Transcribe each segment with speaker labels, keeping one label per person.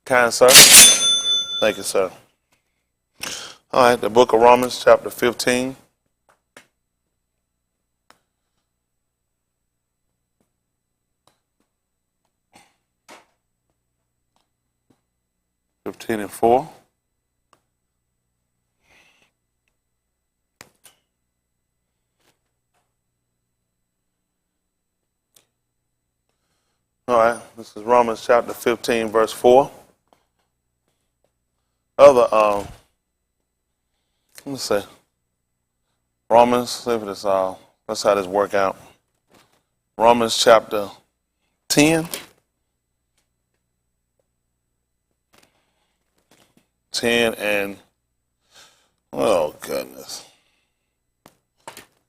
Speaker 1: Kind sir. Thank you, sir. All right, the book of Romans, chapter 15. And 4. All right, this is Romans chapter 15, verse 4. Let me see. Romans, see if it's let's how this work out. Romans chapter 10. 10 and, oh goodness.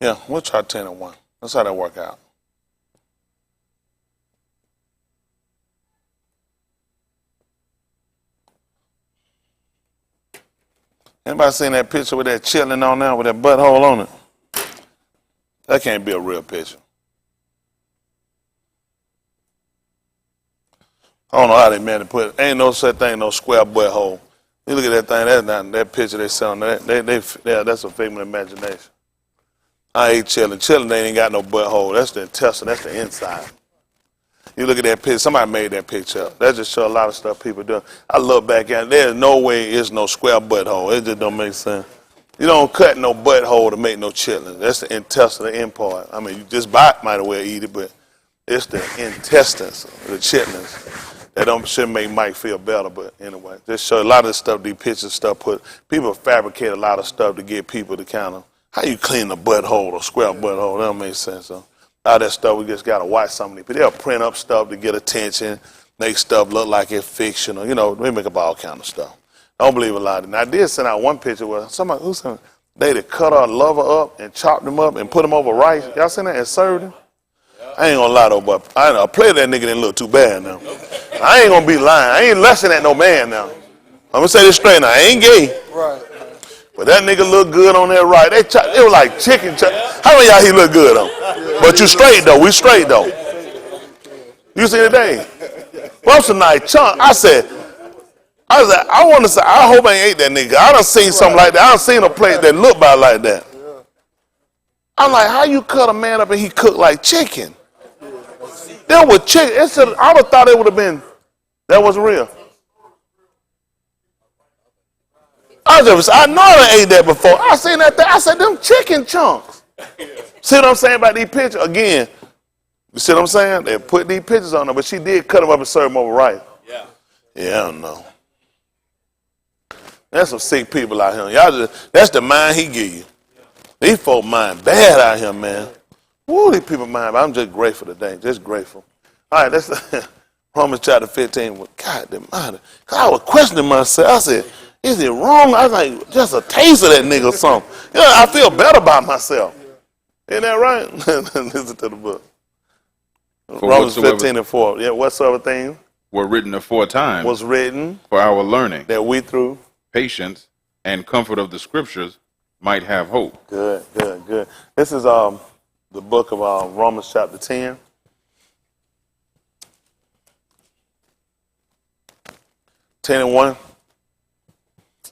Speaker 1: Yeah, we'll try 10 and 1. That's how that work out. Anybody seen that picture with that chilling on there with that butthole on it? That can't be a real picture. I don't know how they meant to put it. Ain't no such thing, no square butthole. You look at that thing, that's not that picture they sell on that. That's a figment of imagination. I ain't chilling. Chilling, they ain't got no butthole. That's the intestine. That's the inside. You look at that picture. Somebody made that picture up. That just shows a lot of stuff people do. I look back at it. There's no way it's no square butthole. It just don't make sense. You don't cut no butthole to make no chitlins. That's the intestinal end part. I mean, you just might as well eat it, but it's the intestines, the chitlins. That should make Mike feel better, but anyway, just show a lot of the stuff, these pictures stuff people fabricate a lot of stuff to get people to kind of, how you clean a butthole or square butthole? That don't make sense. So, all that stuff, we just got to watch some of these. But they'll print up stuff to get attention, make stuff look like it's fictional. You know, they make up all kind of stuff. I don't believe a lot of it. Now, I did send out one picture where somebody, they cut our lover up and chopped him up and put him over rice. Y'all seen that? And served him? I ain't gonna lie though, but I play that nigga didn't look too bad now. I ain't gonna be lying. I ain't less than no man now. I'm gonna say this straight now. I ain't gay. Right. But that nigga look good on that right. They was like chicken. How many of y'all he look good on? But you straight though. We straight though. You see the thing? What's a nice chunk? I said, I want to say, I hope I ain't ate that nigga. I done seen something like that. I done seen a plate that looked about like that. I'm like, how you cut a man up and he cooked like chicken? There was chicken. I would have thought it would have been, that wasn't real. I know I ate that before. I seen that thing. I said, them chicken chunks. See what I'm saying about these pictures? Again, you see what I'm saying? They put these pictures on there, but she did cut them up and serve them over rice. Yeah. Yeah, I don't know. That's some sick people out here. Y'all that's the mind he give you. These folk mind bad out here, man. Woo, these people mind. I'm just grateful today. Just grateful. All right, that's Romans chapter 15. God, I was questioning myself. I said, is it wrong? I was like, just a taste of that nigga or something. You know, I feel better about myself. Isn't that right? Listen to the book. Romans 15 and 4. Yeah, whatsoever things
Speaker 2: were written aforetime
Speaker 1: was written
Speaker 2: for our learning,
Speaker 1: that we through
Speaker 2: patience and comfort of the scriptures might have hope.
Speaker 1: Good. This is the book of Romans chapter 10. 10 and 1.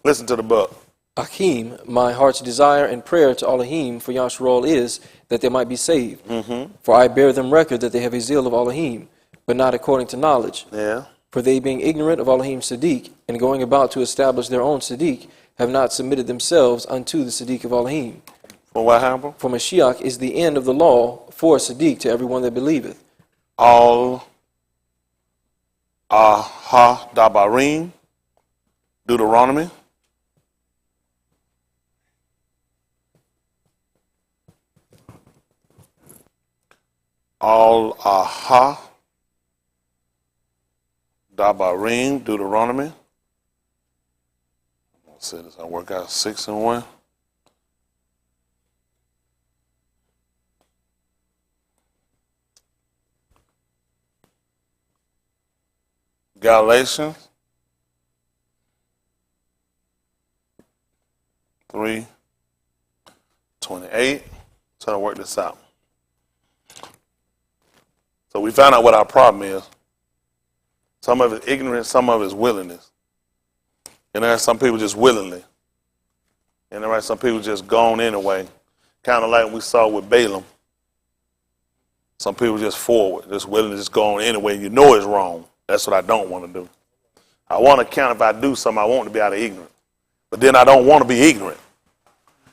Speaker 1: Listen to the book.
Speaker 3: Achim, my heart's desire and prayer to Elohim for Yasharol is that they might be saved. Mm-hmm. For I bear them record that they have a zeal of Elohim, but not according to knowledge.
Speaker 1: Yeah.
Speaker 3: For they, being ignorant of Elohim's Siddiq, and going about to establish their own Siddiq, have not submitted themselves unto the Siddiq of Elohim.
Speaker 1: For what happened?
Speaker 3: For Mashiach is the end of the law for Siddiq to everyone that believeth.
Speaker 1: All ha dabarim, Deuteronomy. All aha dabarim, Deuteronomy. Let's see this. I work out 6 and 1. Galatians 3:28. Trying to work this out. So we found out what our problem is. Some of it ignorance, some of it is willingness. And there are some people just willingly. And there are some people just gone anyway. Kind of like we saw with Balaam. Some people just forward, just willing to just go on anyway. You know it's wrong. That's what I don't want to do. I want to count if I do something, I want to be out of ignorance. But then I don't want to be ignorant.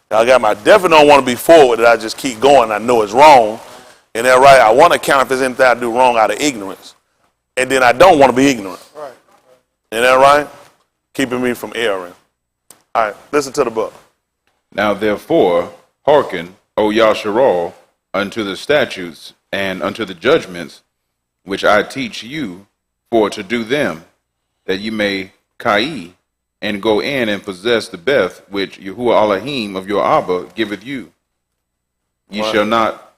Speaker 1: I definitely don't want to be forward that I just keep going. I know it's wrong. And that's right. I want to count if there's anything I do wrong out of ignorance. And then I don't want to be ignorant. Right. Isn't that right? Keeping me from erring. All right, listen to the book.
Speaker 2: Now therefore, hearken, O Yasharal, unto the statutes and unto the judgments which I teach you for to do them, that you may kai and go in and possess the Beth which Yahuwah Elohim of your Abba giveth you. Ye shall not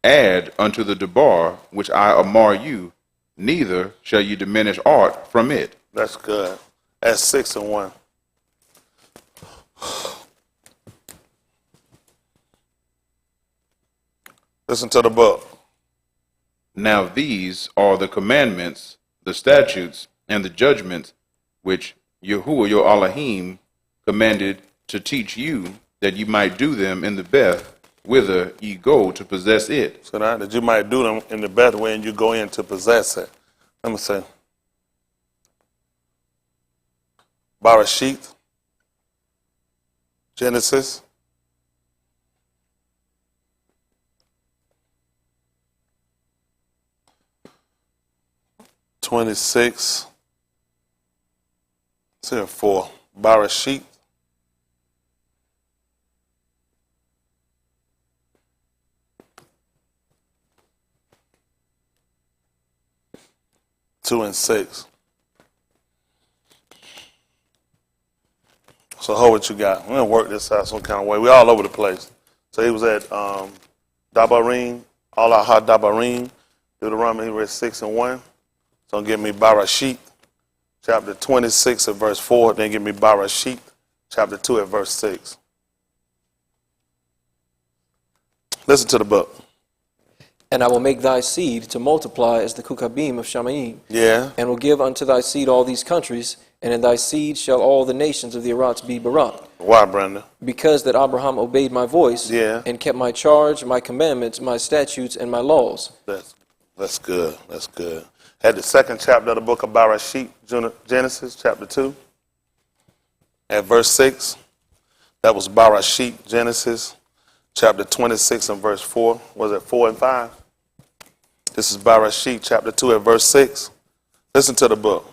Speaker 2: add unto the debar which I amar you, neither shall you diminish aught from it.
Speaker 1: That's good. That's 6 and 1. Listen to the book.
Speaker 2: Now these are the commandments, the statutes, and the judgments which Yahuwah your Elohim commanded to teach you, that you might do them in the Beth, whither ye go to possess it.
Speaker 1: So that you might do them in the Beth way and you go in to possess it. Let me say. Barashit, Genesis, (26). It's here 4. Barashit. (2 and 6). So hold what you got. We're going to work this out some kind of way. We're all over the place. So he was at Dabarim, Allah Ha Dabarim, Deuteronomy, he read 6 and 1. So give me Barashit, chapter 26 at verse 4. Then give me Barashit, chapter 2 at verse 6. Listen to the book.
Speaker 3: And I will make thy seed to multiply as the Kukabim of Shamaim.
Speaker 1: Yeah.
Speaker 3: And will give unto thy seed all these countries, and in thy seed shall all the nations of the Arats be Barak.
Speaker 1: Why, Brenda?
Speaker 3: Because that Abraham obeyed my voice,
Speaker 1: Yeah.
Speaker 3: and kept my charge, my commandments, my statutes, and my laws.
Speaker 1: That's good. That's good. Had the 2nd chapter of the book of Barashit, Genesis, chapter 2. At verse 6. That was Barashit, Genesis, chapter 26 and verse 4. Was it 4 and 5? This is Barashit, chapter 2 at verse 6. Listen to the book.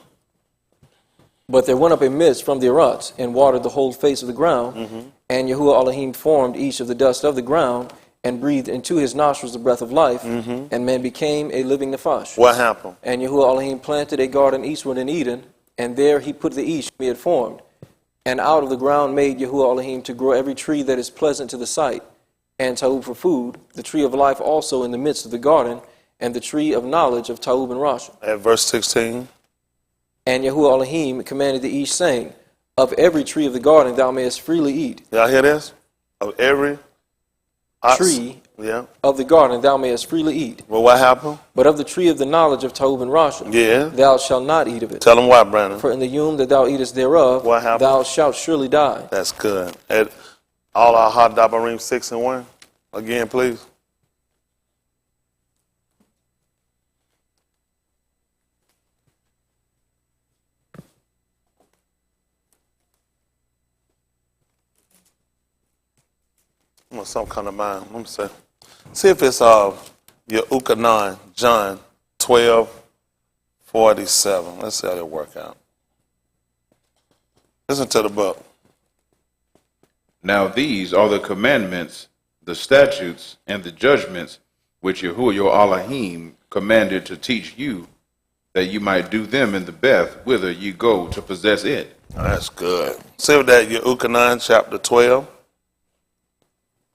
Speaker 3: But there went up a mist from the Arats, and watered the whole face of the ground. And Yahuwah Elohim formed each of the dust of the ground, and breathed into his nostrils the breath of life, and man became a living nephash.
Speaker 1: What happened?
Speaker 3: And Yahuwah Elohim planted a garden eastward in Eden, and there he put the east he had formed. And out of the ground made Yahuwah Elohim to grow every tree that is pleasant to the sight, and ta'ub for food, the tree of life also in the midst of the garden, and the tree of knowledge of ta'ub and rasha.
Speaker 1: At verse 16.
Speaker 3: And Yahuwah Elohim commanded the east, saying, Of every tree of the garden thou mayest freely eat.
Speaker 1: Y'all hear this? Of every
Speaker 3: tree of the garden thou mayest freely eat.
Speaker 1: Well, what happened?
Speaker 3: But of the tree of the knowledge of ta'ub and rasha, thou shalt not eat of it.
Speaker 1: Tell them why, Brandon.
Speaker 3: For in the yom that thou eatest thereof,
Speaker 1: what happened?
Speaker 3: Thou shalt surely die.
Speaker 1: That's good. At Allah Ha Dabarim 6 and 1. Again, please. Something come to mind. Let me say. See if it's Yehukanan, John 12:47. Let's see how that work out. Listen to the book.
Speaker 2: Now these are the commandments, the statutes, and the judgments which Yahuwah your Elohim commanded to teach you, that you might do them in the Beth, whither ye go to possess it.
Speaker 1: Oh, that's good. See what that Yehukanan chapter 12.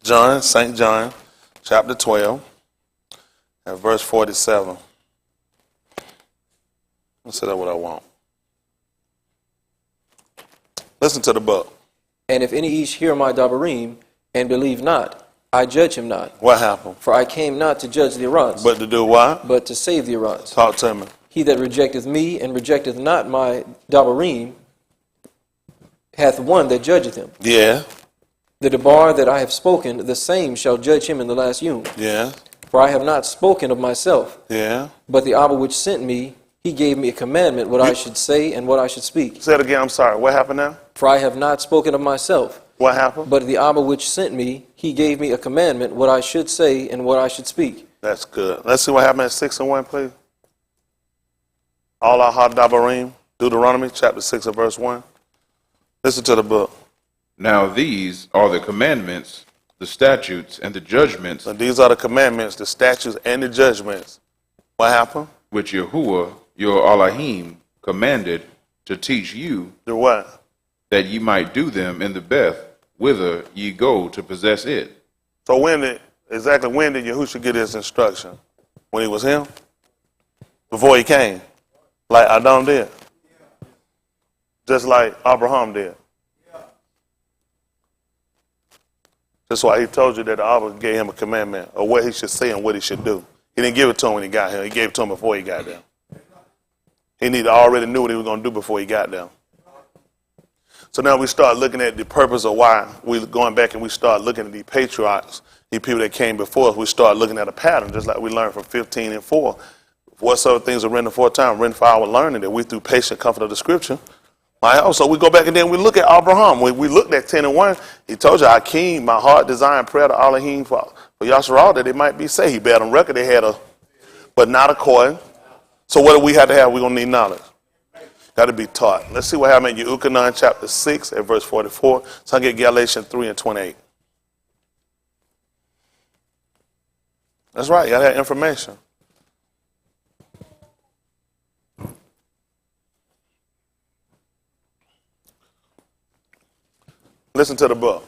Speaker 1: John, St. John, chapter 12, and verse 47. Let's see that's what I want. Listen to the book.
Speaker 3: And if any each hear my dabarim, and believe not, I judge him not.
Speaker 1: What happened?
Speaker 3: For I came not to judge the Arats.
Speaker 1: But to do what?
Speaker 3: But to save the Arats.
Speaker 1: Talk to me.
Speaker 3: he that rejecteth me and rejecteth not my dabarim hath one that judgeth him.
Speaker 1: Yeah.
Speaker 3: The debar that I have spoken, the same shall judge him in the last yom.
Speaker 1: Yeah.
Speaker 3: For I have not spoken of myself,
Speaker 1: Yeah.
Speaker 3: but the Abba which sent me, he gave me a commandment what I should say and what I should speak.
Speaker 1: Say it again. I'm sorry. What happened now?
Speaker 3: For I have not spoken of myself,
Speaker 1: What happened?
Speaker 3: but the Abba which sent me, he gave me a commandment what I should say and what I should speak.
Speaker 1: That's good. Let's see what happened at 6 and 1, please. All our Hadabarim, Deuteronomy chapter 6 and verse 1. Listen to the book.
Speaker 2: Now these are the commandments, the statutes, and the judgments
Speaker 1: And these are the commandments, the statutes, and the judgments. What happened?
Speaker 2: which Yahuwah your Elohim commanded to teach you,
Speaker 1: Do what?
Speaker 2: that ye might do them in the Beth, whither ye go to possess it.
Speaker 1: So when did Yahushua get his instruction? When he was him? Before he came? Like Adam did? Just like Abraham did? That's why he told you that the Abba gave him a commandment of what he should say and what he should do. He didn't give it to him when he got here. He gave it to him before he got there. He already knew what he was going to do before he got there. So now we start looking at the purpose of why we're going back and we start looking at the patriarchs, the people that came before us. We start looking at a pattern, just like we learned from 15 and 4. Whatsoever things are written aforetime, written for our learning, that we through patient comfort of the scripture. So we go back and then we look at Abraham. We looked at 10 and 1. He told you, Hakeem, my heart designed prayer to Elohim for Yasharal, that it might be saved. He bet on record they had but not according. So what do we have to have? We're going to need knowledge. Got to be taught. Let's see what happened in Yuchanan chapter 6 at verse 44. So I get Galatians 3 and 28. That's right. You got to have information. Listen to the book.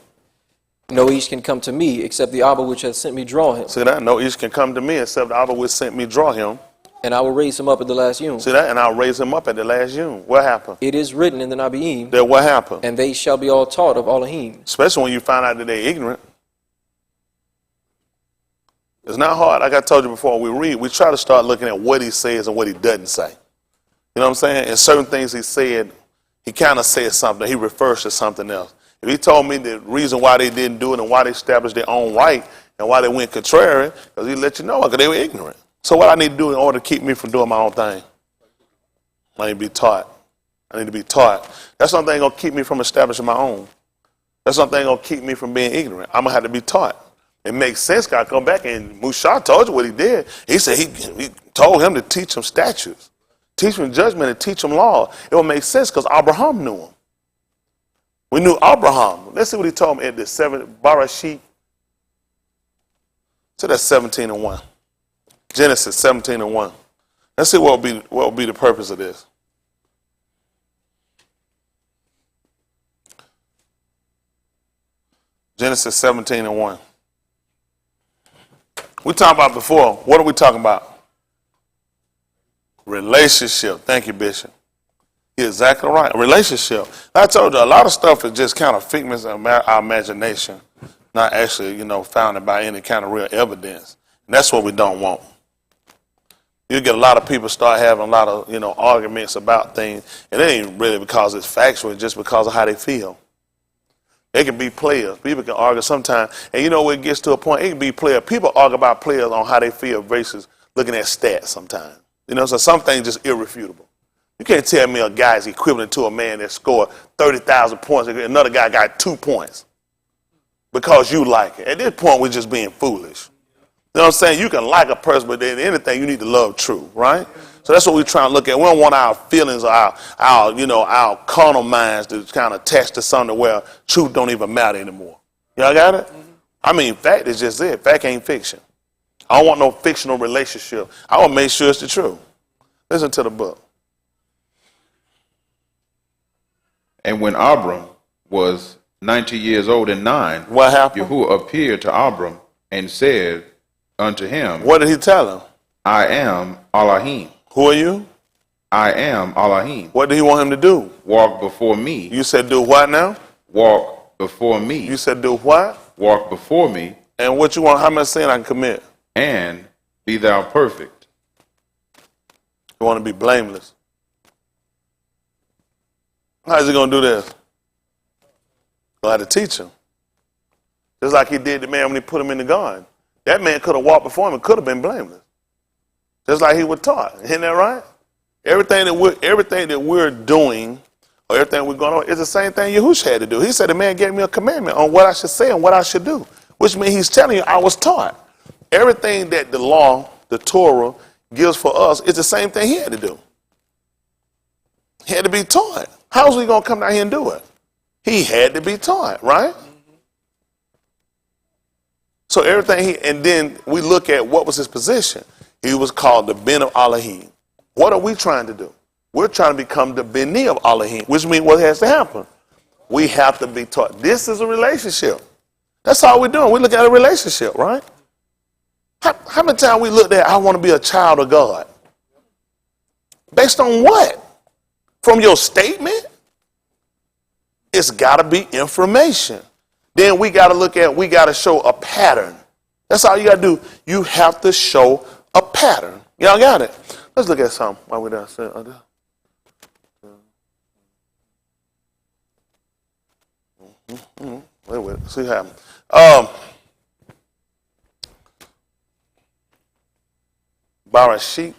Speaker 3: No east can come to me except the Abba which hath sent me draw him.
Speaker 1: See that? No east can come to me except the Abba which sent me draw him.
Speaker 3: And I will raise him up at the last yom.
Speaker 1: See that? And I'll raise him up at the last yom. What happened?
Speaker 3: It is written in the Nabiim,
Speaker 1: That what happened?
Speaker 3: and they shall be all taught of Elohim.
Speaker 1: Especially when you find out that they're ignorant. It's not hard. Like I told you before, we try to start looking at what he says and what he doesn't say. You know what I'm saying? And certain things he said, he kind of says something. He refers to something else. If he told me the reason why they didn't do it and why they established their own right and why they went contrary, because he let you know because they were ignorant. So what I need to do in order to keep me from doing my own thing? I need to be taught. I need to be taught. That's something ain't going to keep me from establishing my own. That's something ain't going to keep me from being ignorant. I'm going to have to be taught. It makes sense. God come back and Mushah told you what he did. He said he told him to teach him statutes, teach him judgment, and teach him law. It will make sense because Abraham knew him. We knew Abraham. Let's see what he told him at the 7th Barashit. So that's 17 and 1. Genesis 17 and 1. Let's see what will be the purpose of this. Genesis 17 and 1. We talked about before. What are we talking about? Relationship. Thank you, Bishop. You're exactly right. A relationship. I told you, a lot of stuff is just kind of figments of our imagination, not actually, founded by any kind of real evidence. And that's what we don't want. You get a lot of people start having a lot of, arguments about things, and it ain't really because it's factual, it's just because of how they feel. They can be players. People can argue sometimes, and when it gets to a point, it can be players. People argue about players on how they feel versus looking at stats sometimes. So some things just irrefutable. You can't tell me a guy is equivalent to a man that scored 30,000 points, and another guy got 2 points because you like it. At this point, we're just being foolish. You know what I'm saying? You can like a person, but then anything you need to love true, right? So that's what we're trying to look at. We don't want our feelings or our carnal minds to kind of attach to something where truth don't even matter anymore. Y'all got it? I mean, fact is just it. Fact ain't fiction. I don't want no fictional relationship. I want to make sure it's the truth. Listen to the book.
Speaker 2: And when Abram was 90 years old and 9,
Speaker 1: What happened?
Speaker 2: Yahuwah appeared to Abram and said unto him,
Speaker 1: What did he tell him?
Speaker 2: I am Elohim.
Speaker 1: Who are you?
Speaker 2: I am Elohim.
Speaker 1: What did he want him to do?
Speaker 2: Walk before me.
Speaker 1: You said do what now?
Speaker 2: Walk before me.
Speaker 1: You said do what?
Speaker 2: Walk before me,
Speaker 1: And what you want? How much sin I can commit?
Speaker 2: and be thou perfect.
Speaker 1: You want to be blameless. How's he going to do this? You'll have to teach him. Just like he did the man when he put him in the garden. That man could have walked before him and could have been blameless. Just like he was taught. Isn't that right? Everything that we're doing, or everything we're going on, is the same thing Yahushua had to do. He said the man gave me a commandment on what I should say and what I should do, which means he's telling you I was taught. Everything that the law, the Torah, gives for us is the same thing he had to do. He had to be taught. How was he going to come down here and do it? He had to be taught, right? So everything and then we look at what was his position. He was called the Ben of Elohim. What are we trying to do? We're trying to become the Beni of Elohim, which means what has to happen? We have to be taught. This is a relationship. That's all we're doing. We look at a relationship, right? How many times we looked at, I want to be a child of God? Based on what? From your statement? It's got to be information. Then we got to look at, we got to show a pattern. That's all you got to do. You have to show a pattern. Y'all got it? Let's look at something while we're down. Wait, see what happens. Barashit.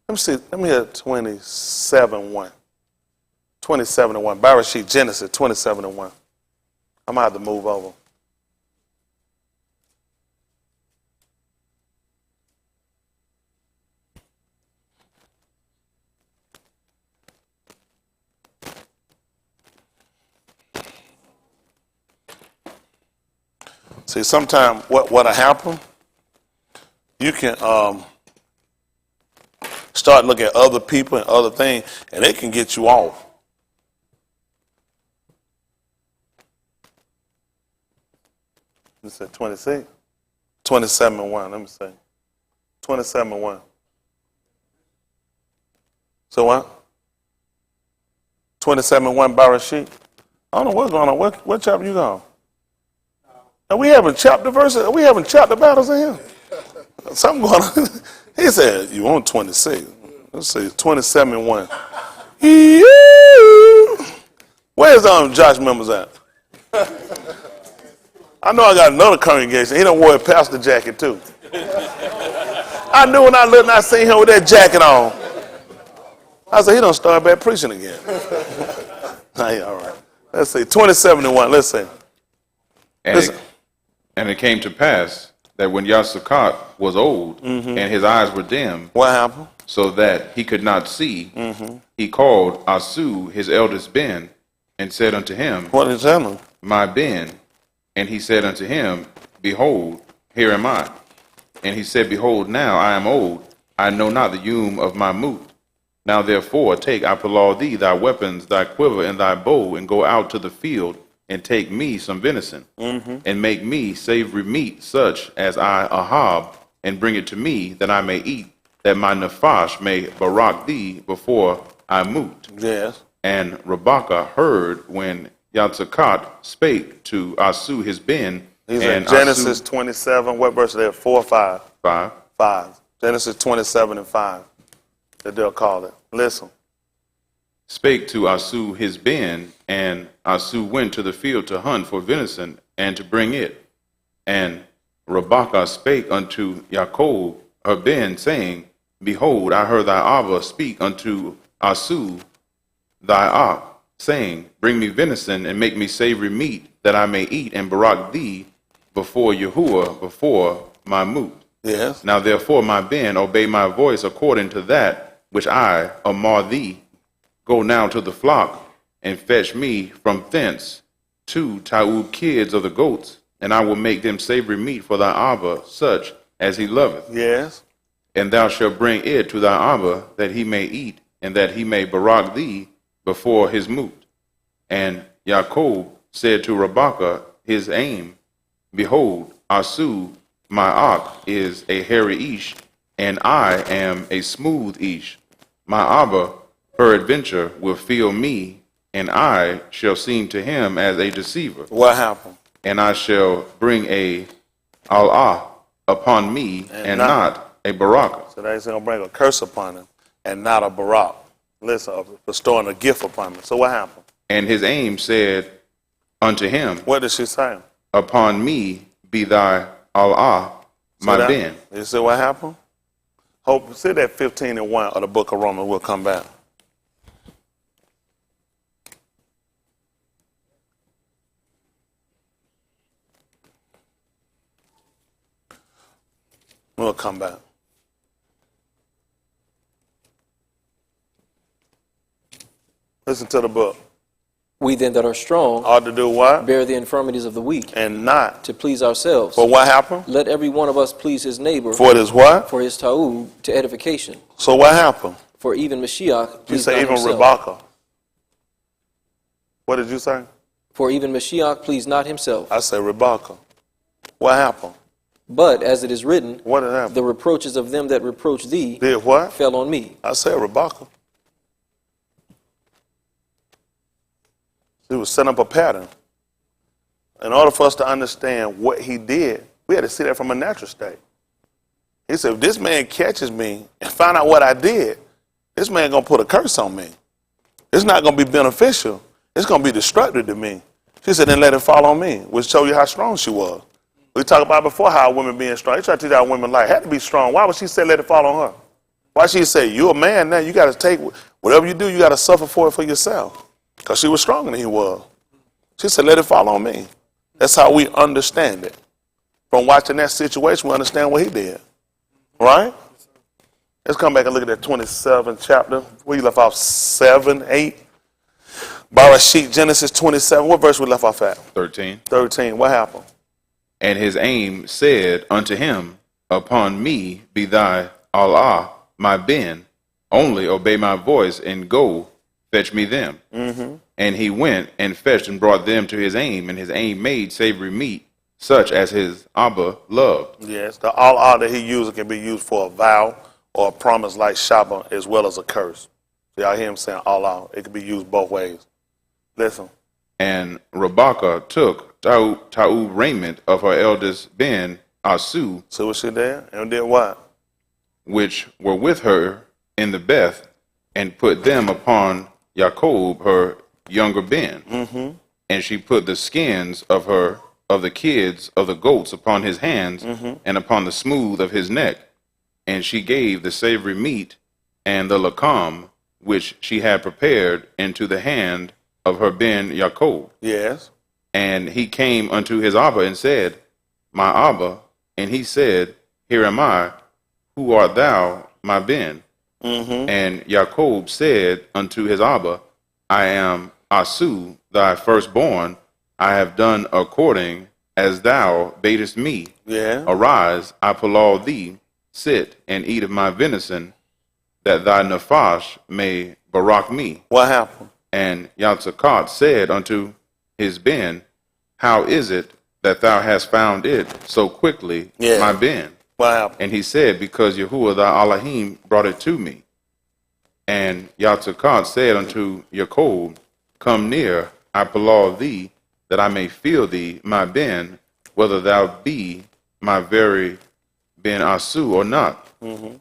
Speaker 1: Let me hear 27:1. 27:1. Barashit, Genesis 27:1. I'm gonna have to move over. See, sometimes what'll happen, you can start looking at other people and other things, and it can get you off. You said 26? 27:1, let me say. 27:1. So what? 27:1 Barashit. I don't know what's going on. What chapter you on? Are we having chapter verses? Are we having chapter battles in here? Something going on. He said, you want 26. Let's see, 27:1. Where's Josh members at? I know I got another congregation. He done wore a pastor jacket too. I knew when I looked and I seen him with that jacket on. I said, he done started back preaching again. Hey, all right. Let's see, 27:1. Let's see.
Speaker 2: And it came to pass that when Yasukot was old and his eyes were dim,
Speaker 1: What happened?
Speaker 2: so that he could not see, he called Asu, his eldest Ben, and said unto him,
Speaker 1: What is that?
Speaker 2: My Ben. And he said unto him, Behold, here am I. And he said, Behold, now I am old. I know not the Yum of my moot. Now therefore take, I prolaw thee, thy weapons, thy quiver, and thy bow, and go out to the field, and take me some venison, and make me savory meat, such as I ahab, and bring it to me, that I may eat, that my nephash may barak thee before I moot.
Speaker 1: Yes.
Speaker 2: And Rebekah heard when Yatzakot spake to Asu his Ben.
Speaker 1: These are Genesis 27. What verse are there? 4 or 5?
Speaker 2: 5.
Speaker 1: 5. Genesis 27:5. That they'll call it. Listen.
Speaker 2: Spake to Asu his Ben, and Asu went to the field to hunt for venison and to bring it. And Rebekah spake unto Yaakov her Ben, saying, Behold, I heard thy Abba speak unto Asu thy Ak, saying, Bring me venison and make me savory meat, that I may eat and barak thee before Yahuwah, before my moot.
Speaker 1: Yes.
Speaker 2: Now therefore, my Ben, obey my voice according to that which I amar thee. Go now to the flock and fetch me from thence 2 taub kids of the goats, and I will make them savory meat for thy Abba, such as he loveth.
Speaker 1: Yes.
Speaker 2: And thou shalt bring it to thy Abba, that he may eat, and that he may barak thee before his moot. And Yaakov said to Rebekah his aim, Behold, Asu, my Ak, is a hairy ish, and I am a smooth ish. My Abba, peradventure, will feel me, and I shall seem to him as a deceiver.
Speaker 1: What happened?
Speaker 2: And I shall bring a Allah upon me and not a baraka.
Speaker 1: So that he's going to bring a curse upon him and not a barak. Listen, bestowing a gift upon him. So what happened?
Speaker 2: And his aim said unto him,
Speaker 1: What did she say?
Speaker 2: upon me be thy Allah, my Ben.
Speaker 1: You see what happened? Hope, see that 15 and 1 of the book of Romans. We'll come back. We'll come back. Listen to the book.
Speaker 3: We then that are strong
Speaker 1: Ought to do what?
Speaker 3: bear the infirmities of the weak,
Speaker 1: And not.
Speaker 3: to please ourselves.
Speaker 1: For what happened?
Speaker 3: Let every one of us please his neighbor
Speaker 1: For it is what?
Speaker 3: for his ta'ud to edification.
Speaker 1: So what happened?
Speaker 3: For even Mashiach
Speaker 1: You
Speaker 3: pleased
Speaker 1: say
Speaker 3: not
Speaker 1: even
Speaker 3: himself.
Speaker 1: Rebecca. What did you say?
Speaker 3: For even Mashiach pleased not himself.
Speaker 1: I say Rebecca. What happened?
Speaker 3: But as it is written,
Speaker 1: What did happen?
Speaker 3: the reproaches of them that reproach thee
Speaker 1: Did what?
Speaker 3: fell on me.
Speaker 1: I said Rebecca. He was setting up a pattern. In order for us to understand what he did, we had to see that from a natural state. He said, if this man catches me and find out what I did, this man going to put a curse on me. It's not going to be beneficial. It's going to be destructive to me. She said, then let it fall on me, which show you how strong she was. We talked about before how women being strong. He tried to teach our women life had to be strong. Why would she say let it fall on her? Why she say, you're a man now, you got to take, whatever you do, you got to suffer for it for yourself. Because she was stronger than he was. She said, let it fall on me. That's how we understand it. From watching that situation, we understand what he did. Right? Let's come back and look at that 27th chapter. Where you left off 7, 8. Barashit, Genesis 27. What verse we left off at?
Speaker 2: 13.
Speaker 1: 13. What happened?
Speaker 2: And his aim said unto him, upon me be thy Allah, my Ben. Only obey my voice and go fetch me them. Mm-hmm. And he went and fetched and brought them to his aim, and his aim made savory meat, such as his Abba loved.
Speaker 1: Yes, the Allah that he used can be used for a vow or a promise like Shabbat as well as a curse. So y'all hear him saying Allah. It can be used both ways. Listen.
Speaker 2: And Rebekah took ta'u raiment of her eldest Ben Asu,
Speaker 1: See what she did? And did what?
Speaker 2: which were with her in the Beth, and put them upon Jacob her younger Ben. Mm-hmm. And she put the skins of the kids of the goats upon his hands, mm-hmm. and upon the smooth of his neck. And she gave the savory meat and the lakam which she had prepared into the hand of her Ben Jacob.
Speaker 1: Yes.
Speaker 2: And he came unto his Abba and said, my Abba. And he said, here am I. Who art thou, my Ben? Mm-hmm. And Jacob said unto his Abba, I am Asu, thy firstborn. I have done according as thou badest me.
Speaker 1: Yeah.
Speaker 2: Arise, I palaw thee. Sit and eat of my venison, that thy nefash may barak me.
Speaker 1: What happened?
Speaker 2: And Yatzakat said unto his Ben, how is it that thou hast found it so quickly, my Ben?
Speaker 1: What happened?
Speaker 2: And he said, because Yahuwah thy Elohim brought it to me. And Yatzakat said unto Jacob, come near, I palaw thee, that I may feel thee, my Ben, whether thou be my very Ben Asu or not. Mm-hmm.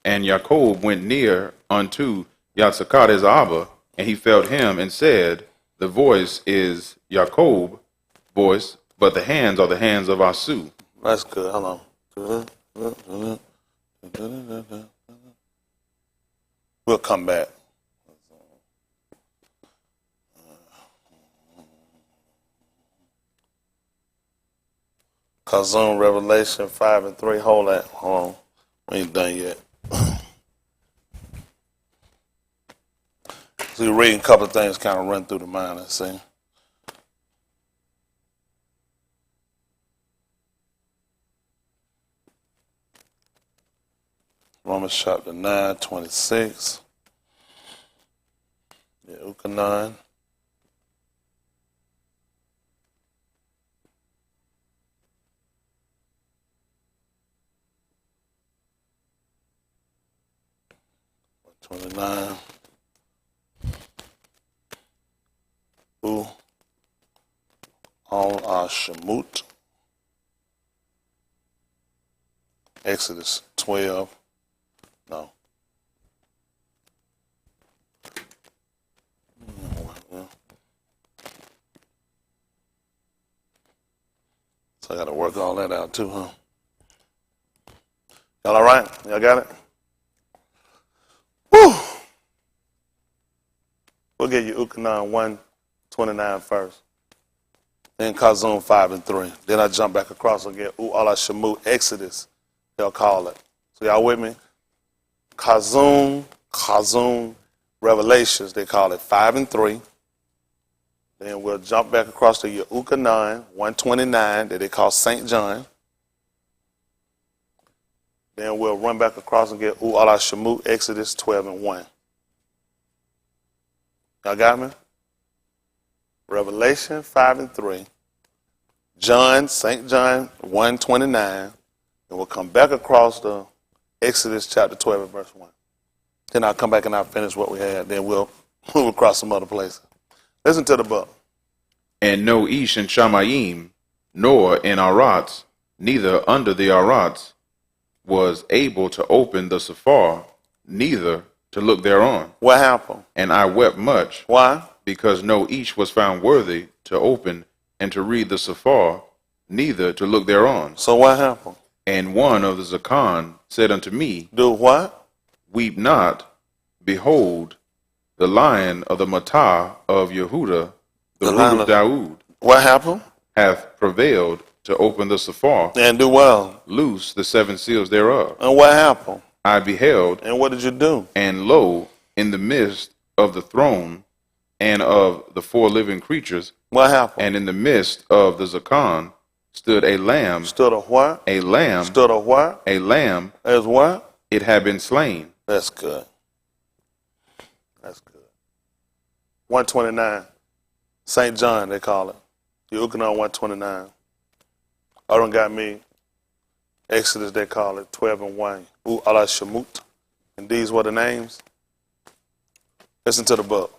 Speaker 2: And Jacob went near unto Yatzakat his Abba, and he felt him and said, the voice is Jacob voice, but the hands are the hands of Asu.
Speaker 1: That's good. Hold on. We'll come back. Kazum, Revelation 5 and 3. Hold that. Hold on. We ain't done yet. So you're reading a couple of things kind of run through the mind, let's see. Romans chapter 9, 26. Yeah, Uka 9. $29. Ooh. All our Shemut. Exodus 12. No. So I got to work all that out too, huh? Y'all all right? Y'all got it? Woo! We'll get you Ukanan 1:29 first. Then Kazum 5 and 3. Then I jump back across and get Allah Shemut, Exodus, they'll call it. So y'all with me? Kazum, Revelations, they call it 5 and 3. Then we'll jump back across to Ukanan 1:29 that they call St. John. Then we'll run back across and get Allah Shemut, Exodus 12 and 1. Y'all got me? Revelation 5 and 3. John, St. John 1:29. And we'll come back across to Exodus chapter 12 and verse 1. Then I'll come back and I'll finish what we had. Then we'll move across some other places. Listen to the book.
Speaker 2: And no Ish in Shamayim, nor in Arats, neither under the Arats, was able to open the Sephar, neither to look thereon.
Speaker 1: What happened?
Speaker 2: And I wept much.
Speaker 1: Why?
Speaker 2: Because no Ish was found worthy to open and to read the Sephar, neither to look thereon.
Speaker 1: So what happened?
Speaker 2: And one of the Zakan said unto me,
Speaker 1: Do what?
Speaker 2: Weep not, behold, the Lion of the Matah of Yehuda, the root of Daoud,
Speaker 1: What happened?
Speaker 2: hath prevailed to open the Sephar,
Speaker 1: And do well.
Speaker 2: loose the 7 seals thereof.
Speaker 1: And what happened?
Speaker 2: I beheld,
Speaker 1: And what did you do?
Speaker 2: and lo, in the midst of the throne and of the 4 living creatures,
Speaker 1: What happened?
Speaker 2: and in the midst of the Zakan, stood a lamb,
Speaker 1: Stood a what?
Speaker 2: a lamb,
Speaker 1: Stood a what?
Speaker 2: a lamb,
Speaker 1: As what?
Speaker 2: it had been slain.
Speaker 1: That's good. That's good. 129. St. John, they call it. Ukanan 129. Aaron got me. Exodus, they call it 12 and 1. Allah Shemut. And these were the names. Listen to the book.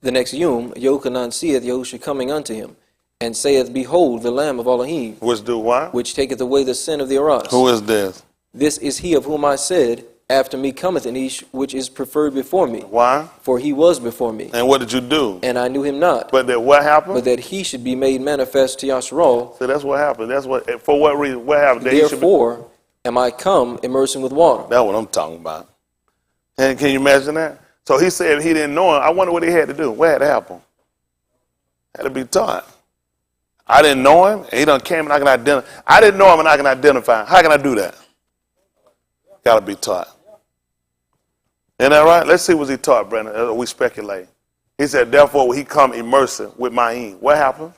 Speaker 3: The next Yom, Yochanan seeth Yahusha coming unto him, and saith, Behold, the Lamb of Elohim,
Speaker 1: Which do what?
Speaker 3: which taketh away the sin of the Aras.
Speaker 1: Who is this?
Speaker 3: This is he of whom I said, After me cometh an Ish, which is preferred before me.
Speaker 1: Why?
Speaker 3: For he was before me,
Speaker 1: And what did you do?
Speaker 3: and I knew him not.
Speaker 1: But that what happened?
Speaker 3: But that he should be made manifest to Yasharal.
Speaker 1: So that's what happened. That's what. For what reason? What happened? That he should be-
Speaker 3: Therefore am I come immersing with water.
Speaker 1: That's what I'm talking about. And can you imagine that? So he said he didn't know him. I wonder what he had to do. What had to happen? Had to be taught. I didn't know him, and he done came and I can identify. I didn't know him and I can identify him. How can I do that? Got to be taught. Isn't that right? Let's see what he taught, Brandon. We speculate. He said, therefore, will he come immersing with Ma'in. What happened?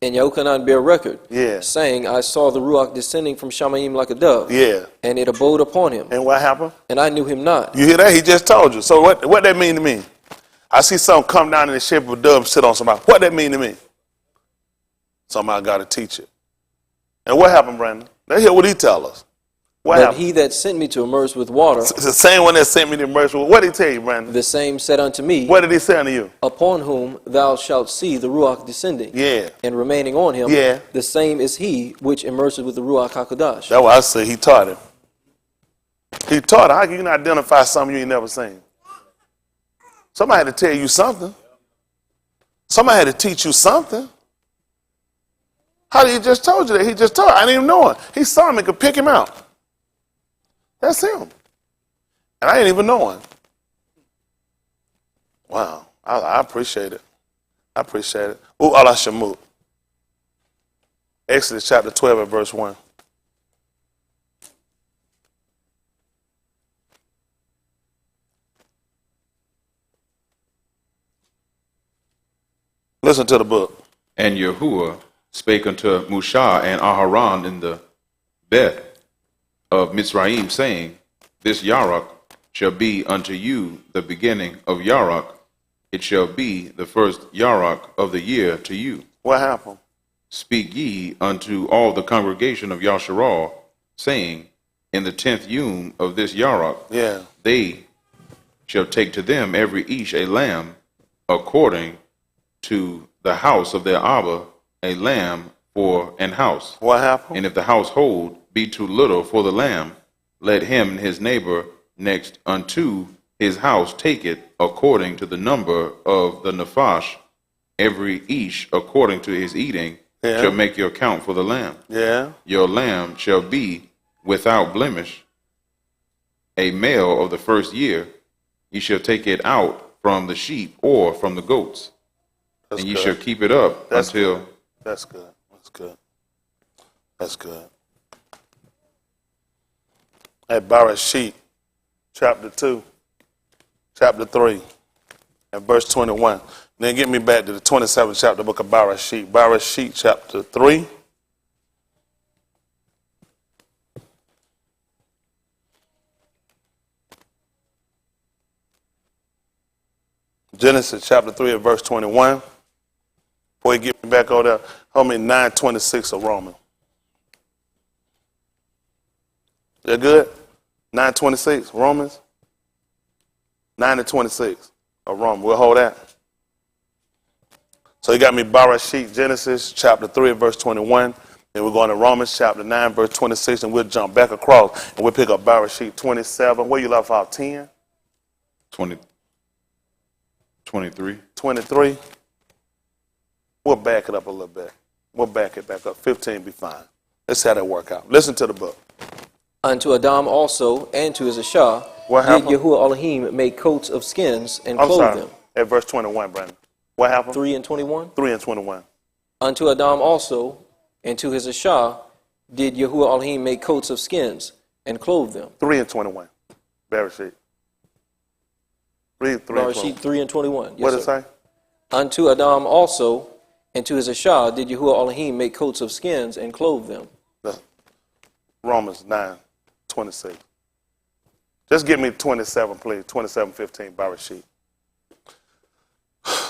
Speaker 3: And Yochanan bear record,
Speaker 1: Yeah.
Speaker 3: saying, I saw the Ruach descending from Shamayim like a dove,
Speaker 1: Yeah.
Speaker 3: and it abode upon him,
Speaker 1: And what happened?
Speaker 3: and I knew him not.
Speaker 1: You hear that? He just told you. So what that mean to me? I see something come down in the shape of a dove and sit on somebody. What that mean to me? Somebody got to teach it. And what happened, Brandon? Let's hear what he tell us. What
Speaker 3: But
Speaker 1: happened?
Speaker 3: he that sent me to immerse with water,
Speaker 1: It's the same one that sent me to immerse. What did he tell you, Brandon?
Speaker 3: the same said unto me,
Speaker 1: What did he say unto you?
Speaker 3: Upon whom thou shalt see the Ruach descending,
Speaker 1: Yeah.
Speaker 3: and remaining on him,
Speaker 1: Yeah.
Speaker 3: the same is he which immerseth with the Ruach HaKodesh.
Speaker 1: That's why I say he taught him. He taught him. How can you not identify something you ain't never seen? Somebody had to tell you something. Somebody had to teach you something. How did he just told you that? He just told I didn't even know it. He saw him and could pick him out. That's him. And I didn't even know him. Wow. I appreciate it. I appreciate it. Allah Shemut. Exodus chapter 12 and verse 1. Listen to the book.
Speaker 2: And Yahuwah spake unto Mushah and Aharon in the Beth of Mitzrayim, saying, This Yarok shall be unto you the beginning of Yarok. It shall be the first Yarok of the year to you.
Speaker 1: What happened?
Speaker 2: Speak ye unto all the congregation of Yasharal, saying, In the 10th Yom of this Yarok,
Speaker 1: Yeah.
Speaker 2: they shall take to them every Ish a lamb, according to the house of their Abba, a lamb for an house.
Speaker 1: What happened?
Speaker 2: And if the household be too little for the lamb, let him and his neighbor next unto his house take it according to the number of the nephash. Every each according to his eating shall make your count for the lamb.
Speaker 1: Yeah.
Speaker 2: Your lamb shall be without blemish, a male of the first year. Ye shall take it out from the sheep or from the goats,
Speaker 1: That's
Speaker 2: and ye
Speaker 1: good.
Speaker 2: shall keep it up
Speaker 1: That's
Speaker 2: until.
Speaker 1: good. That's good. That's good. That's good. At Barashit, chapter 2, chapter 3, and verse 21. Then get me back to the 27th chapter, book of Barashit. Barashit, chapter 3. Genesis chapter 3 and verse 21. Before you get me back over there, hold me 9:26 of Romans. You good? 9:26 Romans. 9:26 of Romans. We'll hold that. So you got me Barashit, Genesis chapter 3 and verse 21. Then we're going to Romans chapter 9 verse 26, and we'll jump back across and we'll pick up Barashit 27. Where you left off? 10?
Speaker 2: 23.
Speaker 1: 23. We'll back it up a little bit. We'll back it back up. 15 be fine. Let's see how that work out. Listen to the book.
Speaker 3: Unto Adam also and to his Ashah
Speaker 1: What
Speaker 3: did
Speaker 1: happened?
Speaker 3: Yahuwah Elohim make coats of skins and
Speaker 1: I'm
Speaker 3: clothe
Speaker 1: sorry.
Speaker 3: them.
Speaker 1: At verse 21, Brandon. What happened?
Speaker 3: 3 and 21.
Speaker 1: 3 and 21.
Speaker 3: Unto Adam also and to his Ashah did Yahuwah Elohim make coats of skins and clothe them.
Speaker 1: 3 and 21. Barashit. Read 3 and 21.
Speaker 3: Barashit 3 and 21. Yes,
Speaker 1: What does it
Speaker 3: sir.
Speaker 1: say?
Speaker 3: Unto Adam also and to his Ashah did Yahuwah Elohim make coats of skins and clothe them.
Speaker 1: Romans 9:26. Just give me 27, please. 27:15, Barashit.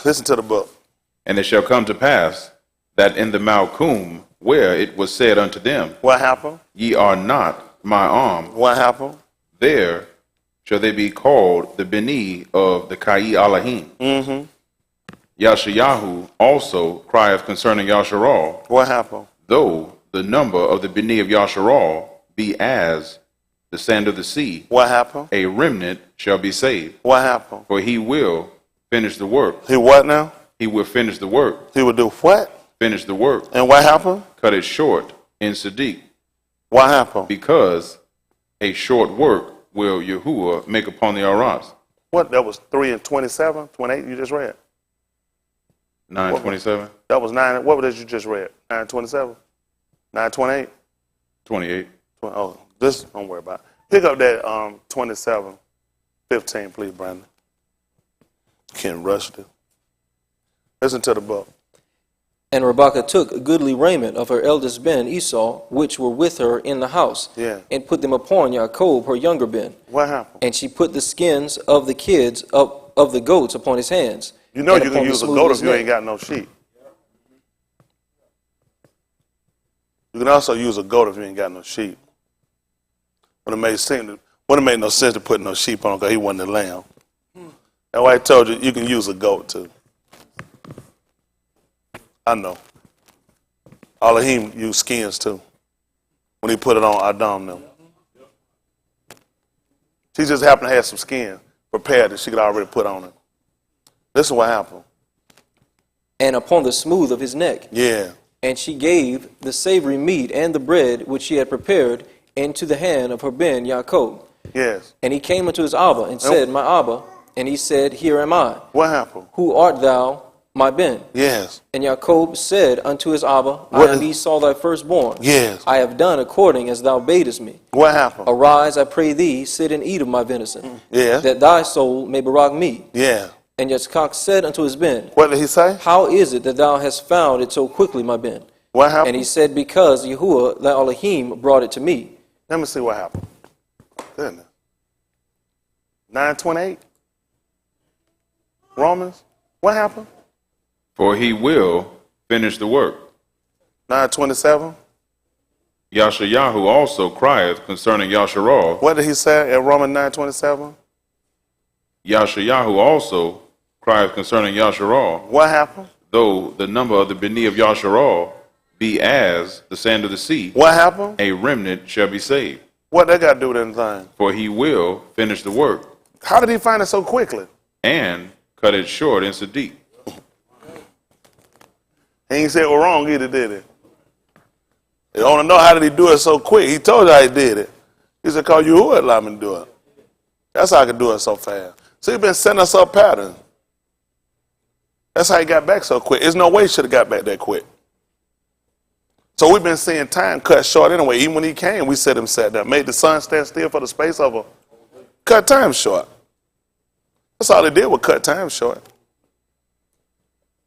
Speaker 1: Listen to the book.
Speaker 2: And it shall come to pass that in the Malchum, where it was said unto them,
Speaker 1: What happened?
Speaker 2: Ye are not my arm,
Speaker 1: What happened?
Speaker 2: there shall they be called the Beni of the Kai Elohim.
Speaker 1: Mm-hmm.
Speaker 2: Yashayahu also crieth concerning Yasharal,
Speaker 1: What happened?
Speaker 2: though the number of the Beni of Yasharal be as the sand of the sea,
Speaker 1: What happened?
Speaker 2: a remnant shall be saved.
Speaker 1: What happened?
Speaker 2: For he will finish the work.
Speaker 1: He what now?
Speaker 2: He will finish the work.
Speaker 1: He would do what?
Speaker 2: Finish the work.
Speaker 1: And what happened?
Speaker 2: Cut it short in Sadiq,
Speaker 1: What happened?
Speaker 2: because a short work will Yahuwah make upon the Aras.
Speaker 1: What? That was 3 and 27, 28 you just read.
Speaker 2: 9:27,
Speaker 1: That was 9. What did you just read? 9:27? 9:28?
Speaker 2: 28.
Speaker 1: Oh, this, don't worry about it. Pick up that 27:15, please, Brandon. Can't rush this. Listen to the book.
Speaker 3: And Rebekah took goodly raiment of her eldest Ben Esau, which were with her in the house, and put them upon Jacob, her younger Ben.
Speaker 1: What happened?
Speaker 3: And she put the skins of the kids of the goats upon his hands.
Speaker 1: You know
Speaker 3: and
Speaker 1: you can
Speaker 3: upon the
Speaker 1: use a
Speaker 3: smooth
Speaker 1: goat
Speaker 3: of
Speaker 1: if
Speaker 3: his
Speaker 1: you
Speaker 3: neck.
Speaker 1: ain't got no sheep. You can also use a goat if you ain't got no sheep. Wouldn't have made no sense to put no sheep on because he wasn't a lamb. That's why I told you can use a goat too. I know. Elohim used skins too when he put it on Adam them. She just happened to have some skin prepared that she could already put on him. Listen what happened.
Speaker 3: And upon the smooth of his neck.
Speaker 1: Yeah.
Speaker 3: And she gave the savory meat and the bread which she had prepared into the hand of her Ben Yaakov.
Speaker 1: Yes.
Speaker 3: And he came unto his Abba and said, My Abba. And he said, Here am I.
Speaker 1: What happened?
Speaker 3: Who art thou, my Ben?
Speaker 1: Yes.
Speaker 3: And Jacob said unto his Abba, I am Esau thy firstborn.
Speaker 1: Yes.
Speaker 3: I have done according as thou badest me.
Speaker 1: What happened?
Speaker 3: Arise, I pray thee, sit and eat of my venison,
Speaker 1: Yeah.
Speaker 3: that thy soul may barak me.
Speaker 1: Yeah.
Speaker 3: And Yitzchak said unto his Ben,
Speaker 1: What did he say?
Speaker 3: How is it that thou hast found it so quickly, my Ben?
Speaker 1: What happened?
Speaker 3: And he said, Because Yahuwah thy Elohim brought it to me.
Speaker 1: Let me see what happened. Goodness. 9:28. Romans. What happened?
Speaker 2: For he will finish the work.
Speaker 1: 9:27.
Speaker 2: Yashayahu also crieth concerning Yasharal.
Speaker 1: What did he say at Romans 9:27?
Speaker 2: Yashayahu also crieth concerning Yasharal,
Speaker 1: What happened?
Speaker 2: though the number of the Beni of Yasharal be as the sand of the sea,
Speaker 1: What happened?
Speaker 2: a remnant shall be saved.
Speaker 1: What that got to do with anything?
Speaker 2: For he will finish the work
Speaker 1: How did he find it so quickly?
Speaker 2: and cut it short in Sadiq.
Speaker 1: He ain't said it was wrong either, did he? You want to know how did he do it so quick? He told you how he did it. He said, call you who allowed me to do it. That's how I could do it so fast. So he's been setting us up patterns. That's how he got back so quick. There's no way he should have got back that quick. So we've been seeing time cut short anyway. Even when he came, we said him sat down. Made the sun stand still for the space of a cut time short. That's all they did was cut time short.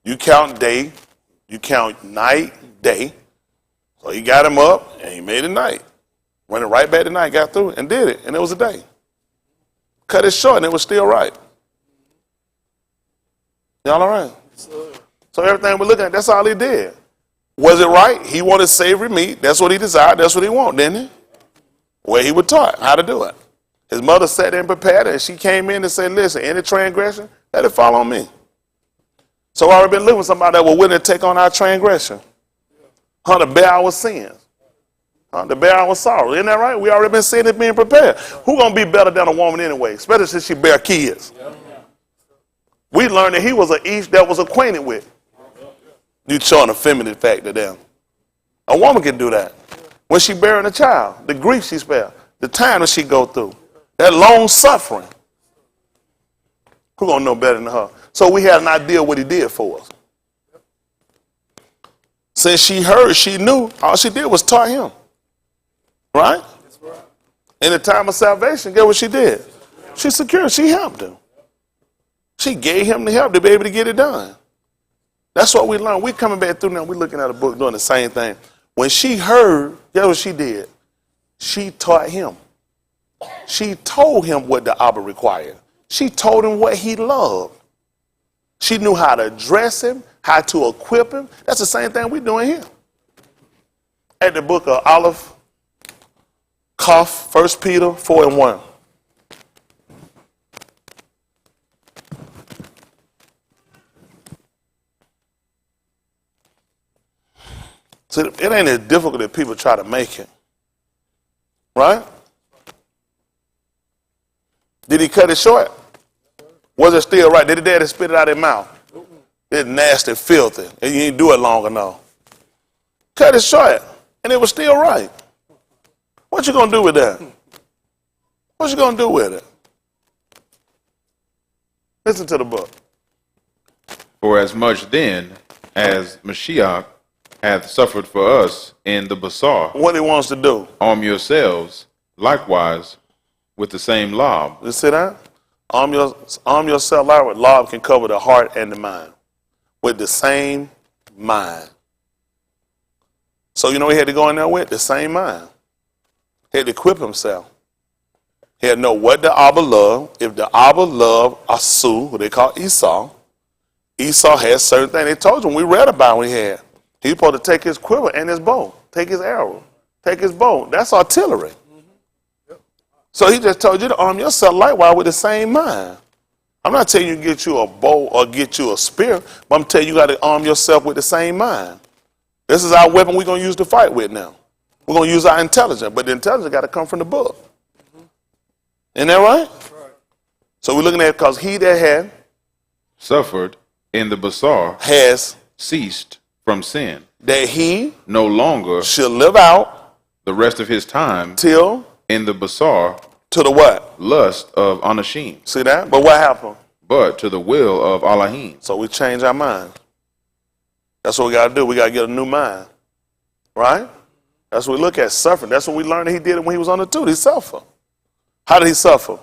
Speaker 1: You count day, you count night, day. So he got him up and he made it night. Went it right back to night, got through and did it. And it was a day. Cut it short and it was still right. Y'all all right? So everything we're looking at, that's all he did. Was it right? He wanted savory meat. That's what he desired. That's what he wanted, didn't he? Well, he was taught how to do it. His mother sat there and prepared it, and she came in and said, listen, any transgression, let it fall on me. So I've already been living with somebody that was willing to take on our transgression. To bear our sins. To bear our sorrow. Isn't that right? We already been seeing it being prepared. Who going to be better than a woman anyway? Especially since she bear kids. We learned that he was an East that was acquainted with. You showing a feminine factor there. A woman can do that. When she bearing a child, the grief she spare, the time that she go through, that long suffering. Who gonna know better than her? So we had an idea what he did for us. Since she heard, she knew, all she did was taught him. Right? In the time of salvation, guess what she did? She secured, she helped him. She gave him the help to be able to get it done. That's what we learned. We're coming back through now. We're looking at a book doing the same thing. When she heard, guess what she did? She taught him. She told him what the Abba required. She told him what he loved. She knew how to dress him, how to equip him. That's the same thing we're doing here. At the book of Aleph, Kaf, 1 Peter 4:1. See, it ain't as difficult as people try to make it. Right? Did he cut it short? Was it still right? Did the daddy spit it out of his mouth? It's nasty, filthy, and you didn't do it long enough. Cut it short, and it was still right. What you gonna do with that? What you gonna do with it? Listen to the book.
Speaker 2: For as much then as Mashiach hath suffered for us in the Basar,
Speaker 1: What he wants to do.
Speaker 2: arm yourselves likewise with the same lob.
Speaker 1: You see that? Arm yourself out with lob can cover the heart and the mind. With the same mind. So you know he had to go in there with the same mind. He had to equip himself. He had to know what the Abba loved. If the Abba loved Asu, who they call Esau, Esau had certain things. They told you when we read about what he had. He was supposed to take his quiver and his bow, take his arrow, take his bow. That's artillery. So he just told you to arm yourself likewise with the same mind. I'm not telling you to get you a bow or get you a spear, but I'm telling you got to arm yourself with the same mind. This is our weapon we're going to use to fight with now. We're going to use our intelligence, but the intelligence got to come from the book. Isn't that right? That's right. So we're looking at it because he that had
Speaker 2: Suffered in the Basar
Speaker 1: has
Speaker 2: ceased from sin,
Speaker 1: that he
Speaker 2: no longer
Speaker 1: should live out
Speaker 2: the rest of his time
Speaker 1: till
Speaker 2: in the Basar
Speaker 1: to the what?
Speaker 2: lust of Anashim,
Speaker 1: See that? But what happened?
Speaker 2: but to the will of Allahim.
Speaker 1: So we change our mind. That's what we got to do. We got to get a new mind. Right? That's what we look at, suffering. That's what we learned that he did when he was on the tooth. He suffered. How did he suffer?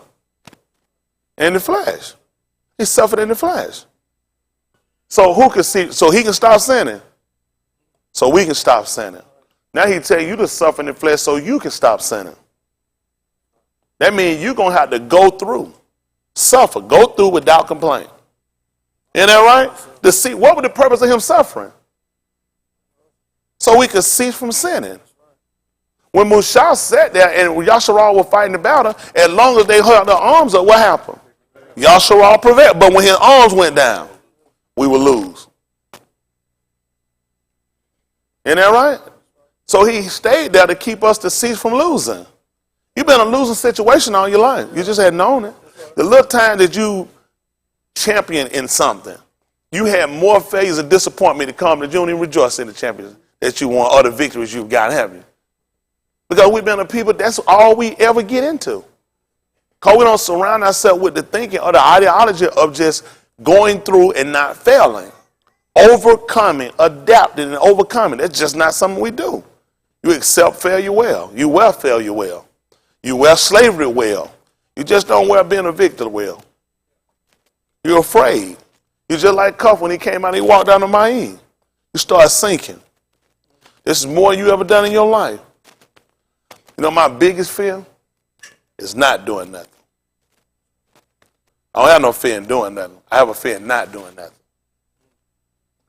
Speaker 1: In the flesh. He suffered in the flesh. So who can see? So he can stop sinning. So we can stop sinning. Now he tell you to suffer in the flesh so you can stop sinning. That means you're going to have to go through. Suffer. Go through without complaint. Isn't that right? What was the purpose of him suffering? So we could cease from sinning. When Mushah sat there and Yasharal were fighting the battle, as long as they held their arms up, what happened? Yasharal prevailed. But when his arms went down, we would lose. Isn't that right? So he stayed there to keep us to cease from losing. You've been in a losing situation all your life. You just hadn't known it. The little time that you champion in something, you had more failures and disappointment to come that you don't even rejoice in the champions that you won or the victories you've got, have you? Because we've been a people, that's all we ever get into. Because we don't surround ourselves with the thinking or the ideology of just going through and not failing. Overcoming, adapting, and overcoming. That's just not something we do. You accept failure well. You wear failure well. You wear slavery well. You just don't wear being a victim well. You're afraid. You're just like Cuff when he came out and he walked down to Maine. You start sinking. This is more than you ever done in your life. You know my biggest fear is not doing nothing. I don't have no fear in doing nothing. I have a fear in not doing nothing.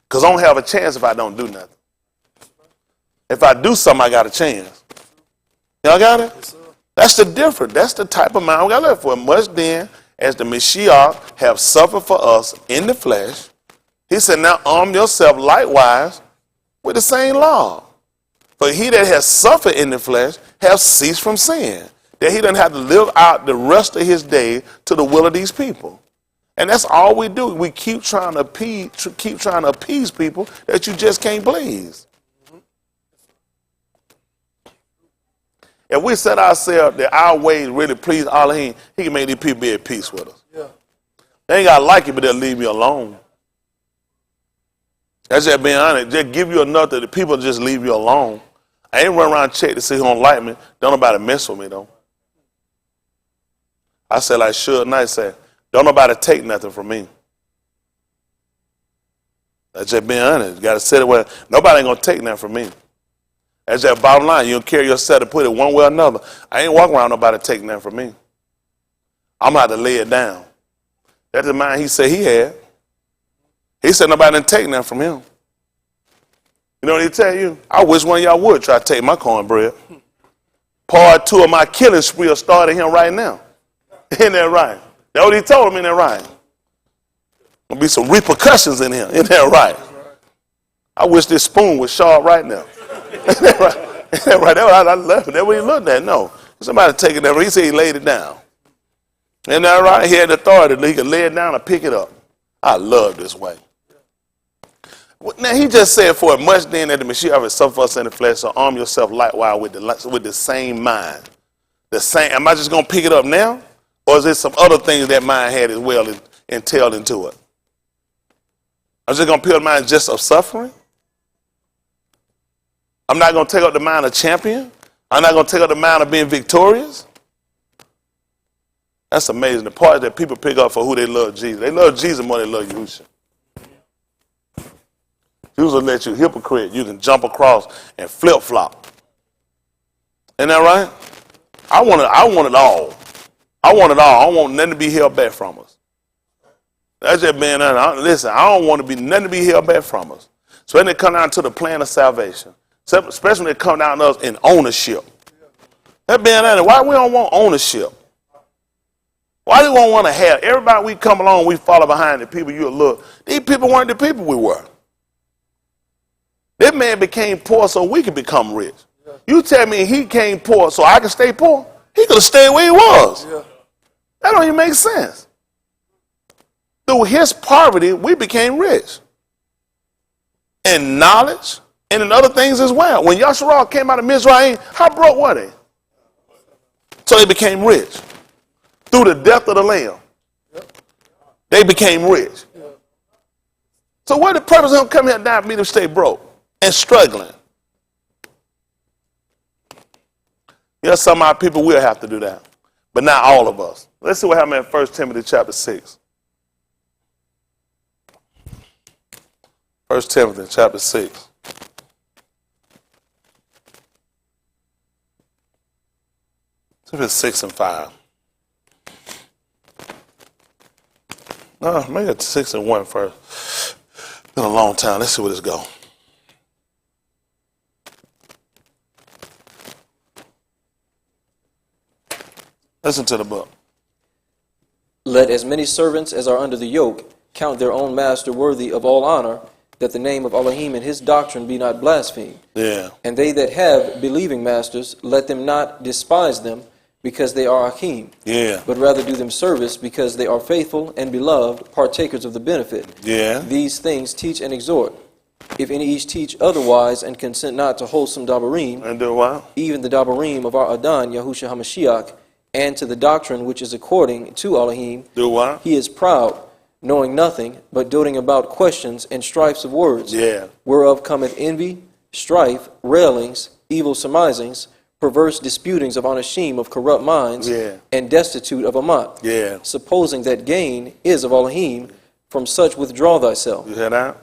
Speaker 1: Because I don't have a chance if I don't do nothing. If I do something, I got a chance. Y'all got it? Yes, that's the difference. That's the type of mind we got to live for. Much then, as the Mashiach have suffered for us in the flesh, he said, now arm yourself likewise with the same law. For he that has suffered in the flesh have ceased from sin, that he doesn't have to live out the rest of his day to the will of these people. And that's all we do. We keep trying to appease people that you just can't please. If we set ourselves that our ways really please Elohim, he can make these people be at peace with us. Yeah. They ain't got to like you, but they'll leave you alone. That's just being honest. Just give you enough that the people just leave you alone. I ain't run around check to see who don't like me. Don't nobody mess with me, though. I said like Suge Knight said, don't nobody take nothing from me. That's just being honest. You got to say it well. Nobody ain't going to take nothing from me. That's that bottom line. You don't carry yourself to put it one way or another. I ain't walking around nobody taking nothing from me. I'm going to have to lay it down. That's the mind he said he had. He said nobody didn't take nothing from him. You know what he tell you? I wish one of y'all would try to take my cornbread. Part 2 of my killing spree will start at him right now. Isn't that right? That's what he told him, in that right? There'll be some repercussions in him. Isn't that right? I wish this spoon was sharp right now. Isn't that right? Isn't that right? That's what I left. That's what he looked at. No. Somebody taking that. He said he laid it down. Isn't that right? He had the authority. He could lay it down and pick it up. I love this way. Now, he just said, for much then that the Mashiach has suffered us in the flesh, so arm yourself likewise with the same mind. The same. Am I just going to pick it up now? Or is there some other things that mind had as well entailed into it? I'm just going to pick up the mind just of suffering? I'm not going to take up the mind of champion? I'm not going to take up the mind of being victorious? That's amazing. The part that people pick up for who they love Jesus. They love Jesus more than they love Yahusha. Yahusha will let you hypocrite. You can jump across and flip-flop. Isn't that right? I want it all. I want it all. I don't want nothing to be held back from us. That's just being honest. Listen, I don't want to be nothing to be held back from us. So when it come down to the plan of salvation, especially when it come down to us in ownership. That's being honest. Why we don't want ownership? Why do we don't want to have everybody we come along, we follow behind the people you look. These people weren't the people we were. This man became poor so we could become rich. You tell me he came poor so I can stay poor? He could have stayed where he was. Yeah. That don't even make sense. Through his poverty, we became rich. In knowledge and in other things as well. When Yasharal came out of Mizraim, how broke were they? So they became rich. Through the death of the Lamb, they became rich. So what the purpose of him coming here down for me to stay broke and struggling? Yes, some of our people will have to do that, but not all of us. Let's see what happened in 1 Timothy chapter 6. 1 Timothy chapter 6. Timothy 6 and 5. No, maybe it's 6 and 1 first. Been a long time. Let's see where this go. Listen to the book.
Speaker 3: Let as many servants as are under the yoke count their own master worthy of all honor, that the name of Elohim and his doctrine be not blasphemed.
Speaker 1: Yeah.
Speaker 3: And they that have believing masters, let them not despise them, because they are Akim,
Speaker 1: Yeah.
Speaker 3: but rather do them service, because they are faithful and beloved, partakers of the benefit.
Speaker 1: Yeah.
Speaker 3: These things teach and exhort. If any each teach otherwise, and consent not to wholesome dabarim,
Speaker 1: And do what?
Speaker 3: even the dabarim of our Adon, Yahushua HaMashiach, and to the doctrine which is according to Elohim,
Speaker 1: Do what?
Speaker 3: he is proud, knowing nothing, but doting about questions and strifes of words,
Speaker 1: Yeah.
Speaker 3: whereof cometh envy, strife, railings, evil surmisings, perverse disputings of anashim of corrupt minds,
Speaker 1: Yeah.
Speaker 3: and destitute of amat,
Speaker 1: Yeah.
Speaker 3: supposing that gain is of Elohim. From such withdraw thyself.
Speaker 1: You hear that?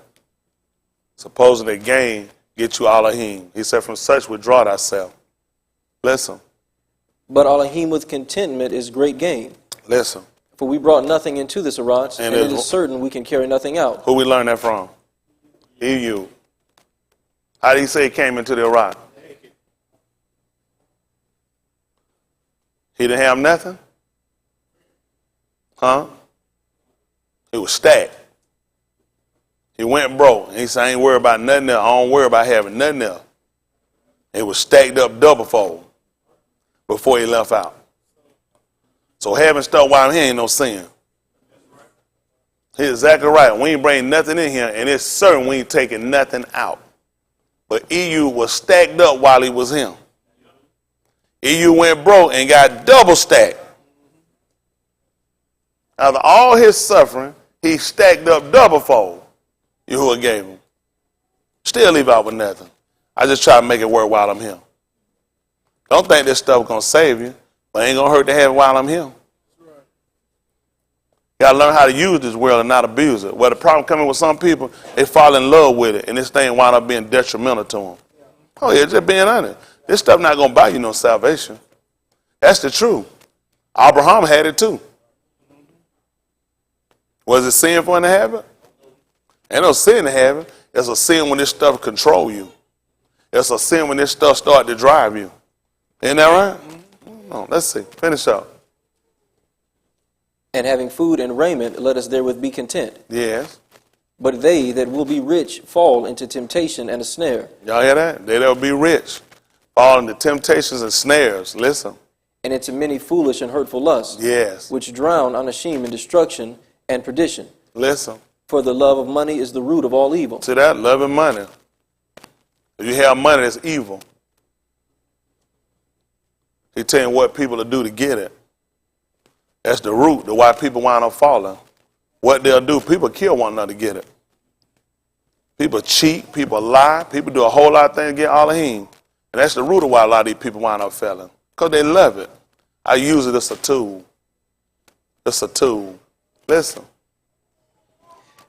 Speaker 1: Supposing that gain get you Elohim. He said, from such withdraw thyself. Listen.
Speaker 3: But Elohim with contentment is great gain.
Speaker 1: Listen.
Speaker 3: For we brought nothing into this Arats,
Speaker 1: And
Speaker 3: and
Speaker 1: it
Speaker 3: it is certain we can carry nothing out.
Speaker 1: Who we learn that from? EU. How did he say he came into the Iraq? He didn't have nothing? Huh? He was stacked. He went broke. He said, I ain't worried about nothing else. I don't worry about having nothing else. It was stacked up double fold before he left out. So having stuff while he ain't no sin. He's exactly right. We ain't bringing nothing in here, and it's certain we ain't taking nothing out. But EU was stacked up while he was him. EU went broke and got double stacked. After all his suffering, he stacked up double fold. Yahuwah gave him. Still leave out with nothing. I just try to make it work while I'm here. Don't think this stuff going to save you, but it ain't going to hurt to have it while I'm here. You got to learn how to use this world and not abuse it. Well, the problem coming with some people, they fall in love with it, and this thing wind up being detrimental to them. Oh, yeah, just being honest. This stuff not going to buy you no salvation. That's the truth. Abraham had it too. Was it sin for him to have it? Ain't no sin to have it. It's a sin when this stuff control you. It's a sin when this stuff start to drive you. Isn't that right? No, let's see. Finish up.
Speaker 3: And having food and raiment, let us therewith be content.
Speaker 1: Yes.
Speaker 3: But they that will be rich fall into temptation and a snare,
Speaker 1: Y'all hear that? They that will be rich fall into temptations and snares. Listen.
Speaker 3: and into many foolish and hurtful lusts,
Speaker 1: Yes.
Speaker 3: which drown anashim in destruction and perdition.
Speaker 1: Listen.
Speaker 3: For the love of money is the root of all evil.
Speaker 1: To that, loving money. If you have money, that's evil. He telling you what people will do to get it. That's the root to why people wind up falling. What they'll do, people kill one another to get it. People cheat, people lie, people do a whole lot of things to get Elohim. And that's the root of why a lot of these people wind up failing. Because they love it. I use it as a tool. It's a tool. Listen.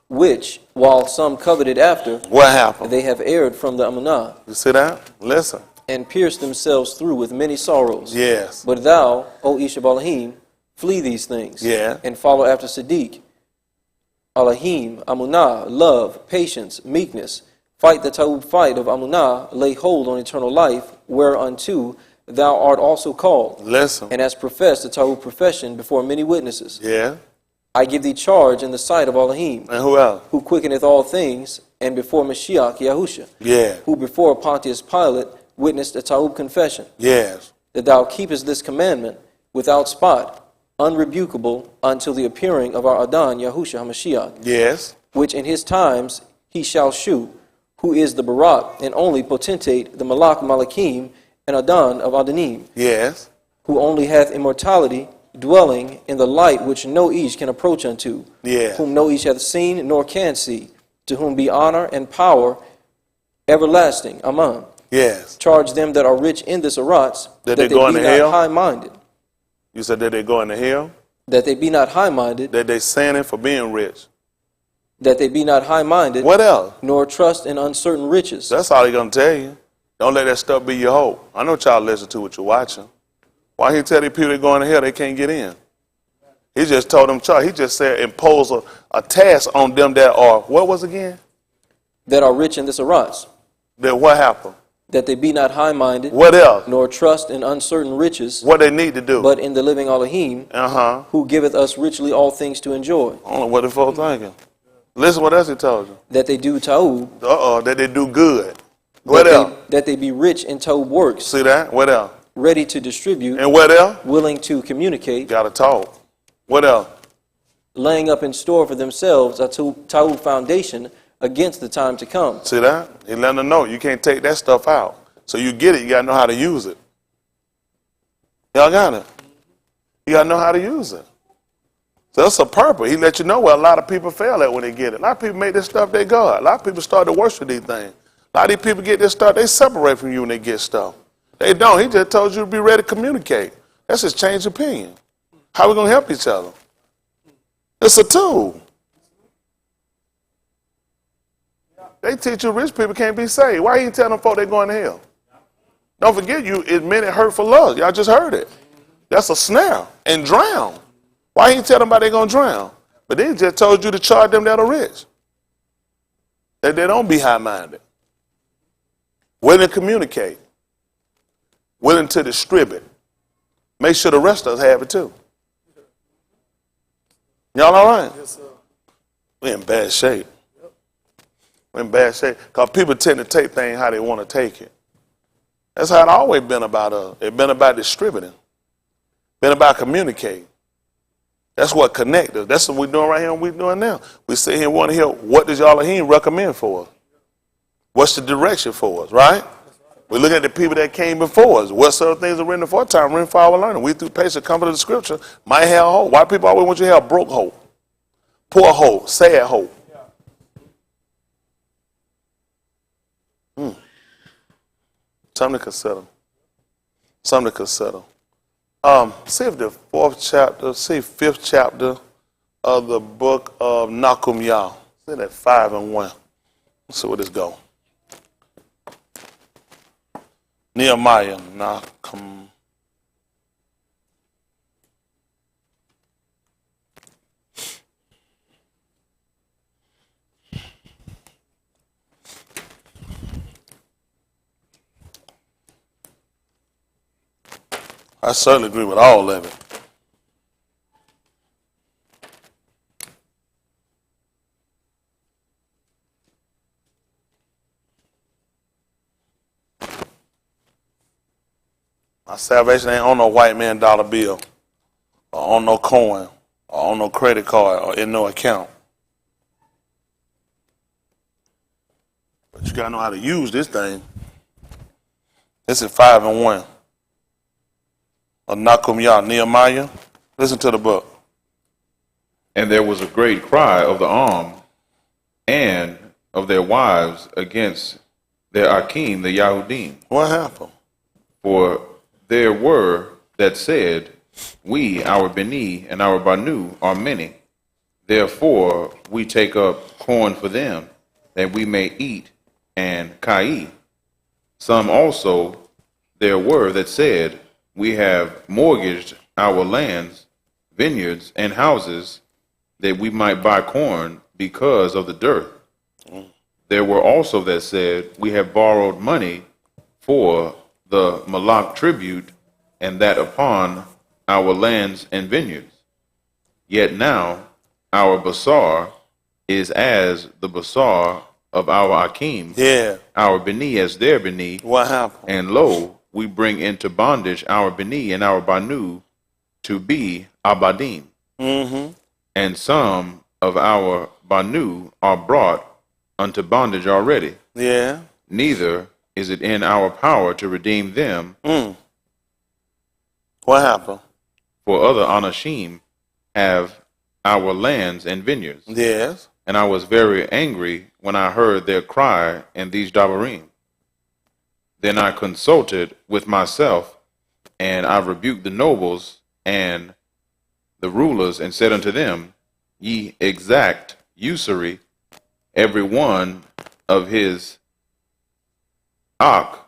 Speaker 3: Which, while some coveted after,
Speaker 1: What happened?
Speaker 3: they have erred from the Amunah,
Speaker 1: You see that? Listen.
Speaker 3: and pierced themselves through with many sorrows.
Speaker 1: Yes.
Speaker 3: But thou, O Ish of Elohim, flee these things,
Speaker 1: Yeah.
Speaker 3: and follow after Sadiq. Elohim, Amunah, love, patience, meekness. Fight the Ta'ub fight of Amunah, lay hold on eternal life, whereunto thou art also called,
Speaker 1: Listen.
Speaker 3: and hast professed the Ta'ub profession before many witnesses.
Speaker 1: Yeah.
Speaker 3: I give thee charge in the sight of Elohim,
Speaker 1: And who else?
Speaker 3: who quickeneth all things, and before Mashiach Yahusha,
Speaker 1: Yeah.
Speaker 3: who before Pontius Pilate witnessed a Ta'ub confession,
Speaker 1: Yes.
Speaker 3: that thou keepest this commandment without spot, unrebukable, until the appearing of our Adon Yahusha HaMashiach,
Speaker 1: Yes.
Speaker 3: which in his times he shall shew, who is the Barak and only potentate, the Malak Malakim, and Adon of Adonim,
Speaker 1: Yes.
Speaker 3: who only hath immortality, dwelling in the light which no Ish can approach unto,
Speaker 1: Yeah.
Speaker 3: whom no Ish hath seen nor can see, to whom be honor and power everlasting. Amen.
Speaker 1: Yes.
Speaker 3: Charge them that are rich in this Arats,
Speaker 1: That
Speaker 3: that
Speaker 1: they
Speaker 3: they
Speaker 1: go
Speaker 3: be
Speaker 1: into
Speaker 3: not
Speaker 1: hell?
Speaker 3: high-minded,
Speaker 1: You said that they go in the hell?
Speaker 3: that they be not high-minded,
Speaker 1: That they sinning for being rich.
Speaker 3: that they be not high-minded,
Speaker 1: What else?
Speaker 3: nor trust in uncertain riches.
Speaker 1: That's all he gonna tell you. Don't let that stuff be your hope. I know what y'all listen to what you're watching. Why he tell these people they going to hell they can't get in? He just told them, he just said impose a task on them that are, what was again?
Speaker 3: That are rich in this Arats,
Speaker 1: That what happened?
Speaker 3: that they be not high-minded,
Speaker 1: What else?
Speaker 3: nor trust in uncertain riches,
Speaker 1: What they need to do?
Speaker 3: but in the living Elohim,
Speaker 1: Uh-huh.
Speaker 3: who giveth us richly all things to enjoy.
Speaker 1: I don't know what the folks thinking. Listen what else he told you.
Speaker 3: that they do ta'ub,
Speaker 1: That they do good. What else?
Speaker 3: that they be rich in ta'ub works,
Speaker 1: See that? What else?
Speaker 3: ready to distribute,
Speaker 1: And what else?
Speaker 3: willing to communicate,
Speaker 1: Got to talk. What else?
Speaker 3: laying up in store for themselves a ta'ub foundation against the time to come.
Speaker 1: See that? He letting them know you can't take that stuff out. So you get it, you got to know how to use it. Y'all got it? You got to know how to use it. So that's a purpose. He let you know where a lot of people fail at when they get it. A lot of people make this stuff their God. A lot of people start to worship these things. A lot of these people get this stuff, they separate from you when they get stuff. They don't. He just told you to be ready to communicate. That's just change opinion. How we going to help each other? It's a tool. They teach you rich people can't be saved. Why you telling them folk they're going to hell? Don't forget you admitted hurtful love. Y'all just heard it. That's a snare. And drown. Why you tell them about they're going to drown? But they just told you to charge them that are rich. That they don't be high-minded. Willing to communicate. Willing to distribute. Make sure the rest of us have it too. Y'all all right?
Speaker 4: Yes, sir.
Speaker 1: We're in bad shape. We're in bad shape. Because people tend to take things how they want to take it. That's how it always been about us. It's been about distributing. Been about communicating. That's what connects us. That's what we're doing right here and we're doing now. We sit here and want to hear what does y'all recommend for us? What's the direction for us, right? We look at the people that came before us. What sort of things are written for time, written for our learning. We through patience, comfort of the scripture, might have hope. Why people always want you to have broke hope, poor hope, sad hope? Something to consider. Something to consider. See if the fifth chapter of the book of Nakum Yah. See that 5 and 1. Let's see where this go. Nehemiah, Nakum. I certainly agree with all of it. My salvation ain't on no white man dollar bill, or on no coin, or on no credit card, or in no account. But you gotta know how to use this thing. This is 5 and 1. Of Nakum Yah, Nehemiah. Listen to the book.
Speaker 2: And there was a great cry of the armed and of their wives against their Akim, the Yahudim.
Speaker 1: What happened?
Speaker 2: For there were that said, we, our Beni and our Banu, are many. Therefore we take up corn for them, that we may eat and kai. Some also there were that said, we have mortgaged our lands, vineyards, and houses, that we might buy corn because of the dearth. There were also that said, we have borrowed money for the Malak tribute, and that upon our lands and vineyards. Yet now our basar is as the basar of our Akim, our Beni as their Beni.
Speaker 1: What happened?
Speaker 2: And lo, we bring into bondage our Beni and our Banu to be Abadim. And some of our Banu are brought unto bondage already.
Speaker 1: Yeah.
Speaker 2: Neither is it in our power to redeem them.
Speaker 1: What happened?
Speaker 2: For other Anashim have our lands and vineyards.
Speaker 1: Yes.
Speaker 2: And I was very angry when I heard their cry in these Dabarim. Then I consulted with myself, and I rebuked the nobles and the rulers, and said unto them, ye exact usury, every one of his ak,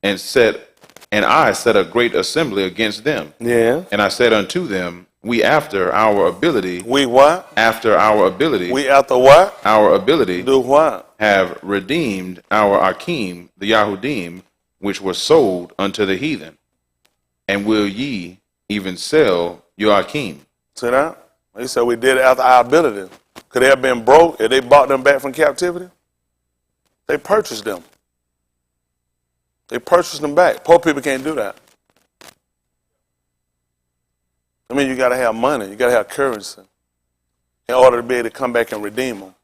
Speaker 2: and I set a great assembly against them.
Speaker 1: Yeah.
Speaker 2: And I said unto them, we after our ability.
Speaker 1: We what?
Speaker 2: After our ability.
Speaker 1: We after what?
Speaker 2: Our ability.
Speaker 1: Do what?
Speaker 2: Have redeemed our Akim, the Yahudim, which were sold unto the heathen. And will ye even sell your Akim?
Speaker 1: See that? He said we did it after our ability. Could they have been broke if they bought them back from captivity? They purchased them. They purchased them back. Poor people can't do that. I mean, you got to have money. You got to have currency in order to be able to come back and redeem them.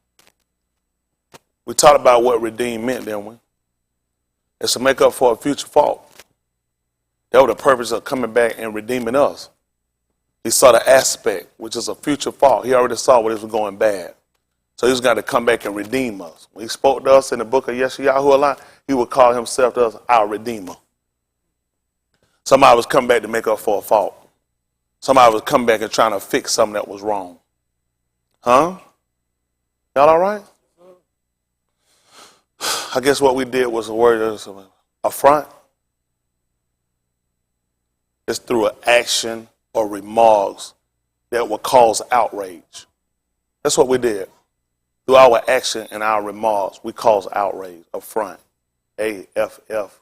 Speaker 1: We talked about what redeem meant, didn't we? It's to make up for a future fault. That was the purpose of coming back and redeeming us. He saw the aspect, which is a future fault. He already saw what it was going bad. So he's got to come back and redeem us. When he spoke to us in the book of Yeshayahu, he would call himself to us our Redeemer. Somebody was coming back to make up for a fault. Somebody was coming back and trying to fix something that was wrong. Huh? Y'all all right? I guess what we did was a word of affront. It's through an action or remarks that will cause outrage. That's what we did. Through our action and our remarks, we cause outrage, affront. A-F-F-R-O-N-T.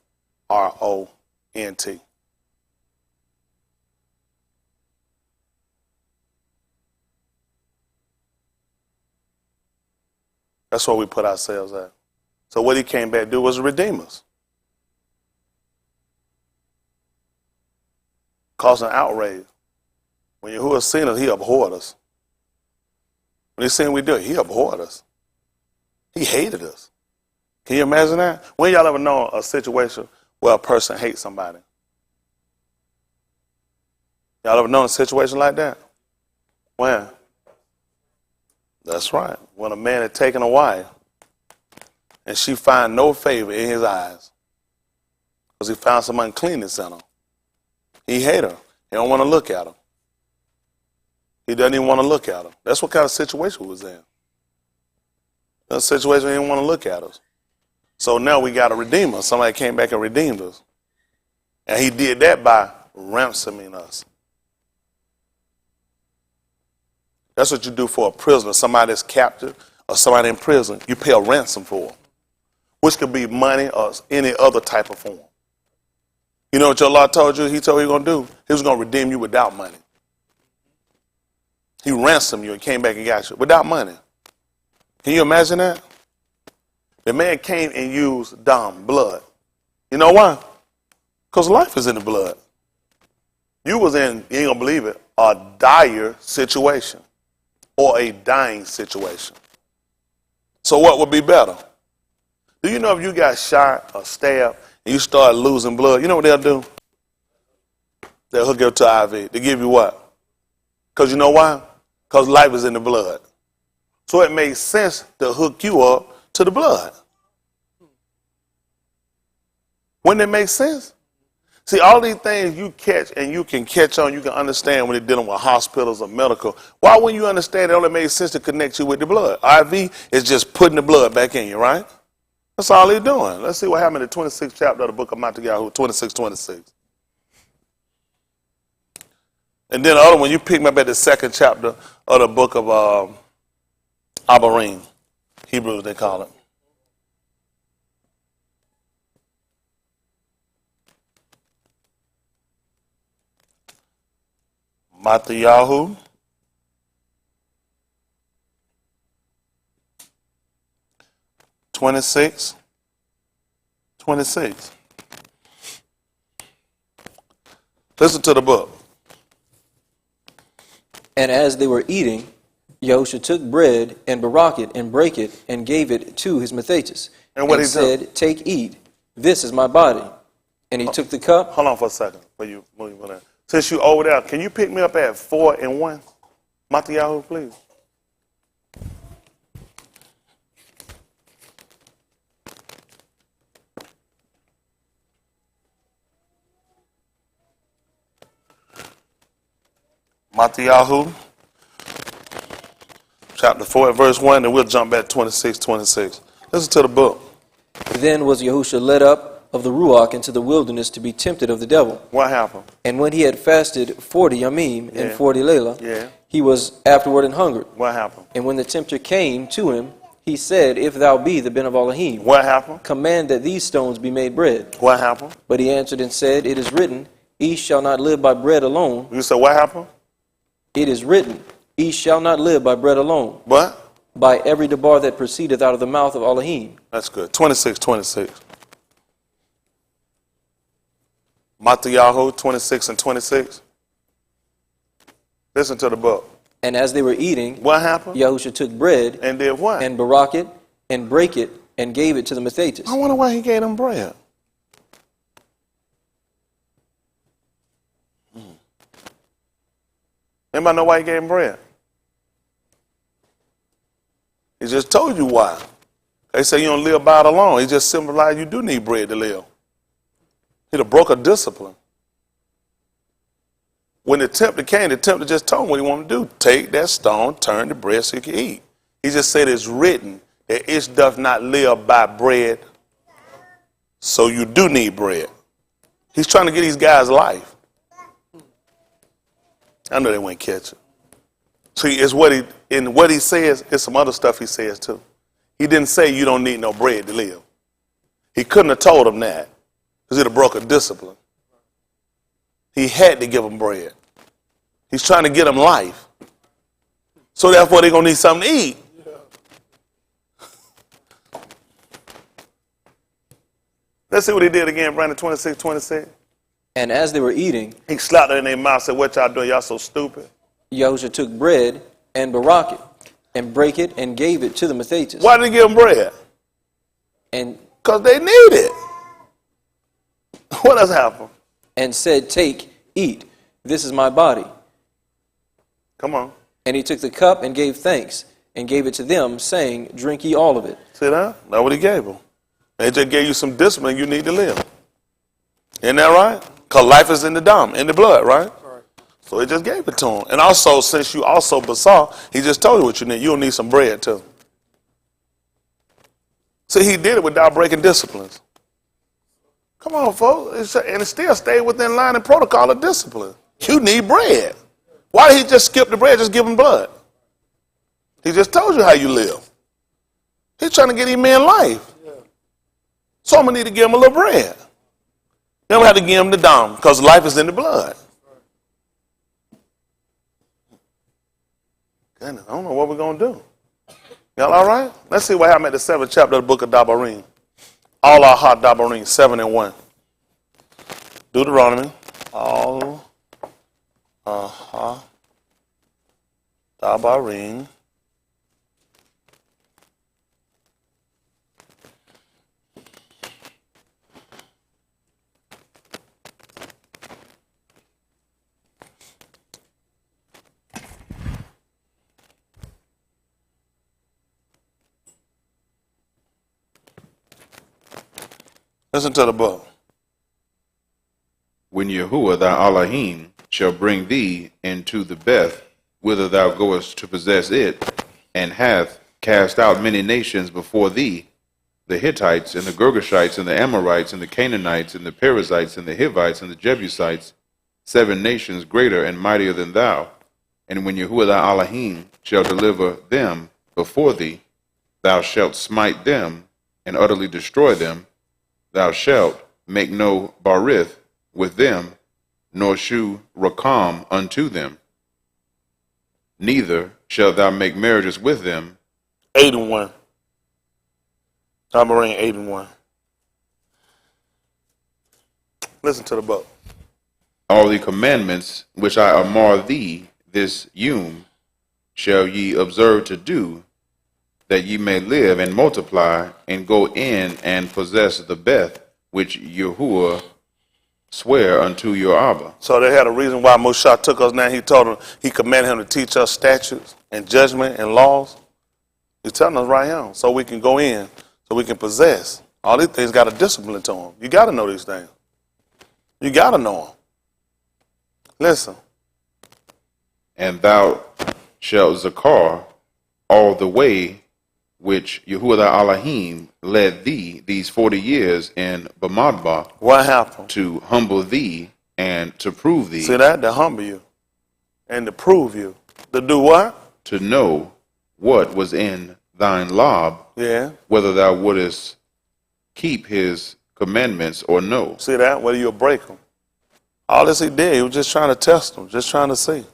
Speaker 1: That's what we put ourselves at. So what he came back to do was redeem us. Causing outrage. When Yahuwah seen us, he abhorred us. When he seen we do it, he abhorred us. He hated us. Can you imagine that? When y'all ever know a situation where a person hates somebody? Y'all ever known a situation like that? When? That's right. When a man had taken a wife and she find no favor in his eyes because he found some uncleanness in her. He hate her. He don't want to look at her. He doesn't even want to look at her. That's what kind of situation we was in. That's a situation he didn't want to look at us. So now we got a redeemer. Somebody came back and redeemed us. And he did that by ransoming us. That's what you do for a prisoner. Somebody that's captive or somebody in prison, you pay a ransom for them, which could be money or any other type of form. You know what your Lord told you? He told you he was going to do? He was going to redeem you without money. He ransomed you and came back and got you without money. Can you imagine that? The man came and used blood. You know why? Because life is in the blood. You was in, you ain't going to believe it, a dire situation or a dying situation. So what would be better? Do you know if you got shot or stabbed and you start losing blood, you know what they'll do? They'll hook you up to IV. They give you what? Because you know why? Because life is in the blood. So it makes sense to hook you up to the blood. Wouldn't it make sense? See, all these things you catch and you can catch on, you can understand when you're dealing with hospitals or medical. Why wouldn't you understand it only makes sense to connect you with the blood? IV is just putting the blood back in you, right? That's all he's doing. Let's see what happened in the 26th chapter of the book of Matthew, 26:26. And then the other one, you pick me up at the 2nd chapter of the book of Abarim. Hebrews, they call it. Matthew 26:26. Listen to the book.
Speaker 3: And as they were eating, Yahushua took bread and barak it and brake it and gave it to his Mathetes.
Speaker 1: And what he
Speaker 3: said, "Take, eat. This is my body." And he took the cup.
Speaker 1: Hold on for a second. Before you move on. Since you over there, can you pick me up at 4 and 1? Matthew, please. Matthew, chapter 4 and verse 1, and we'll jump back 26:26. Listen to the book.
Speaker 3: Then was Yahushua led up of the Ruach into the wilderness to be tempted of the devil.
Speaker 1: What happened?
Speaker 3: And when he had fasted 40 yamim and 40 layla, he was afterward and hungered.
Speaker 1: What happened?
Speaker 3: And when the tempter came to him, he said, "If thou be the Ben of Elohim,
Speaker 1: what happened?
Speaker 3: Command that these stones be made bread."
Speaker 1: What happened?
Speaker 3: But he answered and said, "It is written, ye shall not live by bread alone."
Speaker 1: You said what happened?
Speaker 3: It is written, ye shall not live by bread alone,
Speaker 1: What?
Speaker 3: by every debar that proceedeth out of the mouth of Elohim.
Speaker 1: That's good. 26. Matthew 26 and 26. Listen to the book.
Speaker 3: And as they were eating,
Speaker 1: What happened?
Speaker 3: Yahusha took bread
Speaker 1: And did what?
Speaker 3: and barak it and brake it and gave it to the Mathetes.
Speaker 1: I wonder why he gave them bread. Anybody know why he gave them bread? He just told you why. They say you don't live by it alone. He just symbolized you do need bread to live. He'd have broke a discipline. When the tempter came, the tempter just told him what he wanted to do. Take that stone, turn the bread so you can eat. He just said it's written that it doth not live by bread, so you do need bread. He's trying to get these guys life. I know they wouldn't catch it. See, it's what he says, it's some other stuff he says too. He didn't say you don't need no bread to live. He couldn't have told them that because it'd have broke a discipline. He had to give them bread. He's trying to get them life. So therefore they're going to need something to eat. Let's see what he did again, Brandon, 26.
Speaker 3: And as they were eating,
Speaker 1: He slapped it in their mouth and said, what y'all doing? Y'all so stupid.
Speaker 3: Yahusha took bread and barak it and brake it and gave it to the Mathetes.
Speaker 1: Why did he give them bread?
Speaker 3: And
Speaker 1: Because they need it. What else happened?
Speaker 3: and said, Take, eat, this is my body.
Speaker 1: Come on.
Speaker 3: And he took the cup and gave thanks and gave it to them, saying, Drink ye all of it.
Speaker 1: See that? That's what he gave them. They just gave you some discipline you need to live. Isn't that right? Because life is in the blood, right? So he just gave it to him. And also, since you also besought, he just told you what you need. You'll need some bread too. See, he did it without breaking disciplines. Come on, folks. And it still stayed within line and protocol of discipline. You need bread. Why did he just skip the bread, just give him blood? He just told you how you live. He's trying to get these men life. So I'm going to need to give him a little bread. Then we have to give him the dom because life is in the blood. Goodness, I don't know what we're going to do. Y'all all right? Let's see what happened at the 7th chapter of the book of Dabarim. All our hot Dabarim, 7 and 1. Deuteronomy. All Dabarim. Listen to the book.
Speaker 2: When Yahuwah thy Elohim shall bring thee into the Beth, whither thou goest to possess it, and hath cast out many nations before thee, the Hittites, and the Girgashites, and the Amorites, and the Canaanites, and the Perizzites, and the Hivites, and the Jebusites, 7 nations greater and mightier than thou. And when Yahuwah thy Elohim shall deliver them before thee, thou shalt smite them and utterly destroy them. Thou shalt make no barith with them, nor shew rakam unto them. Neither shalt thou make marriages with them.
Speaker 1: 8 and 1. Dabarim 8 and 1. Listen to the book.
Speaker 2: All the commandments which I amar thee this shall ye observe to do, that ye may live and multiply, and go in and possess the Beth, which Yahuwah swear unto your Abba.
Speaker 1: So they had a reason why Moshe took us now. He told him, he commanded him to teach us statutes and judgment and laws. He's telling us right here, so we can go in, so we can possess. All these things got a discipline to them. You got to know these things. You got to know them. Listen.
Speaker 2: And thou shalt zakar all the way which Yahuwah thy Elohim led thee these 40 years in Bamadba.
Speaker 1: What happened?
Speaker 2: To humble thee and to prove thee.
Speaker 1: See that? To humble you and to prove you. To do what?
Speaker 2: To know what was in thine lob,
Speaker 1: Yeah.
Speaker 2: whether thou wouldest keep his commandments or no.
Speaker 1: See that? Whether you'll break them. All this he did, he was just trying to test them, just trying to see.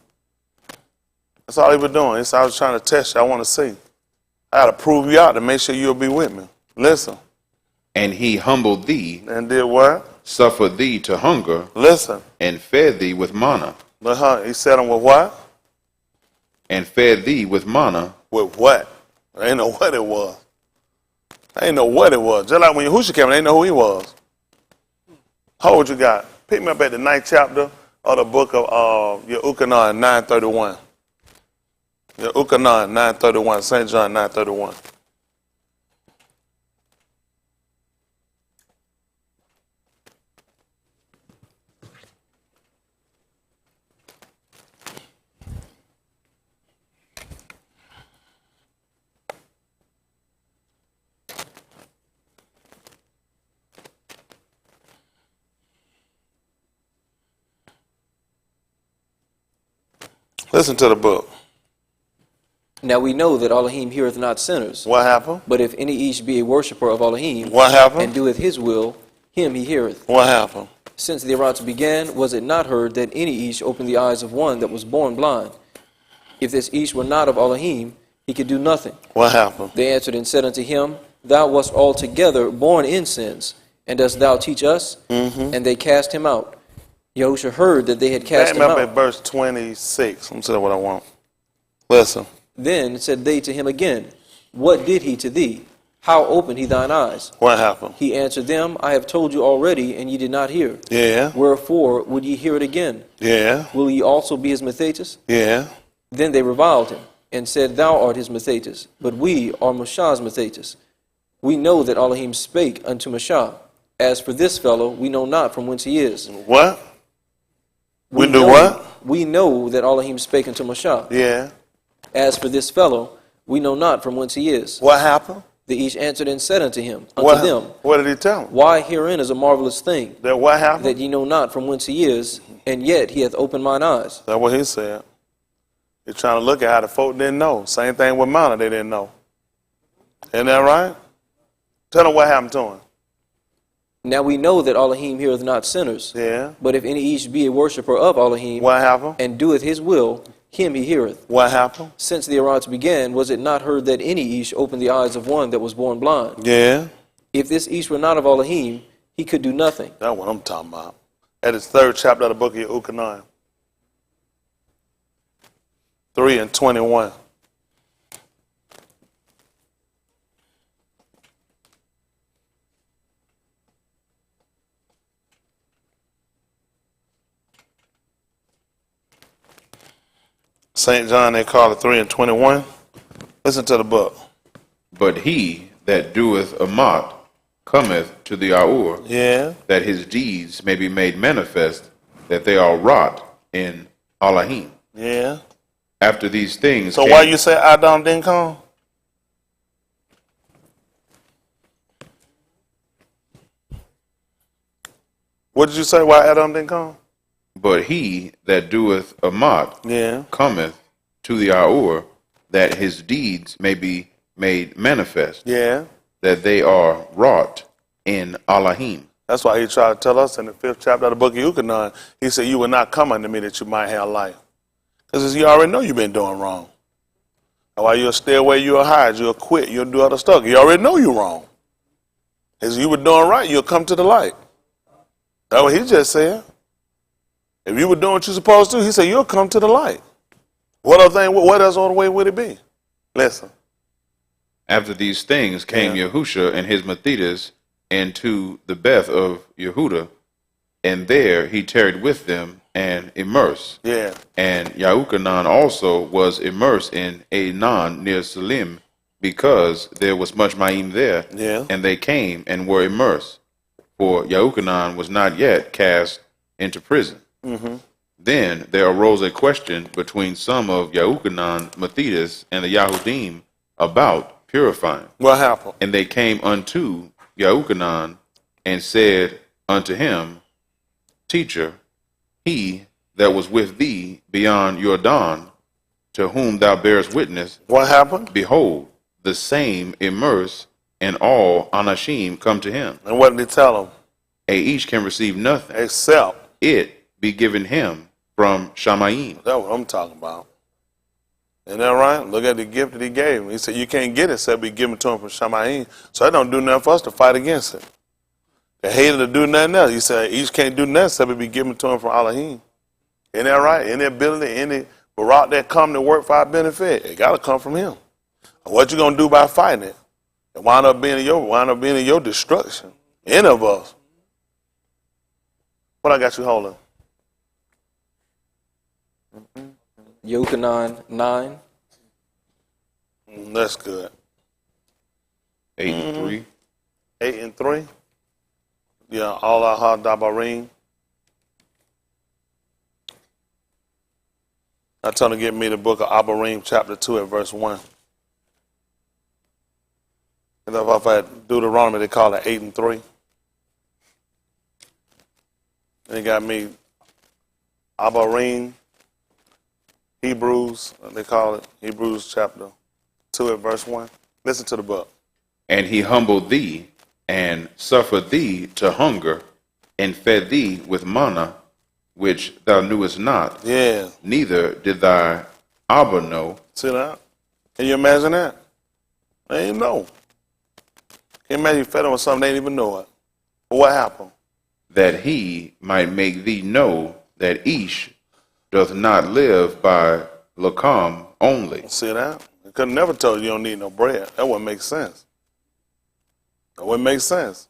Speaker 1: That's all he was doing. I was trying to test you. I want to see. I got to prove you out to make sure you'll be with me. Listen.
Speaker 2: And he humbled thee,
Speaker 1: And did what?
Speaker 2: suffered thee to hunger,
Speaker 1: Listen.
Speaker 2: and fed thee with manna.
Speaker 1: He said him with what?
Speaker 2: And fed thee with manna.
Speaker 1: With what? I ain't know what it was. I ain't know what it was. Just like when Yahushua came, I ain't know who he was. How old you got? Pick me up at the 9th chapter of the book of Yahushua 9:31. Yahushua 9:31. St. John 9:31. Listen to the book.
Speaker 3: Now we know that Elohim heareth not sinners.
Speaker 1: What happened?
Speaker 3: But if any each be a worshipper of Elohim,
Speaker 1: What happened?
Speaker 3: and doeth his will, him he heareth.
Speaker 1: What happened?
Speaker 3: Since the Arats began, was it not heard that any each opened the eyes of one that was born blind? If this each were not of Elohim, he could do nothing.
Speaker 1: What happened?
Speaker 3: They answered and said unto him, Thou wast altogether born in sins, and dost thou teach us? And they cast him out. Yahushua heard that they had cast
Speaker 1: Back me
Speaker 3: him
Speaker 1: up
Speaker 3: out.
Speaker 1: at verse 26. I'm saying what I want. Listen.
Speaker 3: Then said they to him again, What did he to thee? How opened he thine eyes?
Speaker 1: What happened?
Speaker 3: He answered them, I have told you already, and ye did not hear.
Speaker 1: Yeah.
Speaker 3: Wherefore would ye hear it again?
Speaker 1: Yeah.
Speaker 3: Will ye also be his Methetus?
Speaker 1: Yeah.
Speaker 3: Then they reviled him, and said, Thou art his Methetus, but we are Mashah's Methetus. We know that Elohim spake unto Mashah. As for this fellow, we know not from whence he is.
Speaker 1: What? We do
Speaker 3: know,
Speaker 1: what?
Speaker 3: We know that Elohim spake unto Mashah.
Speaker 1: Yeah.
Speaker 3: As for this fellow, we know not from whence he is.
Speaker 1: What happened?
Speaker 3: The each answered and said unto him,
Speaker 1: What,
Speaker 3: them,
Speaker 1: what did he tell him?
Speaker 3: Why herein is a marvelous thing,
Speaker 1: That what happened?
Speaker 3: that ye know not from whence he is, and yet he hath opened mine eyes.
Speaker 1: That's what he said. He's trying to look at how the folk didn't know. Same thing with Mana, they didn't know. Isn't that right? Tell them what happened to him.
Speaker 3: Now we know that Elohim heareth not sinners.
Speaker 1: Yeah.
Speaker 3: But if any each be a worshipper of Elohim,
Speaker 1: What happened?
Speaker 3: and doeth his will, him he heareth.
Speaker 1: What happened?
Speaker 3: Since the Arats began, was it not heard that any each opened the eyes of one that was born blind?
Speaker 1: Yeah.
Speaker 3: If this each were not of Elohim, he could do nothing.
Speaker 1: That's what I'm talking about. At his 3rd chapter of the book of Yahushua 3:21. St. John, they call it 3:21. Listen to the book.
Speaker 2: But he that doeth Amat cometh to the Aur,
Speaker 1: Yeah.
Speaker 2: that his deeds may be made manifest, that they are wrought in Elohim.
Speaker 1: Yeah.
Speaker 2: After these things
Speaker 1: So
Speaker 2: came,
Speaker 1: why you say Adam didn't come? What did you say why Adam didn't come?
Speaker 2: but he that doeth Amat
Speaker 1: Yeah.
Speaker 2: cometh to the Aur, that his deeds may be made manifest,
Speaker 1: Yeah.
Speaker 2: that they are wrought in Elohim.
Speaker 1: That's why he tried to tell us in the 5th chapter of the book of Yukonon, he said, you will not come unto me that you might have life. Because you already know you've been doing wrong. And while you'll stay away, you'll hide, you'll quit, you'll do other stuff. You already know you're wrong. As you were doing right, you'll come to the light. That's what he just said. If you were doing what you're supposed to, he said, you'll come to the light. What else other way would it be? Listen.
Speaker 2: After these things came Yahusha and his Methetus into the Beth of Yehuda, and there he tarried with them and immersed.
Speaker 1: Yeah.
Speaker 2: And Yahukanan also was immersed in Anan near Salim, because there was much Maim there.
Speaker 1: Yeah.
Speaker 2: And they came and were immersed, for Yahukanan was not yet cast into prison.
Speaker 1: Mm-hmm.
Speaker 2: Then there arose a question between some of Yahukanan, Methetus, and the Yahudim about purifying.
Speaker 1: What happened?
Speaker 2: And they came unto Yahukanan and said unto him, Teacher, he that was with thee beyond Jordan, to whom thou bearest witness,
Speaker 1: What happened?
Speaker 2: behold, the same immerse, and all Anashim come to him.
Speaker 1: And what did he tell them?
Speaker 2: And each can receive nothing,
Speaker 1: Except.
Speaker 2: it be given him from Shamayim.
Speaker 1: That's what I'm talking about. Isn't that right? Look at the gift that he gave him. He said you can't get it except be given to him from Shamayim. So that don't do nothing for us to fight against it. The hater to do nothing else. He said each can't do nothing except be given to him from Elohim. Isn't that right? Any ability, any barak that come to work for our benefit, it got to come from him. What you gonna do by fighting it? It wind up being in your destruction. Any of us. What I got you holding?
Speaker 3: Yochanan 9.
Speaker 1: That's good.
Speaker 2: 8 and 3.
Speaker 1: 8 and 3. Yeah, Allah Dabarim. I told him to get me the book of Abarim, chapter 2 at verse 1. And if I had Deuteronomy, they call it 8 and 3. And he got me Abarim, Hebrews, they call it Hebrews chapter 2 at verse 1. Listen to the book.
Speaker 2: And he humbled thee, and suffered thee to hunger, and fed thee with manna, which thou knewest not.
Speaker 1: Yeah.
Speaker 2: Neither did thy Abba know.
Speaker 1: See that? Can you imagine that? They didn't know. Can you imagine you fed them with something they didn't even know it? But what happened?
Speaker 2: That he might make thee know that Ish doth not live by Lakam only.
Speaker 1: See that? They could have never told you don't need no bread. That wouldn't make sense. That wouldn't make sense.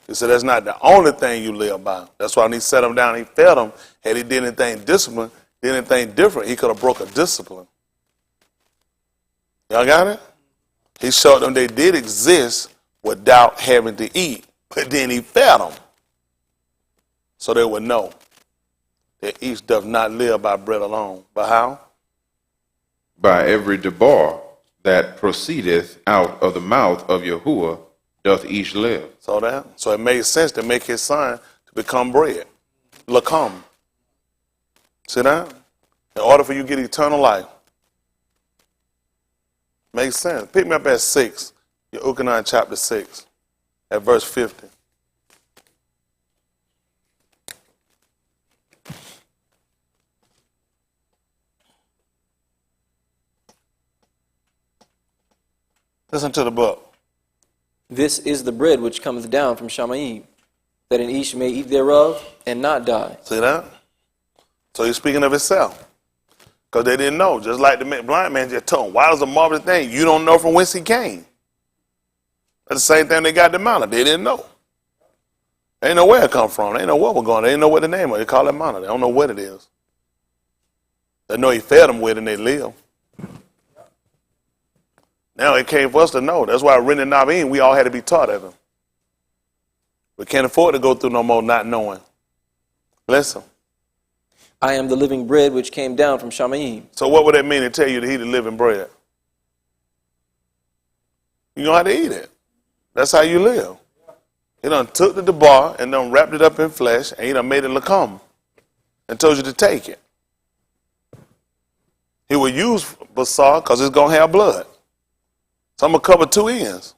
Speaker 1: He said that's not the only thing you live by. That's why when he set them down, he fed them. Had he did anything discipline, did anything different, he could have broke a discipline. Y'all got it? He showed them they did exist without having to eat. But then he fed them. So they would know that each does not live by bread alone. But how?
Speaker 2: By every debar that proceedeth out of the mouth of Yahuwah doth Ish live.
Speaker 1: So it made sense to make his son to become bread. Lakam. See that? In order for you to get eternal life. Makes sense. Pick me up at 6. Yochanan chapter 6. At verse 50. Listen to the book.
Speaker 3: This is the bread which cometh down from Shamayim, that an Ish may eat thereof and not die.
Speaker 1: See that? So he's speaking of himself. Because they didn't know. Just like the blind man just told him, why does a marvelous thing? You don't know from whence he came. That's the same thing they got the manna. They didn't know. They didn't know where it come from. They didn't know what was going on. They didn't know what the name was. They call it manna. They don't know what it is. They know he fed them with it and they live. Now it came for us to know. That's why Ren and Naveen, we all had to be taught of him. We can't afford to go through no more not knowing. Listen.
Speaker 3: I am the living bread which came down from Shamayim.
Speaker 1: So what would that mean to tell you to eat the living bread? You know how to eat it. That's how you live. He done took the bar and done wrapped it up in flesh and he done made it lakam and told you to take it. He would use basar because it's going to have blood. So I'm going to cover two ends.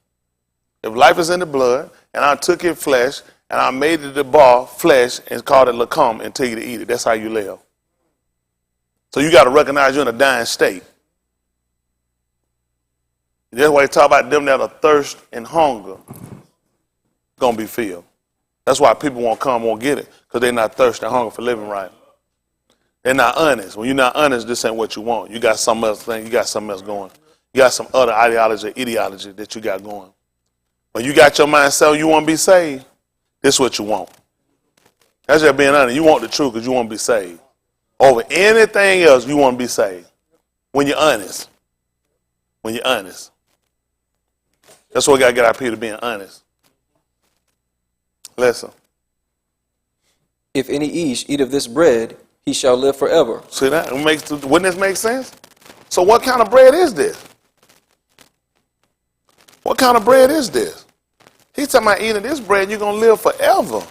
Speaker 1: If life is in the blood, and I took it flesh, and I made it the bar flesh, and called it lakam, and tell you to eat it. That's how you live. So you got to recognize you're in a dying state. That's why he talk about them that are thirst and hunger going to be filled. That's why people won't come, won't get it, because they're not thirsty and hungry for living right. They're not honest. When you're not honest, this ain't what you want. You got something else thing. You got something else going. You got some other ideology that you got going. When you got your mind set, you want to be saved, this is what you want. That's just being honest. You want the truth because you want to be saved. Over anything else, you want to be saved. When you're honest. When you're honest. That's what we got to get our people being honest. Listen.
Speaker 3: If any Ish eat of this bread, he shall live forever.
Speaker 1: See that? Wouldn't this make sense? So what kind of bread is this? What kind of bread is this? He's talking about eating this bread, you're going to live forever.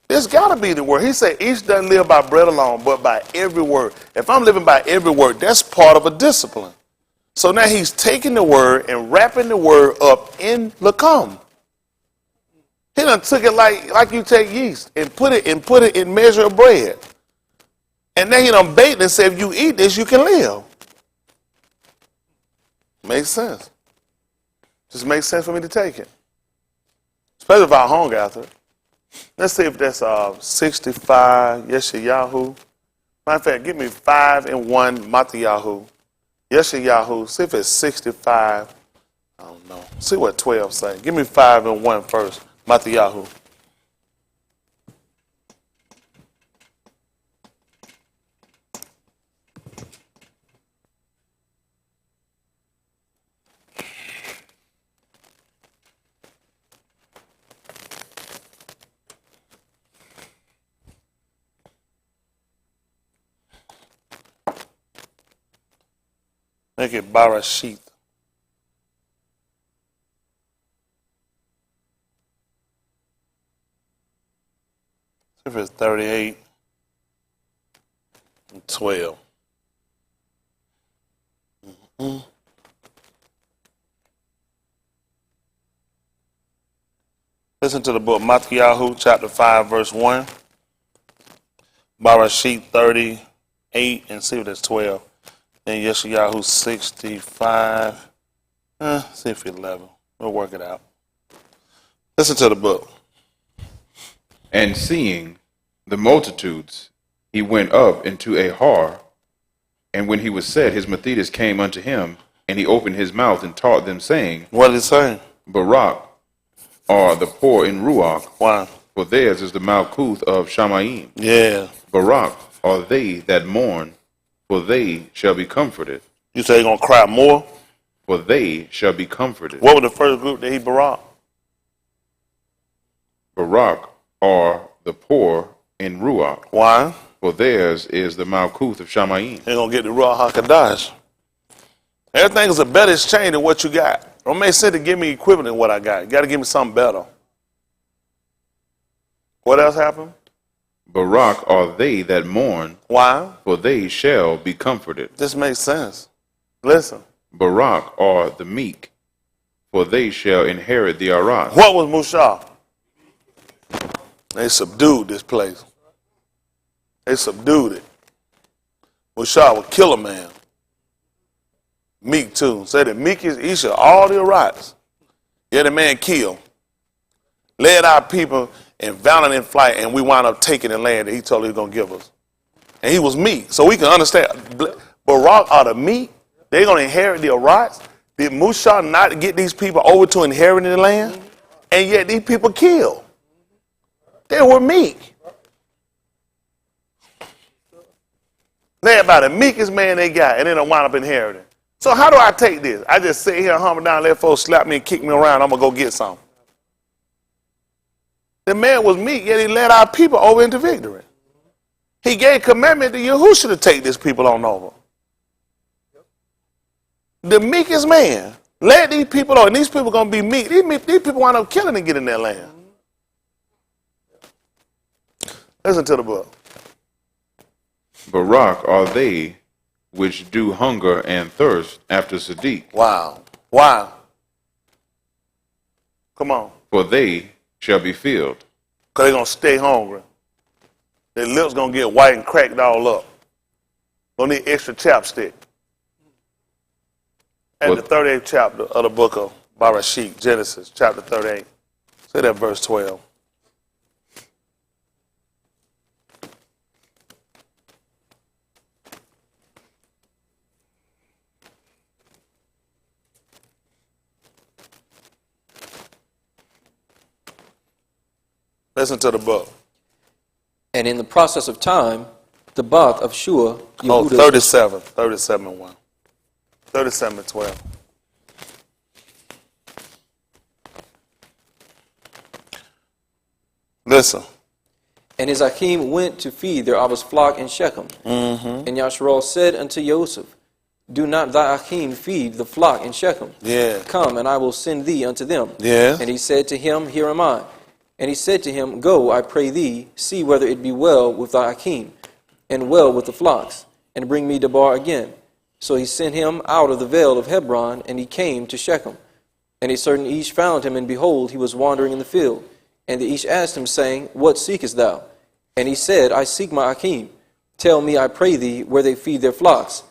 Speaker 1: This got to be the word. He said, each doesn't live by bread alone, but by every word. If I'm living by every word, that's part of a discipline. So now he's taking the word and wrapping the word up in lakam. He done took it like you take yeast and put it in measure of bread. And then he done bait and said, if you eat this, you can live. Makes sense. Just makes sense for me to take it. Especially if I'm hungry after it. Let's see if that's 65, Yeshayahu. Matter of fact, give me 5 and 1, Matayahu. Yeshayahu, see if it's 65. I don't know. See what 12 say. Give me 5 and 1 first, Matayahu. Make it Barashith. If it's 38 and 12. Listen to the book, Matthew chapter 5, verse 1. Barashith 38 and see if it's 12. Then Yeshayahu 65. See if it's 11. We'll work it out. Listen to the book.
Speaker 2: And seeing the multitudes, he went up into a har. And when he was set, his Methodist came unto him, and he opened his mouth and taught them, saying,
Speaker 1: What is it saying?
Speaker 2: Barak are the poor in Ruach,
Speaker 1: Why?
Speaker 2: for theirs is the Malkuth of Shamayim.
Speaker 1: Yeah.
Speaker 2: Barak are they that mourn, for they shall be comforted.
Speaker 1: You say you're going to cry more?
Speaker 2: For they shall be comforted.
Speaker 1: What was the first group that he barak?
Speaker 2: Barak are the poor in Ruach,
Speaker 1: Why?
Speaker 2: for theirs is the Malkuth of Shamayim.
Speaker 1: They're going to get the Ruach HaKodesh. Everything is a better exchange than what you got. Don't make sense to give me equivalent to what I got. You got to give me something better. What else happened?
Speaker 2: Barak are they that mourn,
Speaker 1: Why?
Speaker 2: for they shall be comforted.
Speaker 1: This makes sense. Listen.
Speaker 2: Barak are the meek, for they shall inherit the Arad.
Speaker 1: What was Mushah? They subdued this place. They subdued it. Mushah would kill a man. Meek too. Say the meekest Isha, all the Arats. Yeah, the man killed. Led our people in valiant in flight, and we wound up taking the land that he told us he was going to give us. And he was meek. So we can understand. Barak are the meek. They're going to inherit the Arats. Did Mushah not get these people over to inheriting the land? And yet these people killed. They were meek. They're about the meekest man they got, and then they wind up inheriting. So how do I take this? I just sit here and humble down, let folks slap me and kick me around. I'm going to go get something. The man was meek, yet he led our people over into victory. He gave commandment to Yahushua to take these people on over. The meekest man led these people over, and these people are going to be meek. These people wind up killing and get in their land. Listen to the book.
Speaker 2: Barak are they which do hunger and thirst after Sadiq.
Speaker 1: Wow. Wow. Come on.
Speaker 2: For they shall be filled.
Speaker 1: Because they're going to stay hungry. Their lips going to get white and cracked all up. Going to need extra chapstick. At the 38th chapter of the book of Barashith, Genesis, chapter 38. Say that verse 12. Listen to the book.
Speaker 3: And in the process of time, the Bath of Shua,
Speaker 1: Oh, 37 and 1. 37 and 12. Listen.
Speaker 3: And his Akim went to feed their Abba's flock in Shechem. And Yasharal said unto Joseph, Do not thy Akim feed the flock in Shechem?
Speaker 1: Yeah.
Speaker 3: Come, and I will send thee unto them.
Speaker 1: Yeah.
Speaker 3: And he said to him, Here am I. And he said to him, Go, I pray thee, see whether it be well with thy Akim, and well with the flocks, and bring me Debar again. So he sent him out of the vale of Hebron, and he came to Shechem. And a certain Ish found him, and behold, he was wandering in the field. And the Ish asked him, saying, What seekest thou? And he said, I seek my Akim. Tell me, I pray thee, where they feed their flocks.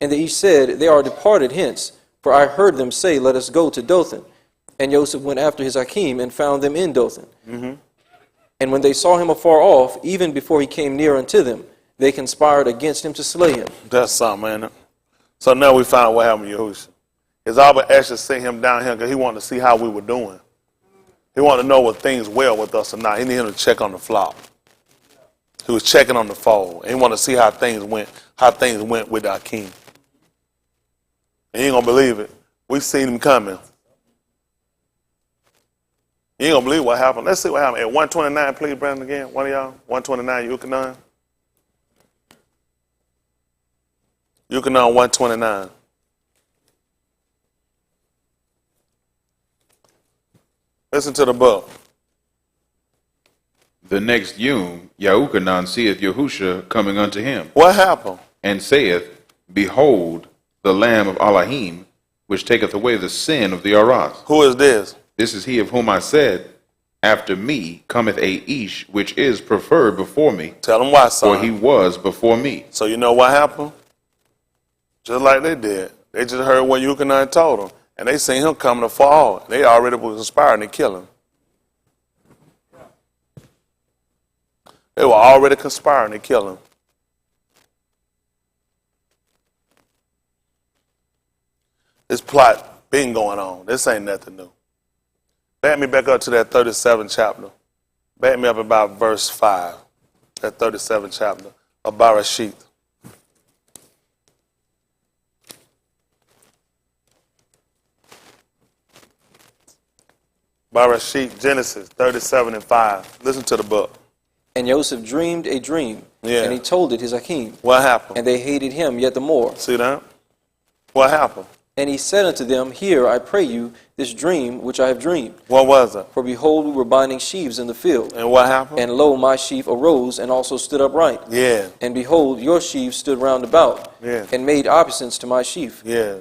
Speaker 3: And they each said, They are departed hence, for I heard them say, Let us go to Dothan. And Joseph went after his Akim and found them in Dothan. And when they saw him afar off, even before he came near unto them, they conspired against him to slay him.
Speaker 1: That's something, man. So now we found what happened to Yahushua. His Abba actually sent him down here because he wanted to see how we were doing. He wanted to know what things well with us or not. He needed him to check on the flock. He was checking on the fold. And he wanted to see how things went with our king. And you ain't gonna believe it. We seen him coming. You ain't gonna believe what happened. Let's see what happened. At 129, please, Brandon, again. One of y'all. 129, Yukonon. Yukonon 129. Listen to the book.
Speaker 2: The next Yom, Yahukanan seeth Yahusha coming unto him,
Speaker 1: What happened?
Speaker 2: and saith, Behold, the Lamb of Elohim, which taketh away the sin of the Aras.
Speaker 1: Who is this?
Speaker 2: This is he of whom I said, After me cometh a Ish, which is preferred before me,
Speaker 1: Tell them why, son.
Speaker 2: for he was before me.
Speaker 1: So you know what happened? Just like they did. They just heard what Yukonon told them. And they seen him coming afar off. They already were conspiring to kill him. They were already conspiring to kill him. This plot been going on. This ain't nothing new. Back me back up to that 37th chapter. Back me up about verse 5. That 37th chapter of Barashit. Barashit, Genesis 37 and 5. Listen to the book.
Speaker 3: And Joseph dreamed a dream,
Speaker 1: Yeah.
Speaker 3: and he told it his Akim.
Speaker 1: What happened?
Speaker 3: And they hated him yet the more.
Speaker 1: See that? What happened?
Speaker 3: And he said unto them, Hear, I pray you, this dream which I have dreamed.
Speaker 1: What was it?
Speaker 3: For behold, we were binding sheaves in the field.
Speaker 1: And what happened?
Speaker 3: And lo, my sheaf arose and also stood upright.
Speaker 1: Yeah,
Speaker 3: And behold, your sheaves stood round about,
Speaker 1: Yeah.
Speaker 3: and made obeisance to my sheaf.
Speaker 1: yeah.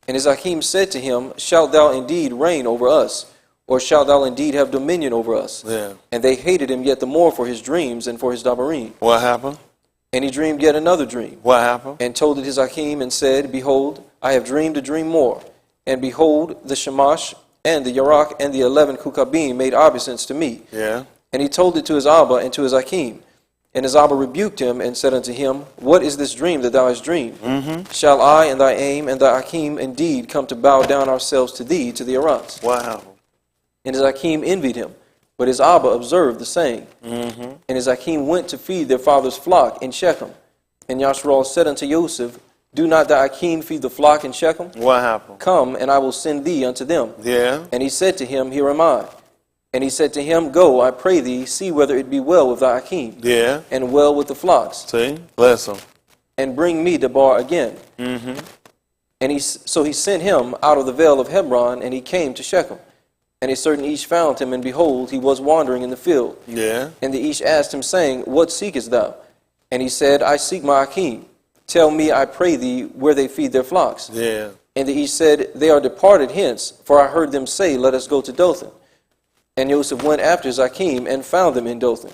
Speaker 3: And his Akim said to him, Shalt thou indeed reign over us, or shalt thou indeed have dominion over us?
Speaker 1: Yeah.
Speaker 3: And they hated him yet the more for his dreams and for his dabarim.
Speaker 1: What happened?
Speaker 3: And he dreamed yet another dream,
Speaker 1: What happened?
Speaker 3: and told it his Akim, and said, Behold, I have dreamed a dream more. And behold, the Shamash and the Yarak and the 11 Kukabim made obeisance to me.
Speaker 1: Yeah.
Speaker 3: And he told it to his Abba and to his Akim. And his Abba rebuked him and said unto him, What is this dream that thou hast dreamed? Shall I and thy aim and thy Akim indeed come to bow down ourselves to thee, to the Arats?
Speaker 1: What happened?
Speaker 3: And his Akim envied him. But his Abba observed the saying. And his Akim went to feed their father's flock in Shechem. And Yasharal said unto Joseph, Do not thy Akim feed the flock in Shechem?
Speaker 1: What happened?
Speaker 3: Come, and I will send thee unto them.
Speaker 1: Yeah.
Speaker 3: And he said to him, Here am I. And he said to him, Go, I pray thee, see whether it be well with thy Akim,
Speaker 1: Yeah.
Speaker 3: and well with the flocks,
Speaker 1: See? Bless him.
Speaker 3: and bring me Debar again. And so he sent him out of the vale of Hebron, and he came to Shechem. And a certain Ish found him, and behold, he was wandering in the field.
Speaker 1: Yeah.
Speaker 3: And the Ish asked him, saying, What seekest thou? And he said, I seek my Akim. Tell me, I pray thee, where they feed their flocks.
Speaker 1: Yeah.
Speaker 3: And the Ish said, They are departed hence, for I heard them say, Let us go to Dothan. And Joseph went after his Akim, and found them in Dothan.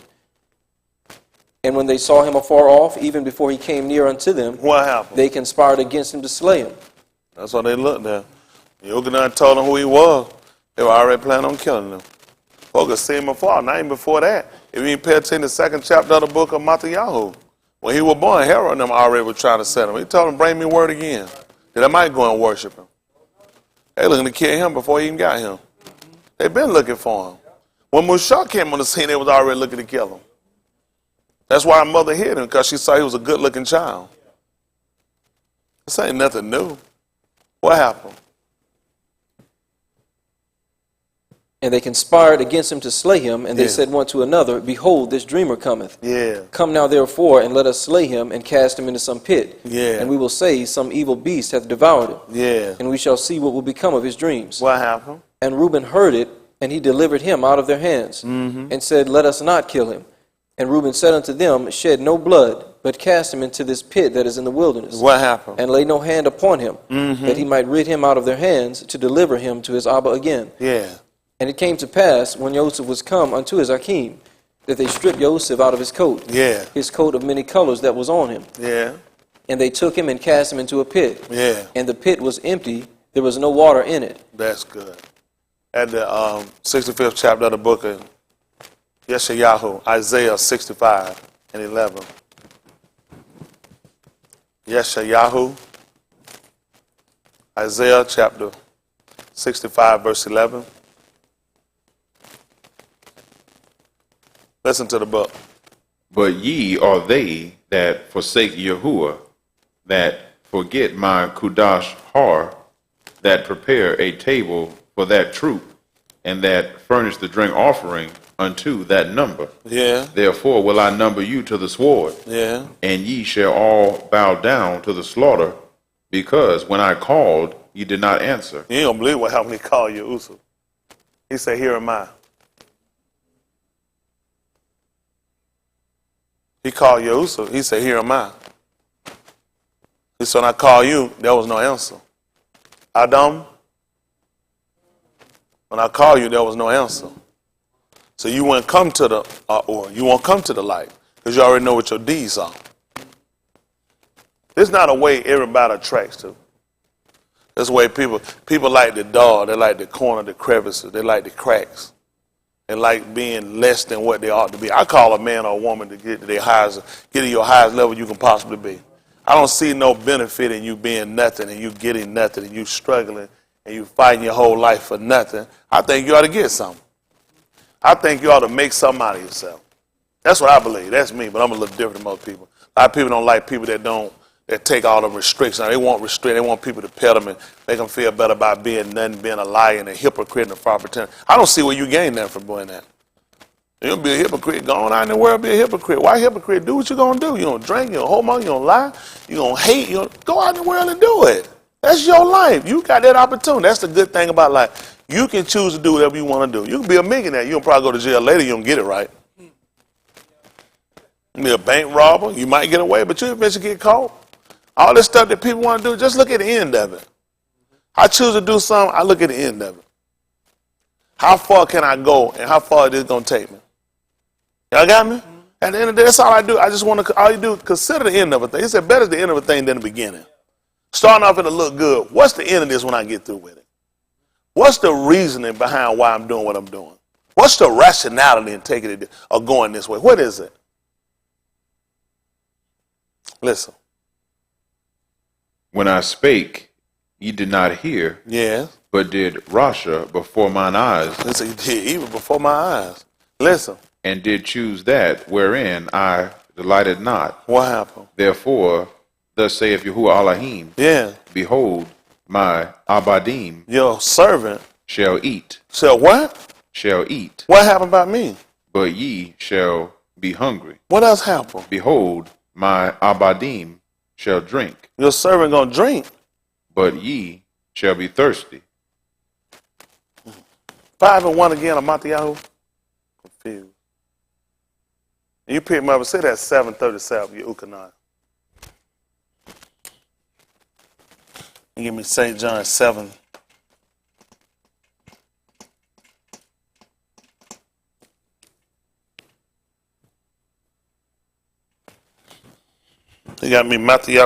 Speaker 3: And when they saw him afar off, even before he came near unto them,
Speaker 1: What happened?
Speaker 3: they conspired against him to slay him.
Speaker 1: That's what they looked at. Yochanan told them who he was. They were already planning on killing him. Folks could see him afar. Not even before that. If you pay attention to the second chapter of the book of Matthew, when he was born, Herod and them already were trying to set him. He told them, Bring me word again, that I might go and worship him. They looking to kill him before he even got him. They've been looking for him. When Mushak came on the scene, they was already looking to kill him. That's why her mother hid him, because she saw he was a good-looking child. This ain't nothing new. What happened?
Speaker 3: And they conspired against him to slay him, and they said one to another, Behold, this dreamer cometh.
Speaker 1: Yeah.
Speaker 3: Come now therefore, and let us slay him, and cast him into some pit.
Speaker 1: Yeah.
Speaker 3: And we will say, Some evil beast hath devoured him.
Speaker 1: Yeah.
Speaker 3: And we shall see what will become of his dreams.
Speaker 1: What happened?
Speaker 3: And Reuben heard it, and he delivered him out of their hands, and said, Let us not kill him. And Reuben said unto them, Shed no blood, but cast him into this pit that is in the wilderness.
Speaker 1: What happened?
Speaker 3: And lay no hand upon him, that he might rid him out of their hands, to deliver him to his Abba again.
Speaker 1: Yeah.
Speaker 3: And it came to pass, when Joseph was come unto his Akim, that they stripped Joseph out of his coat,
Speaker 1: Yeah.
Speaker 3: his coat of many colors that was on him.
Speaker 1: Yeah.
Speaker 3: And they took him and cast him into a pit.
Speaker 1: Yeah.
Speaker 3: And the pit was empty, there was no water in it.
Speaker 1: That's good. At the 65th chapter of the book of Yeshayahu, Isaiah 65 and 11. Yeshayahu, Isaiah chapter 65, verse 11. Listen to the book.
Speaker 2: But ye are they that forsake Yahuwah, that forget my Kudash Har, that prepare a table for that troop, and that furnish the drink offering unto that number.
Speaker 1: Yeah.
Speaker 2: Therefore will I number you to the sword,
Speaker 1: Yeah.
Speaker 2: and ye shall all bow down to the slaughter, because when I called, ye did not answer.
Speaker 1: You ain't gonna believe what happened when he called you Usa. He said, here am I. He called you Usa. He said, here am I. He said, when I called you, there was no answer. Adam, when I called you, there was no answer. So you wouldn't come to the, or you won't come to the light, because you already know what your deeds are. It's not a way everybody attracts to. That's the way people like the dull, they like the corner, the crevices, they like the cracks. They like being less than what they ought to be. I call a man or a woman to get to your highest level you can possibly be. I don't see no benefit in you being nothing and you getting nothing and you struggling and you fighting your whole life for nothing. I think you ought to get something. I think you ought to make something out of yourself. That's what I believe. That's me, but I'm a little different than most people. A lot of people don't like people that take all the restrictions. They want restraint. They want people to pet them and make them feel better about being nothing, being a liar and a hypocrite and a fraud pretender. I don't see where you gain that from doing that. You're going to be a hypocrite. Go on out in the world, be a hypocrite. Why a hypocrite? Do what you're going to do. You don't drink, you don't hold on, you don't lie, you don't hate. Go out in the world and do it. That's your life. You got that opportunity. That's the good thing about life. You can choose to do whatever you want to do. You can be a millionaire. You'll probably go to jail later. You don't get it right. You can be a bank robber. You might get away, but you eventually get caught. All this stuff that people want to do, just look at the end of it. I choose to do something, I look at the end of it. How far can I go and how far is this going to take me? Y'all got me? At the end of the day, that's all I do. I just want to, all you do is consider the end of a thing. He said, better is the end of a thing than the beginning. Starting off, it'll look good. What's the end of this when I get through with it? What's the reasoning behind why I'm doing what I'm doing? What's the rationality in taking it or going this way? What is it? Listen.
Speaker 2: When I spake, ye did not hear,
Speaker 1: Yes.
Speaker 2: but did rasha before mine eyes,
Speaker 1: Listen, he did even before my eyes. Listen.
Speaker 2: and did choose that wherein I delighted not.
Speaker 1: What happened?
Speaker 2: Therefore, thus saith Yahuwah Elohim,
Speaker 1: Yeah.
Speaker 2: behold, my abadim
Speaker 1: Your servant
Speaker 2: shall eat,
Speaker 1: said, what?
Speaker 2: shall eat,
Speaker 1: What happened about me?
Speaker 2: but ye shall be hungry.
Speaker 1: What else happened?
Speaker 2: Behold, my abadim shall drink,
Speaker 1: Your servant gonna drink.
Speaker 2: but ye shall be thirsty.
Speaker 1: 5 and 1 again, Amatyahu. Confused. You pick me up and say that 737, you Ukanai. Give me St. John 7. They got me Matthew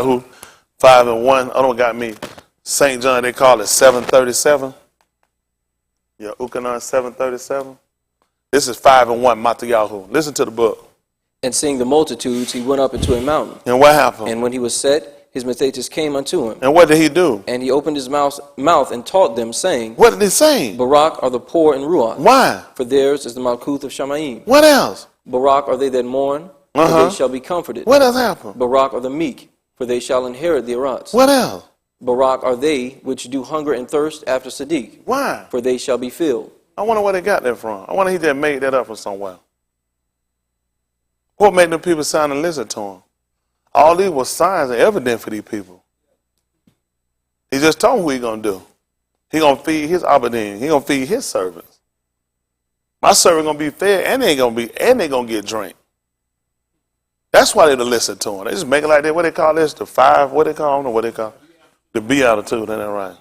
Speaker 1: 5 and 1. I don't got me St. John, they call it 737. Yeah, Ukanan 737. This is 5 and 1, Matthew. Listen to the book.
Speaker 3: And seeing the multitudes, he went up into a mountain.
Speaker 1: And what happened?
Speaker 3: And when he was set, his Mathetes came unto him.
Speaker 1: And what did he do?
Speaker 3: And he opened his mouth and taught them, saying,
Speaker 1: What did he say?
Speaker 3: Barak are the poor in Ruach,
Speaker 1: Why?
Speaker 3: for theirs is the Malkuth of Shamayim.
Speaker 1: What else?
Speaker 3: Barak are they that mourn, for they shall be comforted.
Speaker 1: What else happened?
Speaker 3: Barak are the meek, for they shall inherit the Arats.
Speaker 1: What else?
Speaker 3: Barak are they which do hunger and thirst after Sadiq,
Speaker 1: Why?
Speaker 3: for they shall be filled.
Speaker 1: I wonder where they got that from. I wonder he just made that up from somewhere. What made them people sign and listen to him? All these were signs and evidence for these people. He just told them what he's going to do. He's going to feed his Abadim. He's going to feed his servants. My servant going to be fed and they going to get drink. That's why they don't listen to him. They just make it like that. What they call this? The 5, what they call? I don't know what they call. The beatitudes, ain't that right?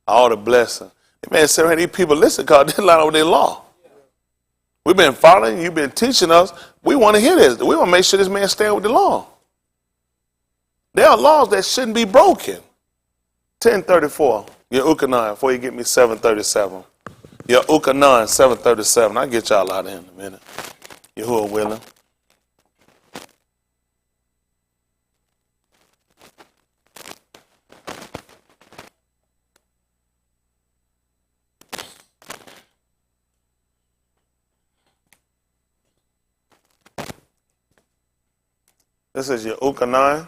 Speaker 1: All the blessing. Man, said, these people listen because they line over their law. We've been following, you've been teaching us. We want to hear this. We want to make sure this man stand with the law. There are laws that shouldn't be broken. 1034, your Ukanan, before you get me 737. Your Ukanan, 737. I'll get y'all out of here in a minute. You who are willing. This is your Ukanan.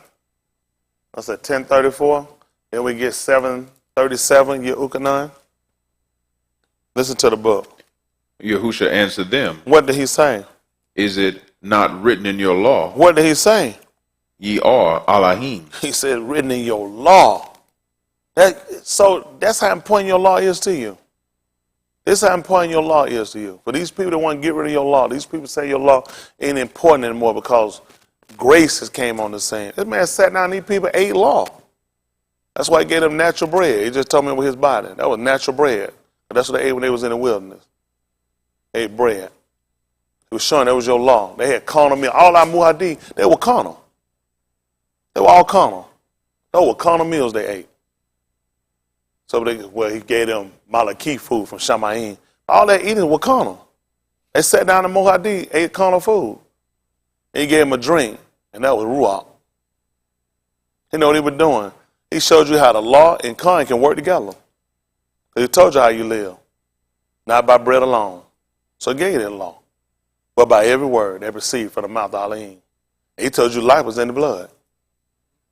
Speaker 1: That's a 1034. Then we get 737, your Ukanan. Listen to the book.
Speaker 2: Yahusha answered them,
Speaker 1: What did he say?
Speaker 2: Is it not written in your law?
Speaker 1: What did he say?
Speaker 2: Ye are Elohim.
Speaker 1: He said, written in your law. So that's how important your law is to you. This is how important your law is to you. For these people that want to get rid of your law, these people say your law ain't important anymore because grace has came on the scene. This man sat down and these people ate law. That's why he gave them natural bread. He just told me with his body. That was natural bread. That's what they ate when they was in the wilderness. They ate bread. He was showing that was your law. They had carnal meal. All our muhadi, they were carnal. They were all carnal. Those were carnal meals they ate. So he gave them malaki food from Shamayim. All that eating was carnal. They sat down in muhadi, ate carnal food. And he gave them a drink, and that was ruach. You know what he was doing? He showed you how the law and con can work together. He told you how you live, not by bread alone. So he gave you that law, but by every word that proceeded from the mouth of Elohim. He told you life was in the blood.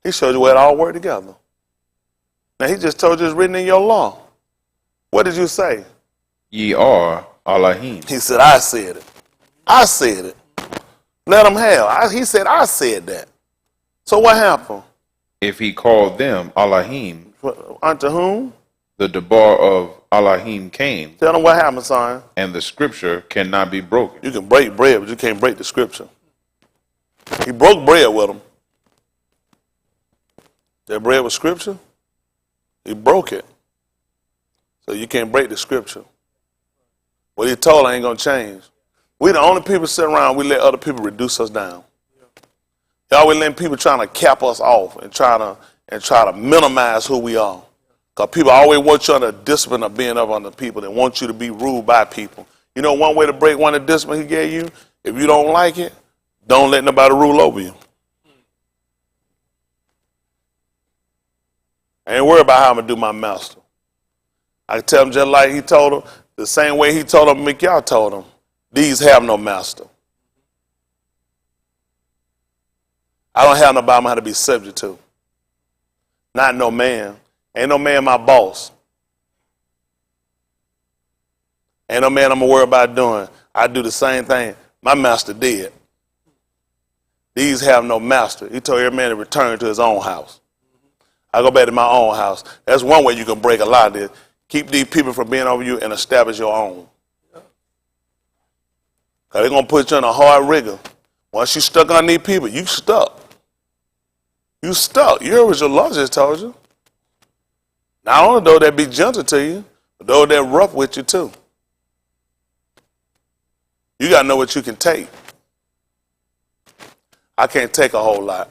Speaker 1: He showed you where it all worked together. Now he just told you it's written in your law. What did you say?
Speaker 2: Ye are Elohim.
Speaker 1: He said, I said it. I said it. Let him have. He said, I said that. So what happened?
Speaker 2: If he called them Elohim,
Speaker 1: Unto whom?
Speaker 2: the debar of Elohim came,
Speaker 1: Tell them what happened, son.
Speaker 2: and the scripture cannot be broken.
Speaker 1: You can break bread, but you can't break the scripture. He broke bread with them. That bread was scripture. He broke it. So you can't break the scripture. What he told ain't going to change. We the only people sitting around, we let other people reduce us down. Y'all, we letting people trying to cap us off and try to minimize who we are. Because people always want you under discipline of being up under people. They want you to be ruled by people. You know one way to break one of the discipline he gave you? If you don't like it, don't let nobody rule over you. I ain't worried about how I'm going to do my master. I can tell him just like he told him, the same way he told him, Mikyah told him, these have no master. I don't have nobody I'm going to be subject to. Not no man. Ain't no man my boss. Ain't no man I'm going to worry about doing. I do the same thing my master did. These have no master. He told every man to return to his own house. I go back to my own house. That's one way you can break a lot of this. Keep these people from being over you and establish your own. Because they're going to put you in a hard rigor. Once you stuck on these people, you stuck. You stuck. You heard what your law just told you. Not only those that be gentle to you, but those that rough with you too. You got to know what you can take. I can't take a whole lot.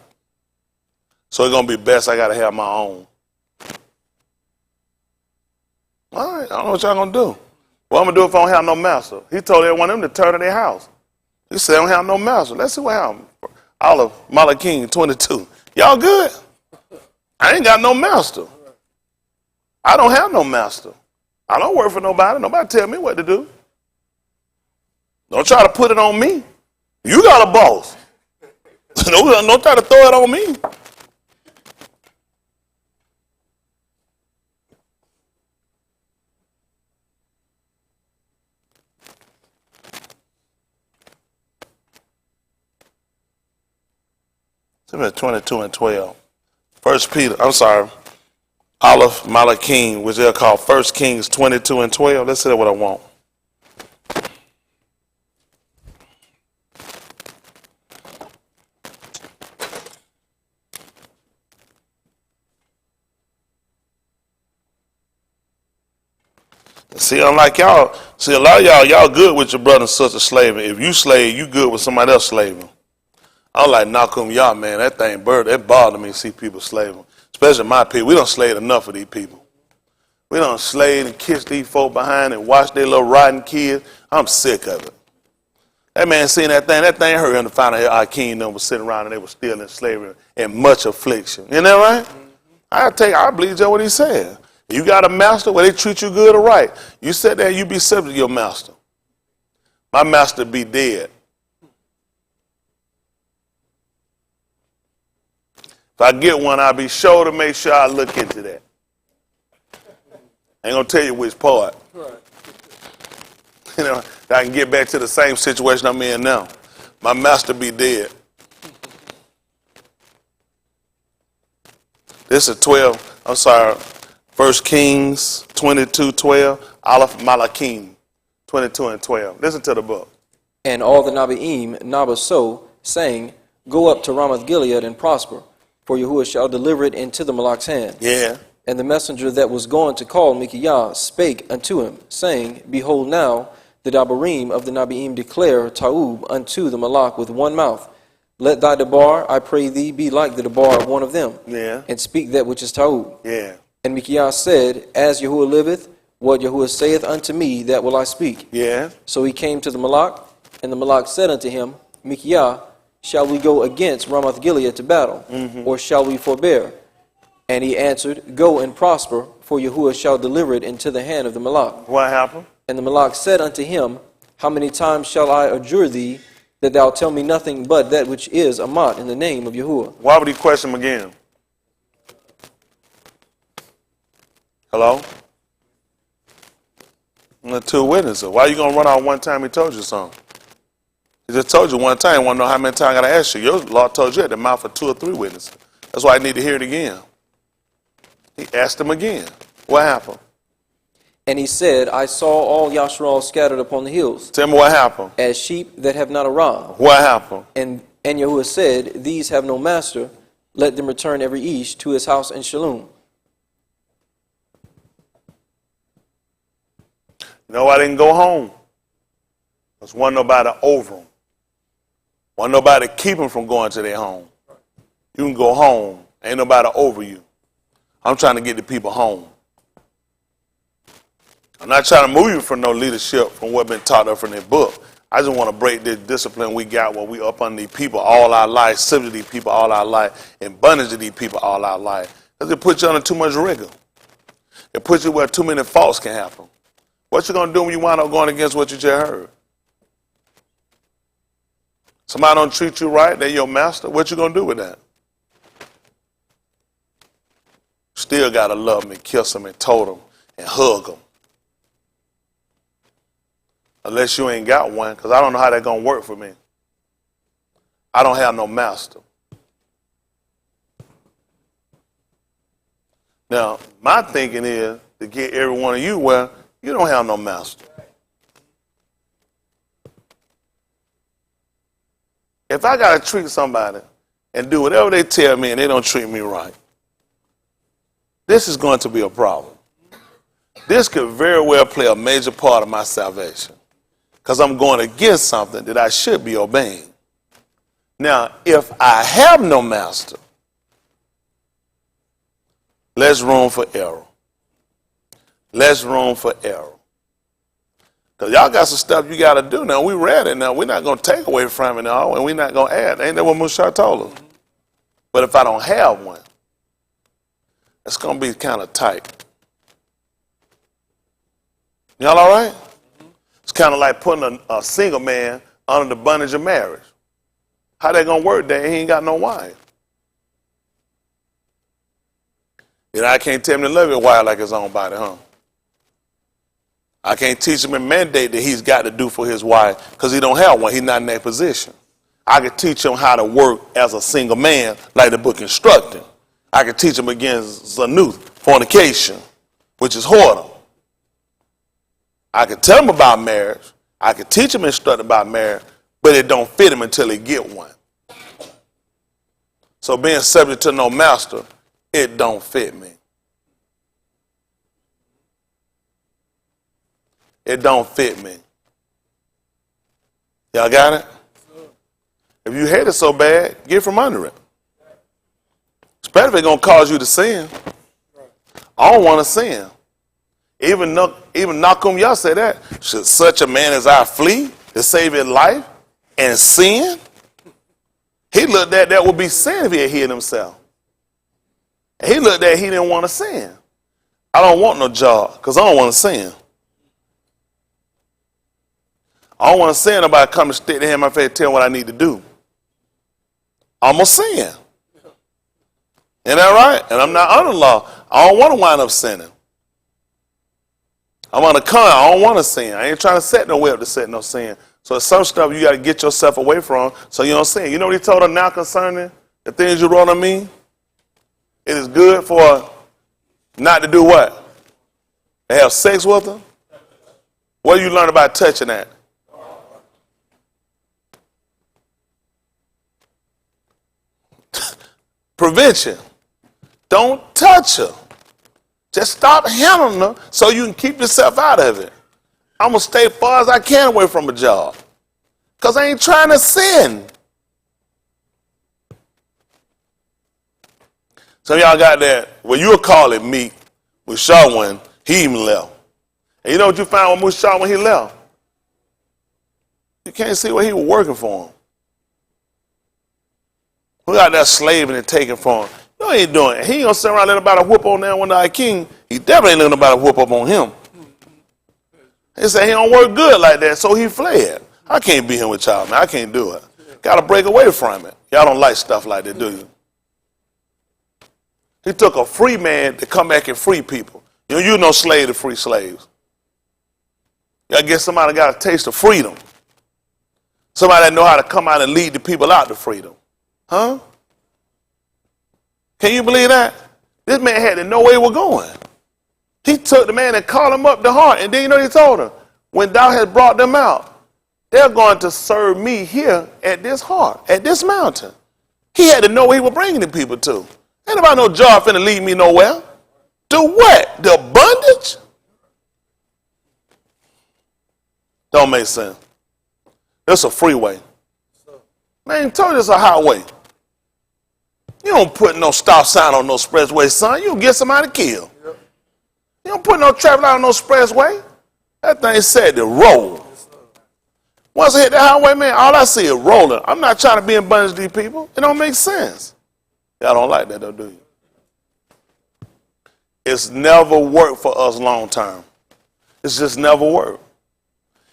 Speaker 1: So it's going to be best I got to have my own. All right, I don't know what y'all going to do. What I'm going to do if I don't have no master? He told every one of them to turn to their house. He said, I don't have no master. Let's see what happened. Olive, Malachi, 22. Y'all good? I ain't got no master. I don't have no master. I don't work for nobody. Nobody tell me what to do. Don't try to put it on me. You got a boss. Don't try to throw it on me. It's 22 and 12. First Peter, I'm sorry, Aleph Malachim, which they'll call 1 Kings 22 and 12. Let's see what I want. See, unlike y'all, see a lot of y'all good with your brother and sister slaving. If you slave, you good with somebody else slaving. I'm like Nakum y'all, man. That thing that bothered me to see people slaving. Especially my people. We don't slave enough of these people. We don't slave and kiss these folk behind and watch their little rotten kids. I'm sick of it. That man seen that thing hurt him to find out our king and them was sitting around and they were still in slavery and much affliction. You know right? I believe just what he said. You got a master where they treat you good or right. You sit there and you be subject to your master. My master be dead. If I get one, I'll be sure to make sure I look into that. I ain't gonna tell you which part. Right. You know, I can get back to the same situation I'm in now. My master be dead. This is 12. I'm sorry. 1 Kings 22:12. Aleph Malachim 22 and 12. Listen to the book.
Speaker 3: And all the Nabiim Nabah so, saying, Go up to Ramoth Gilead and prosper, for Yahuwah shall deliver it into the Malach's hand.
Speaker 1: Yeah.
Speaker 3: And the messenger that was going to call Micaiah spake unto him, saying, Behold now, the Dabarim of the Nabiim declare Taub unto the Malach with one mouth. Let thy debar, I pray thee, be like the debar of one of them,
Speaker 1: Yeah.
Speaker 3: and speak that which is Taub.
Speaker 1: Yeah.
Speaker 3: And Micaiah said, As Yahuwah liveth, what Yahuwah saith unto me, that will I speak.
Speaker 1: Yeah.
Speaker 3: So he came to the Malach, and the Malach said unto him, Micaiah, shall we go against Ramoth Gilead to battle, or shall we forbear? And he answered, Go and prosper, for Yahuwah shall deliver it into the hand of the Malach.
Speaker 1: What happened?
Speaker 3: And the Malach said unto him, How many times shall I adjure thee, that thou tell me nothing but that which is Amat in the name of Yahuwah?
Speaker 1: Why would he question him again? Hello? The two witnesses. Why you going to run out one time he told you something? He just told you one time. You want to know how many times I got to ask you. Your law told you at the mouth of 2 or 3 witnesses. That's why I need to hear it again. He asked him again. What happened?
Speaker 3: And he said, I saw all Yasharal scattered upon the hills,
Speaker 1: Tell me what happened.
Speaker 3: as sheep that have not a rod.
Speaker 1: What happened?
Speaker 3: And Yahuwah said, These have no master, let them return every each to his house in Shalom.
Speaker 1: You know why they didn't go home? Because wasn't nobody over them. Wasn't nobody keep them from going to their home. You can go home. Ain't nobody over you. I'm trying to get the people home. I'm not trying to move you from no leadership from what been taught up from their book. I just want to break this discipline we got where we up on these people all our life, subject to these people all our life, and bondage to these people all our life. Because it puts you under too much rigor. It puts you where too many faults can happen. What you going to do when you wind up going against what you just heard? Somebody don't treat you right, they're your master. What you going to do with that? Still got to love them and kiss them and tote them and hug them. Unless you ain't got one, because I don't know how that's going to work for me. I don't have no master. Now, my thinking is to get every one of you where you don't have no master. If I got to treat somebody and do whatever they tell me and they don't treat me right, this is going to be a problem. This could very well play a major part of my salvation because I'm going against something that I should be obeying. Now, if I have no master, less room for error. Less room for error. Because y'all got some stuff you got to do now. We read it now. We're not going to take away from it now, and we're not going to add. Ain't that what Mushar told us? But if I don't have one, it's going to be kind of tight. Y'all all right? It's kind of like putting a single man under the bondage of marriage. How that going to work there? He ain't got no wife. You know, I can't tell him to love his wife like his own body, huh? I can't teach him a mandate that he's got to do for his wife because he don't have one. He's not in that position. I can teach him how to work as a single man like the book instructed. I can teach him against zanuth, fornication, which is whoredom. I can tell him about marriage. I can teach him instruct about marriage, but it don't fit him until he get one. So being subject to no master, it don't fit me. It don't fit me. Y'all got it? If you hate it so bad, get from under it. Especially if it's going to cause you to sin. I don't want to sin. Even Nakum Yah said that. Should such a man as I flee to save his life and sin? He looked at that would be sin if he had hid himself. And he looked at he didn't want to sin. I don't want no job because I don't want to sin. I don't want to sin nobody come and stick to him in my face and tell him what I need to do. I'm going to sin. Isn't that right? And I'm not under law. I don't want to wind up sinning. I'm on a con. I don't want to sin. I ain't trying to set no way up to set no sin. So some stuff you got to get yourself away from so you don't sin. You know what he told her now concerning the things you wrote on me? It is good for not to do what? To have sex with her? What do you learn about touching that? Prevention. Don't touch her. Just stop handling her so you can keep yourself out of it. I'm going to stay far as I can away from a job because I ain't trying to sin. Some of y'all got that, well, you'll call it meat. With Shaw when he even left. And you know what you found with Mushaw when he left? You can't see what he was working for him. Who got that slaving and taking from him? No, he ain't doing it. He ain't gonna sit around and let nobody whoop on that one night king. He definitely ain't letting nobody whoop up on him. He said he don't work good like that, so he fled. I can't be here with y'all, man. I can't do it. Gotta break away from it. Y'all don't like stuff like that, do you? He took a free man to come back and free people. You know slave to free slaves. You gotta get somebody that got a taste of freedom. Somebody that know how to come out and lead the people out to freedom. Huh? Can you believe that? This man had to know where he was going. He took the man and called him up the heart. And then you know what he told him? When thou hast brought them out, they're going to serve me here at this heart, at this mountain. He had to know where he was bringing the people to. Ain't about no job finna lead me nowhere. To what? The bondage? Don't make sense. It's a freeway. Man, told you it's a highway. You don't put no stop sign on no expressway, son. You get somebody killed. You don't put no traffic light on no expressway. That thing said to roll. Once I hit the highway, man, all I see is rolling. I'm not trying to be in bondage to these people. It don't make sense. Y'all don't like that though, do you? It's never worked for us long term. It's just never worked.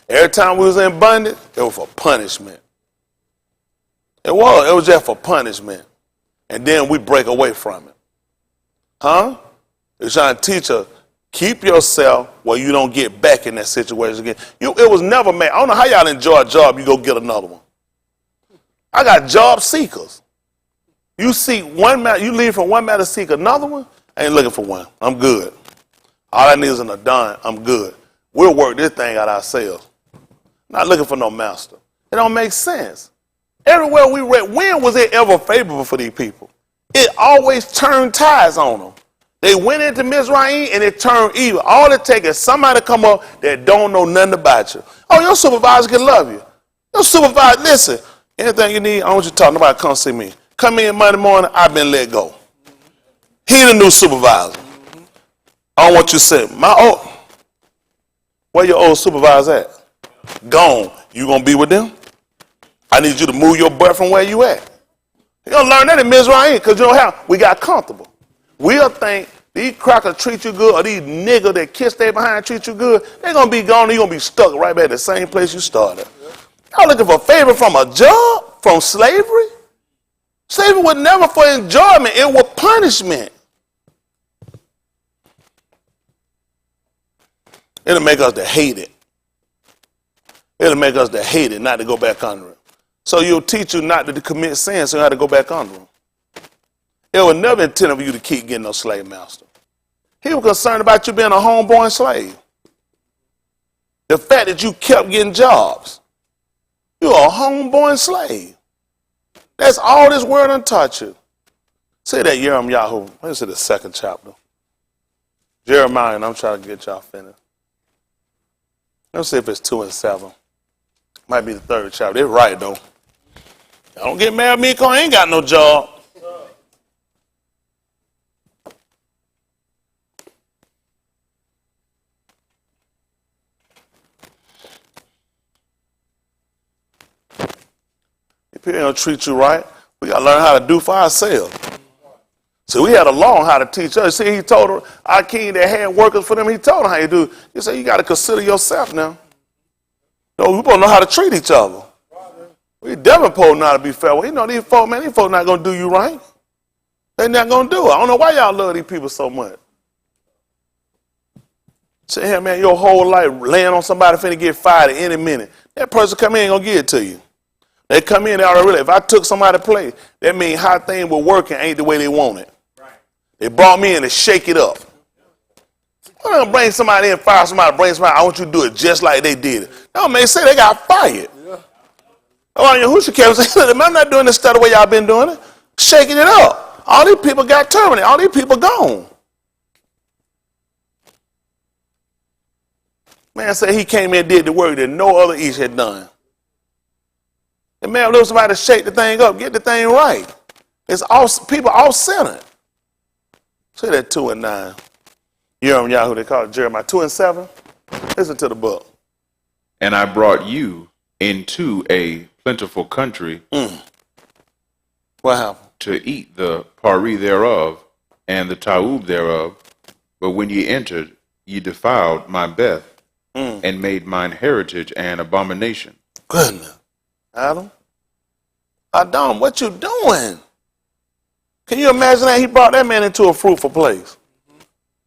Speaker 1: Every time we was in bondage, it was for punishment. It was just for punishment. And then we break away from it. Huh? It's trying to teach us, keep yourself where you don't get back in that situation again. It was never made. I don't know how y'all enjoy a job, you go get another one. I got job seekers. You seek one matter, you leave from one matter to seek another one. I ain't looking for one. I'm good. All I need is an Adon. I'm good. We'll work this thing out ourselves. Not looking for no master. It don't make sense. Everywhere we read, when was it ever favorable for these people? It always turned tides on them. They went into Mizraim and it turned evil. All it takes is somebody to come up that don't know nothing about you. Oh, your supervisor can love you. Your supervisor, listen, anything you need, I want you to talk. Nobody come see me. Come in Monday morning, I've been let go. He the new supervisor. I don't want you to say, where your old supervisor at? Gone. You gonna be with them? I need you to move your butt from where you at. You're gonna learn that in Mizraim, because you know how we got comfortable. We'll think these crackers treat you good, or these niggas that kiss their behind treat you good, they're gonna be gone, you're gonna be stuck right back at the same place you started. Y'all looking for favor from a job, from slavery? Slavery was never for enjoyment, it was punishment. It'll make us to hate it. It'll make us to hate it, not to go back under it. So you'll teach you not to commit sin, so you have to go back under them. It was never intended for you to keep getting no slave master. He was concerned about you being a homeborn slave. The fact that you kept getting jobs. You're a homeborn slave. That's all this word done taught you. Say that Jeremiah. Let's see the second chapter. Jeremiah, and I'm trying to get y'all finished. Let's see if it's 2 and 7. Might be the third chapter. They're right, though. Don't get mad at me because I ain't got no job. If people don't treat you right, we got to learn how to do for ourselves. So we had to learn how to teach us. See, he told our king that had workers for them, he told them how you do. He said, you got to consider yourself now. No, we supposed to know how to treat each other. We definitely supposed to know how to be fair. Well, you know, these folks not going to do you right. They're not going to do it. I don't know why y'all love these people so much. Say, here, man, your whole life laying on somebody finna get fired at any minute. That person come in ain't going to give it to you. They come in, they already realize, if I took somebody to play, that means how things were working ain't the way they want it. Right. They brought me in to shake it up. I'm going to bring somebody in, fire somebody, bring somebody, I want you to do it just like they did it. No, man, say they got fired. Yeah. Oh, who should care? I'm not doing this stuff the way y'all been doing it. Shaking it up. All these people got terminated. All these people gone. Man said he came in and did the work that no other East had done. And man, look somebody to shake the thing up, get the thing right. It's all people off-centered. Say that 2 and 9. Yahoo, they call it Jeremiah 2 and 7. Listen to the book.
Speaker 2: And I brought you into a plentiful country.
Speaker 1: What happened?
Speaker 2: To eat the pari thereof and the taub thereof. But when ye entered, ye defiled my Beth and made mine heritage an abomination.
Speaker 1: Goodness. Adam, what you doing? Can you imagine that? He brought that man into a fruitful place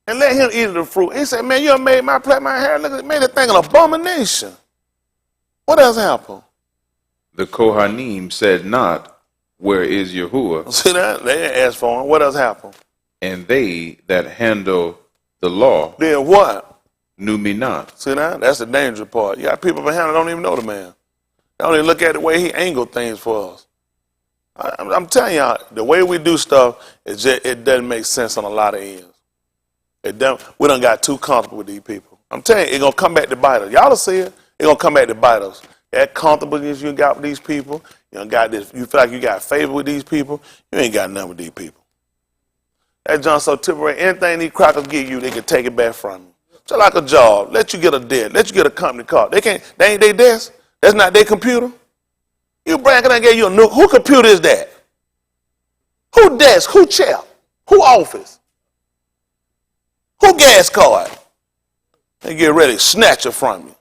Speaker 1: and let him eat of the fruit. He said, man, you have made my hair, look at it, made that thing an abomination. What else happened?
Speaker 2: The Kohanim said not, where is Yahuwah?
Speaker 1: See that? They didn't ask for him. What else happened?
Speaker 2: And they that handle the law.
Speaker 1: Then what?
Speaker 2: Knew me not.
Speaker 1: See that? That's the dangerous part. You got people behind that don't even know the man. They don't even look at the way he angled things for us. I'm telling y'all, the way we do stuff, it doesn't make sense on a lot of ends. We done got too comfortable with these people. I'm telling you, it's going to come back to bite us. Y'all will see it. It's going to come back to bite us. That comfortableness you got with these people, you feel like you got favor with these people, you ain't got nothing with these people. That John so temporary, anything these crackers give you, they can take it back from you. Just like a job, let you get a debt, let you get a company car. They ain't their desk. That's not their computer. You bragging, I gave you a new, who computer is that? Who desk? Who chair? Who office? Who gas card? They get ready to snatch it from you.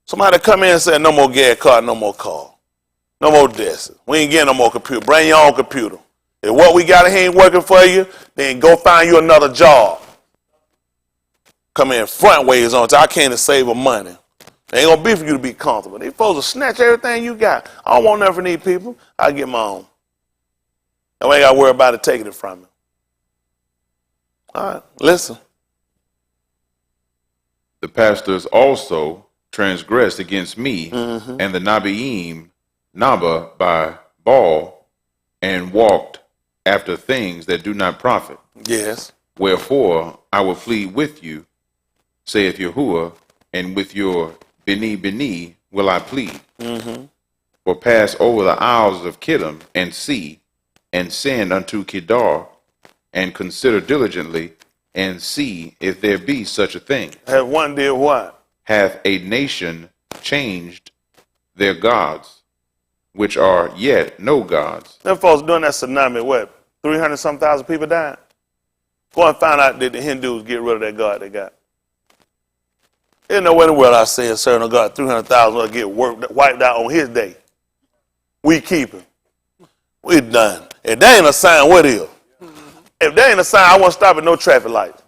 Speaker 1: Somebody come in and say, no more gas card, no more car. No more desk. We ain't getting no more computer. Bring your own computer. If what we got here ain't working for you, then go find you another job. Come in front ways on I can't save money. It ain't gonna be for you to be comfortable. They supposed to snatch everything you got. I don't want nothing for these people. I get my own. I ain't gotta worry about it taking it from me. All right, listen.
Speaker 2: The pastors also transgressed against me and the Nabiim, Naba by Baal, and walked after things that do not profit.
Speaker 1: Yes.
Speaker 2: Wherefore I will plead with you, saith Yahuwah, and with your Beni will I plead. For pass over the isles of Kittim and see, and send unto Kedar, and consider diligently, and see if there be such a thing.
Speaker 1: Have one did what?
Speaker 2: Hath a nation changed their gods, which are yet no gods?
Speaker 1: Them folks doing that tsunami, what, 300-some thousand people died? Go and find out that the Hindus get rid of that God they got. There's nowhere in the world I say a certain God, 300,000 will get wiped out on his day. We keep him. We done. If that ain't a sign, what is? If that ain't a sign, I won't stop at no traffic lights.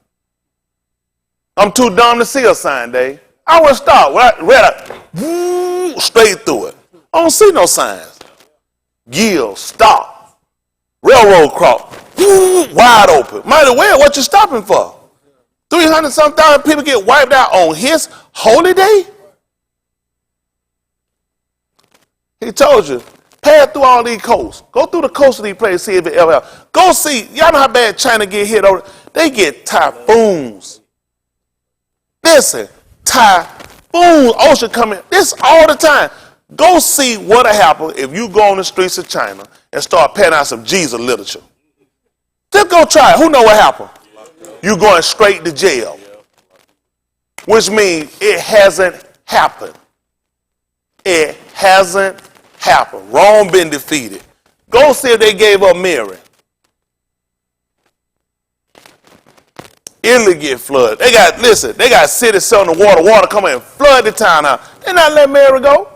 Speaker 1: I'm too dumb to see a sign, Dave. I won't stop. When I read straight through it. I don't see no signs. Yield, stop. Railroad cross, wide open. Might as well, what you stopping for? 300-some thousand people get wiped out on his holy day? He told you, pass through all these coasts. Go through the coast of these places, see if it ever happens. Go see, y'all know how bad China get hit over. They get typhoons. Listen, typhoons. Boom, ocean coming. This all the time. Go see what'll happen if you go on the streets of China and start penning out some Jesus literature. Just go try it. Who know what happened? You going straight to jail. Which means it hasn't happened. It hasn't happened. Rome been defeated. Go see if they gave up Mary. Italy get flooded. They got cities selling the water. Water come in and flood the town out. They not let Mary go.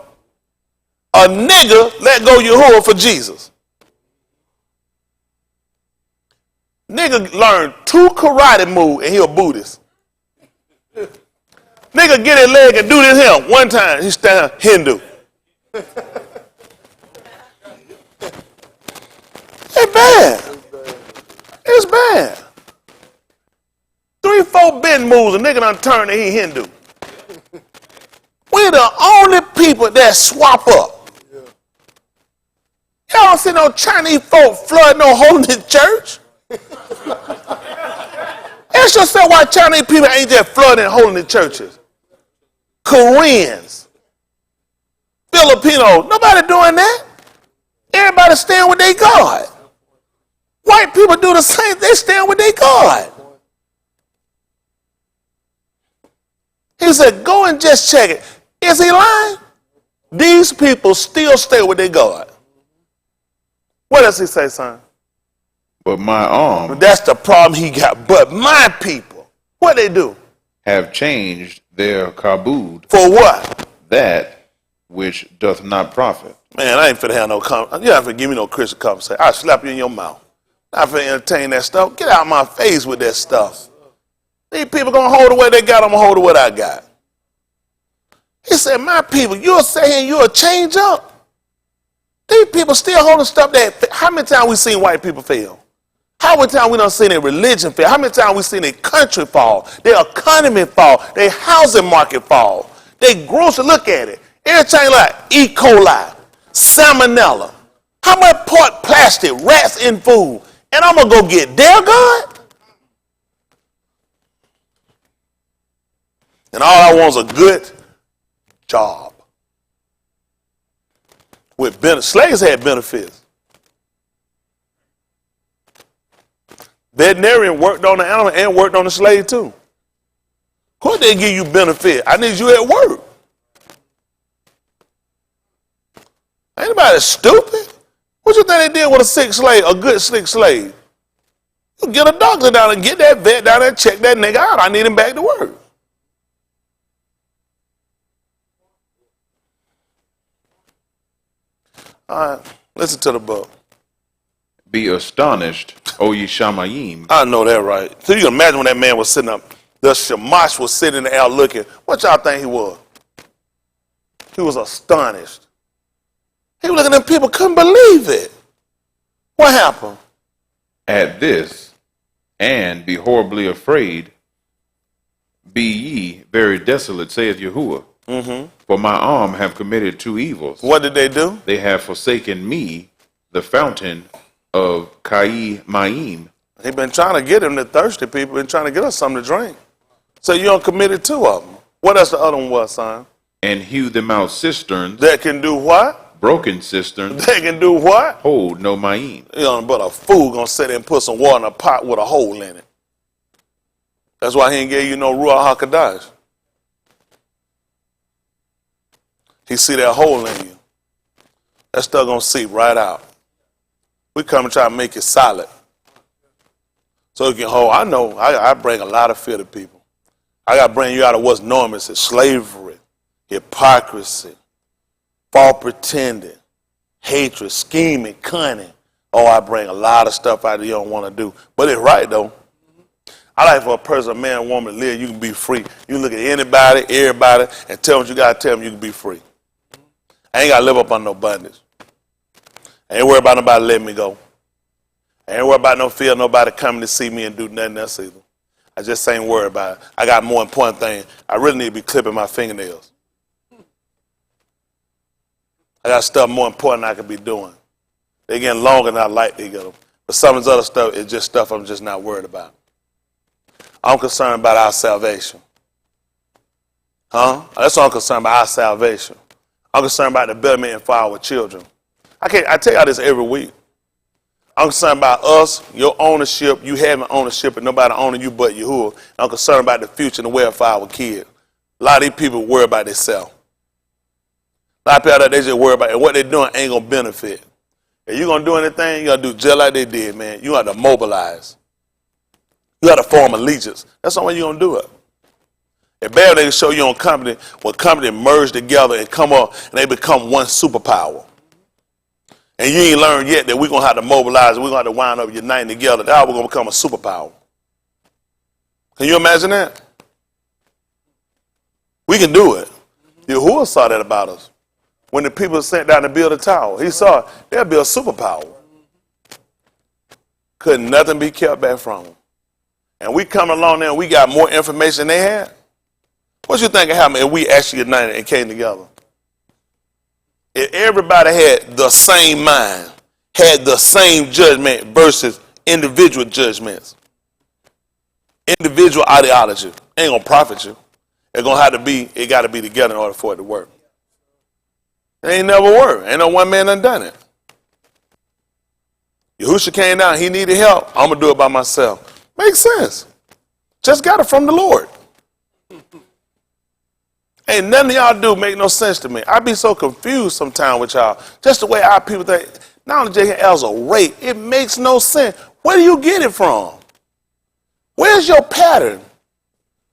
Speaker 1: A nigga let go Yahuwah for Jesus. Nigga learned 2 karate moves and he a Buddhist. Nigga get his leg and do this here. One time he stand Hindu. It's bad. It's bad. 3, 4 bend moves, a nigga done turn and he Hindu. We're the only people that swap up. Y'all don't see no Chinese folk flood no hole in the church. Ask yourself why Chinese people ain't just flooding and holding the churches. Koreans, Filipinos, nobody doing that. Everybody stand with their God. White people do the same, they stand with their God. He said, go and just check it. Is he lying? These people still stay with their God. What does he say, son?
Speaker 2: But my arm
Speaker 1: That's the problem he got. But my people, what they do?
Speaker 2: have changed their kabod,
Speaker 1: For what?
Speaker 2: that which doth not profit.
Speaker 1: Man, I ain't finna have no conversation. You ain't finna give me no Christian conversation. I'll slap you in your mouth. I'm finna entertain that stuff. Get out of my face with that stuff. These people gonna hold the way they got, I'm gonna hold the what I got. He said, my people, you're saying you'll change up. These people still holding stuff that, how many times we seen white people fail? How many times we done seen their religion fail? How many times we seen their country fall, their economy fall, their housing market fall, their grocery, look at it. Everything like E. coli, salmonella. How much part plastic, rats in food? And I'm going to go get their God? And all I want is a good job. With slaves had benefits. Veterinarian worked on the animal and worked on the slave too. Of course they give you benefit. I need you at work. Ain't nobody stupid. What you think they did with a sick slave, a good sick slave? You get a doctor down and get that vet down there and check that nigga out. I need him back to work. All right, listen to the book.
Speaker 2: Be astonished, O ye Shamayim.
Speaker 1: I know that right. So you can imagine when that man was sitting up, the Shamash was sitting in the air looking. What y'all think he was? He was astonished. He was looking at people, couldn't believe it. What happened?
Speaker 2: At this, and be horribly afraid, be ye very desolate, saith Yahuwah. For my arm have committed 2 evils.
Speaker 1: What did they do?
Speaker 2: They have forsaken me, the fountain of Kai Maim.
Speaker 1: He been trying to get him, the thirsty people, been trying to get us something to drink. So you don't committed 2 of them. What else the other one was, son?
Speaker 2: And hew them out cisterns.
Speaker 1: That can do what?
Speaker 2: Broken cisterns.
Speaker 1: They can do what?
Speaker 2: Hold no Maim.
Speaker 1: You know, but a fool gonna sit there and put some water in a pot with a hole in it. That's why he ain't gave you no Ruach HaKodesh. He see that hole in you. That stuff gonna seep right out. We come and try to make it solid. So it can hold. I know I bring a lot of fear to people. I got to bring you out of what's normal. It's slavery, hypocrisy, false pretending, hatred, scheming, cunning. Oh, I bring a lot of stuff out that you don't want to do. But it's right, though. I like for a person, a man, a woman to live, you can be free. You can look at anybody, everybody, and tell them what you got to tell them, you can be free. I ain't got to live up on no bondage. I ain't worried about nobody letting me go. I ain't worried about no fear, nobody coming to see me and do nothing else either. I just ain't worried about it. I got more important things. I really need to be clipping my fingernails. I got stuff more important I could be doing. They're getting longer than I like to get them. But some of this other stuff is just stuff I'm just not worried about. I'm concerned about our salvation. Huh? That's all I'm concerned about, our salvation. I'm concerned about the betterment for our children. I tell y'all this every week. I'm concerned about us, your ownership, you having ownership and nobody owning you but Yahuwah. I'm concerned about the future and the welfare of our kids. A lot of these people worry about themselves. A lot of people they just worry about it. What they're doing ain't going to benefit. If you're going to do anything, you got to do just like they did, man. You got to mobilize. You got to form allegiance. That's the only way you're going to do it. If bad, they can show you on company, when company merge together and come up and they become one superpower. And you ain't learned yet that we're going to have to mobilize, we're going to have to wind up uniting together. That's how we're going to become a superpower. Can you imagine that? We can do it. Yahuwah saw that about us. When the people sent down to build a tower, he saw it. They'll build a superpower. Couldn't nothing be kept back from them. And we come along there and we got more information than they had. What you think happened if we actually united and came together? If everybody had the same mind, had the same judgment versus individual judgments, individual ideology, ain't gonna profit you. It's gonna have to be, it gotta be together in order for it to work. It ain't never worked. Ain't no one man done it. Yahushua came down, he needed help. I'm gonna do it by myself. Makes sense. Just got it from the Lord. Ain't nothing y'all do make no sense to me. I be so confused sometimes with y'all. Just the way our people think. Not only just as a rate, it makes no sense. Where do you get it from? Where's your pattern?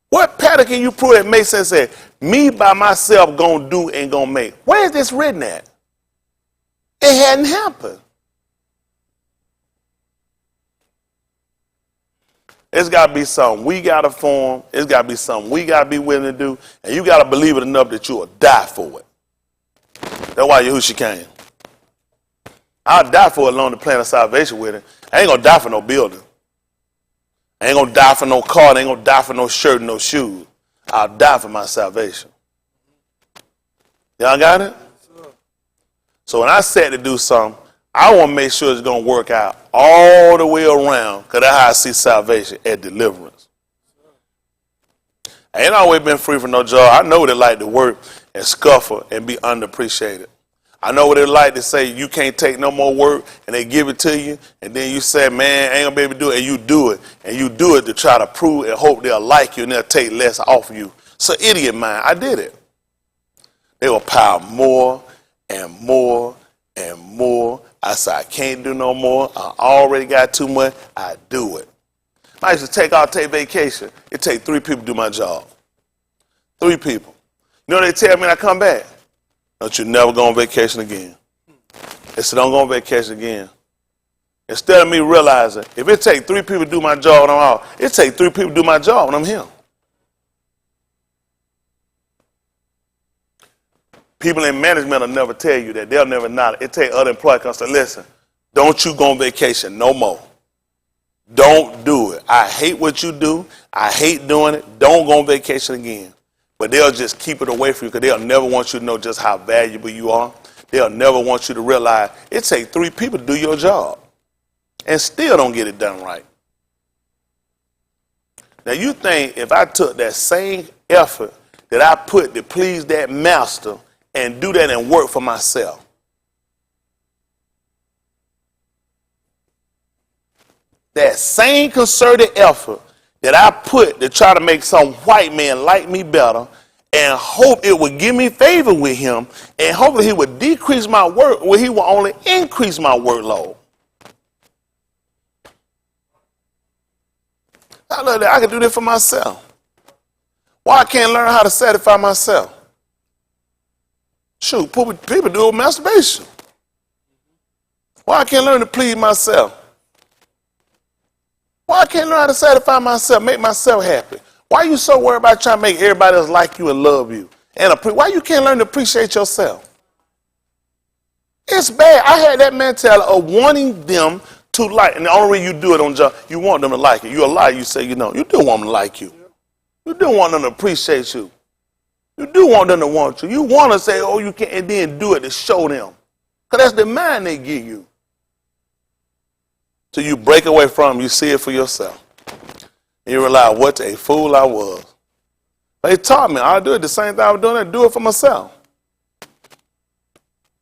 Speaker 1: What pattern can you prove that makes sense? Say, me by myself gonna do and gonna make. Where is this written at? It hadn't happened. It's got to be something we got to form. It's got to be something we got to be willing to do. And you got to believe it enough that you will die for it. That's why Yahushua came. I'll die for it along the plan of salvation with it. I ain't going to die for no building. I ain't going to die for no car. I ain't going to die for no shirt and no shoes. I'll die for my salvation. Y'all got it? So when I said to do something, I want to make sure it's going to work out all the way around, because that's how I see salvation at deliverance. I ain't always been free from no job. I know what it like to work and scuffle and be underappreciated. I know what it like to say you can't take no more work and they give it to you, and then you say, man, I ain't going to be able to do it, and you do it. And you do it to try to prove and hope they'll like you and they'll take less off you. It's an idiot mind. I did it. They will pile more and more and more. I said, I can't do no more. I already got too much. I do it. I used to take vacation. It take 3 people to do my job. 3 people. You know what they tell me when I come back? Don't you never go on vacation again. They said, don't go on vacation again. Instead of me realizing, if it take 3 people to do my job when I'm out, it take 3 people to do my job when I'm here. People in management will never tell you that. They'll never not. It take other employees to say, listen, don't you go on vacation no more. Don't do it. I hate what you do. I hate doing it. Don't go on vacation again. But they'll just keep it away from you because they'll never want you to know just how valuable you are. They'll never want you to realize it takes 3 people to do your job and still don't get it done right. Now you think if I took that same effort that I put to please that master and do that and work for myself, that same concerted effort that I put to try to make some white man like me better and hope it would give me favor with him and hopefully he would decrease my work where he will only increase my workload. I love that. I can do this for myself. Why I can't learn how to satisfy myself? Shoot, people do it with masturbation. Why I can't learn to please myself? Why I can't learn how to satisfy myself, make myself happy? Why are you so worried about trying to make everybody else like you and love you? And why you can't learn to appreciate yourself? It's bad. I had that mentality of wanting them to like, and the only reason you do it on job, you want them to like it. You're a liar. You say, you do want them to like you. You do want them to appreciate you. You do want them to want you. You want to say, oh, you can't, and then do it to show them. Because that's the mind they give you. So you break away from them, you see it for yourself. And you realize what a fool I was. They taught me. I do it the same thing I was doing. I do it for myself.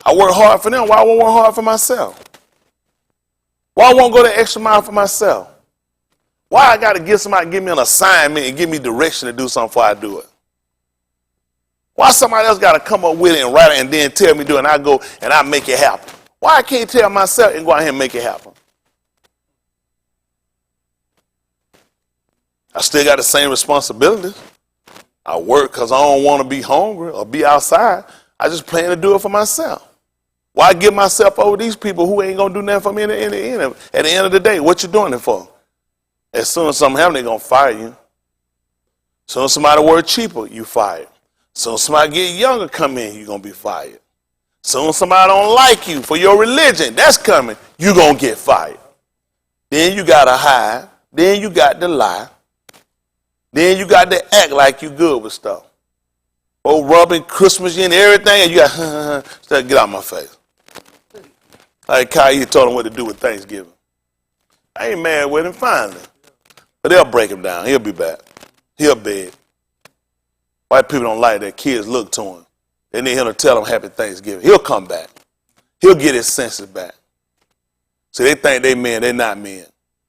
Speaker 1: I work hard for them. Why I won't work hard for myself? Why I won't go the extra mile for myself? Why I got to get somebody to give me an assignment and give me direction to do something before I do it? Why somebody else got to come up with it and write it and then tell me to do it and I go and I make it happen? Why I can't tell myself and go out here and make it happen? I still got the same responsibilities. I work because I don't want to be hungry or be outside. I just plan to do it for myself. Why give myself over these people who ain't going to do nothing for me at the end of the day? What you doing it for? As soon as something happens, they're going to fire you. As soon as somebody work cheaper, you fired. As soon as somebody get younger come in, you're going to be fired. As soon as somebody don't like you for your religion, that's coming, you're going to get fired. Then you got to hide. Then you got to lie. Then you got to act like you good with stuff. Oh, rubbing Christmas and everything, and you got, get out of my face. Like Kyle told him what to do with Thanksgiving. I ain't mad with him, finally. But they'll break him down. He'll be back. He'll beg. White people don't like that. Kids look to him. They need him to tell them happy Thanksgiving. He'll come back. He'll get his senses back. See, they think they men. They're not men.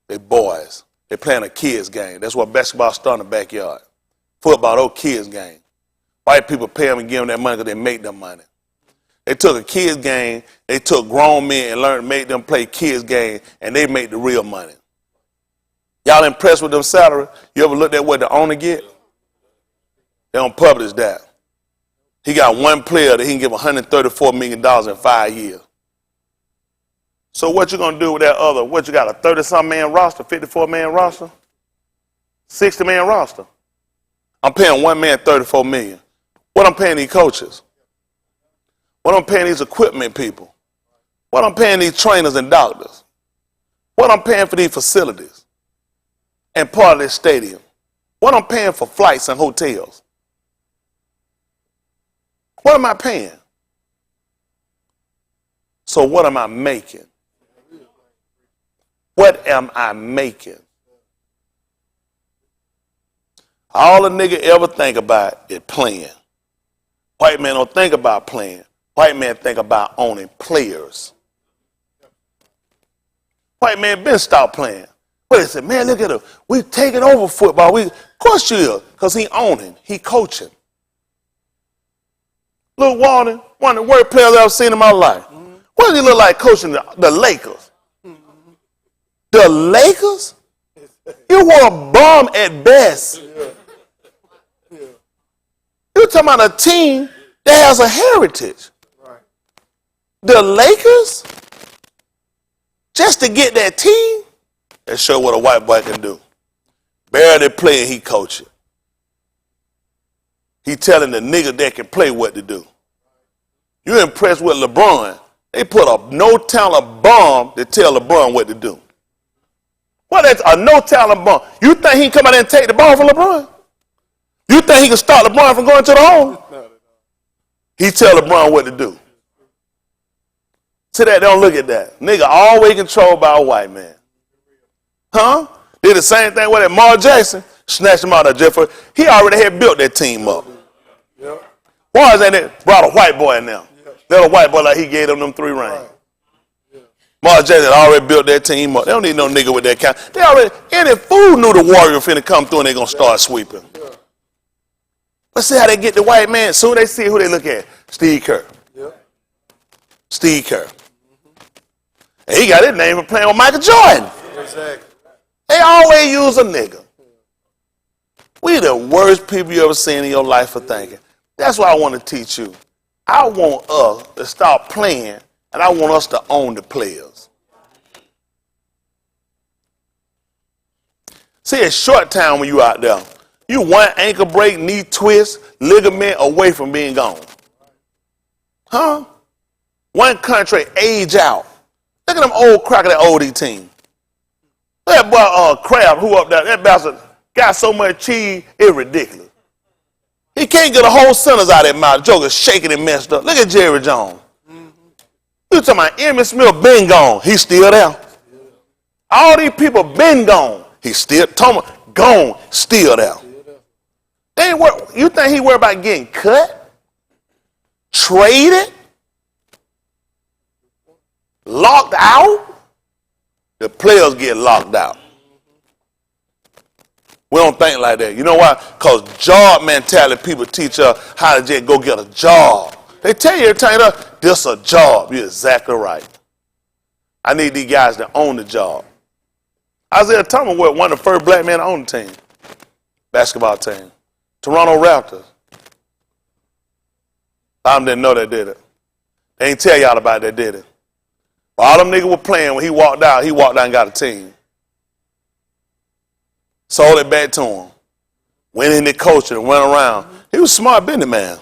Speaker 1: They boys. They playing a kids game. That's what basketball starts in the backyard. Football, those kids game. White people pay them and give them that money because they make them money. They took a kids game, they took grown men and learned to make them play kids game, and they make the real money. Y'all impressed with them salaries? You ever looked at what the owner get? They don't publish that. He got one player that he can give $134 million in 5 years. So what you going to do with that other, what you got, a 30-some man roster, 54-man roster? 60-man roster? I'm paying one man $34 million. What I'm paying these coaches? What I'm paying these equipment people? What I'm paying these trainers and doctors? What I'm paying for these facilities and part of this stadium? What I'm paying for flights and hotels? What am I paying? So what am I making? What am I making? All a nigga ever think about is playing. White man don't think about playing. White man think about owning players. White man been stopped playing. But they said, man, look at him. We taking over football. Of course you is, because he owning. He coaching. Luke Walton, one of the worst players I've ever seen in my life. What does he look like coaching the Lakers? The Lakers? You were a bum at best. You're talking about a team that has a heritage. The Lakers, just to get that team, that show what a white boy can do. Barely playing, he coaching. He telling the nigga that can play what to do. You impressed with LeBron? They put a no-talent bomb to tell LeBron what to do. What is a no-talent bomb? You think he can come out there and take the ball from LeBron? You think he can stop LeBron from going to the hole? He tell LeBron what to do. See that? Don't look at that. Nigga always controlled by a white man. Huh? Did the same thing with that Mark Jackson. Snatched him out of Jeffrey. He already had built that team up. Why is that? Brought a white boy in there. Little white boy like he gave them 3 rings. Mark Jackson already built that team up. They don't need no nigga with that kind. They already, any fool knew the Warriors finna come through and they gonna start sweeping. But see how they get the white man. Soon they see who they look at. Steve Kerr. Steve Kerr. And he got his name for playing with Michael Jordan. Exactly. They always use a nigga. We the worst people you ever seen in your life for thinking. That's what I want to teach you. I want us to stop playing, and I want us to own the players. See, it's short time when you out there. You one ankle break, knee twist, ligament away from being gone. Huh? One country age out. Look at them old crack of that oldie team. That boy Crab, who up there, that bastard got so much cheese, it's ridiculous. He can't get a whole sentence out of that mouth. Joker's shaking and messed up. Look at Jerry Jones. You talking about Emmitt Smith been gone. He's still there. All these people been gone. He's still, Thomas, gone, still there. They ain't worry. You think he worried about getting cut, traded, locked out? The players get locked out. We don't think like that. You know why? Because job mentality, people teach us how to just go get a job. They tell you every time, this a job. You're exactly right. I need these guys to own the job. Isaiah Thomas was one of the first black men to own the team, basketball team. Toronto Raptors. I didn't know that, did it? They ain't tell y'all about that, did it? All them niggas were playing when he walked out and got a team. Sold it back to him. Went in the coaching and went around. He was a smart businessman.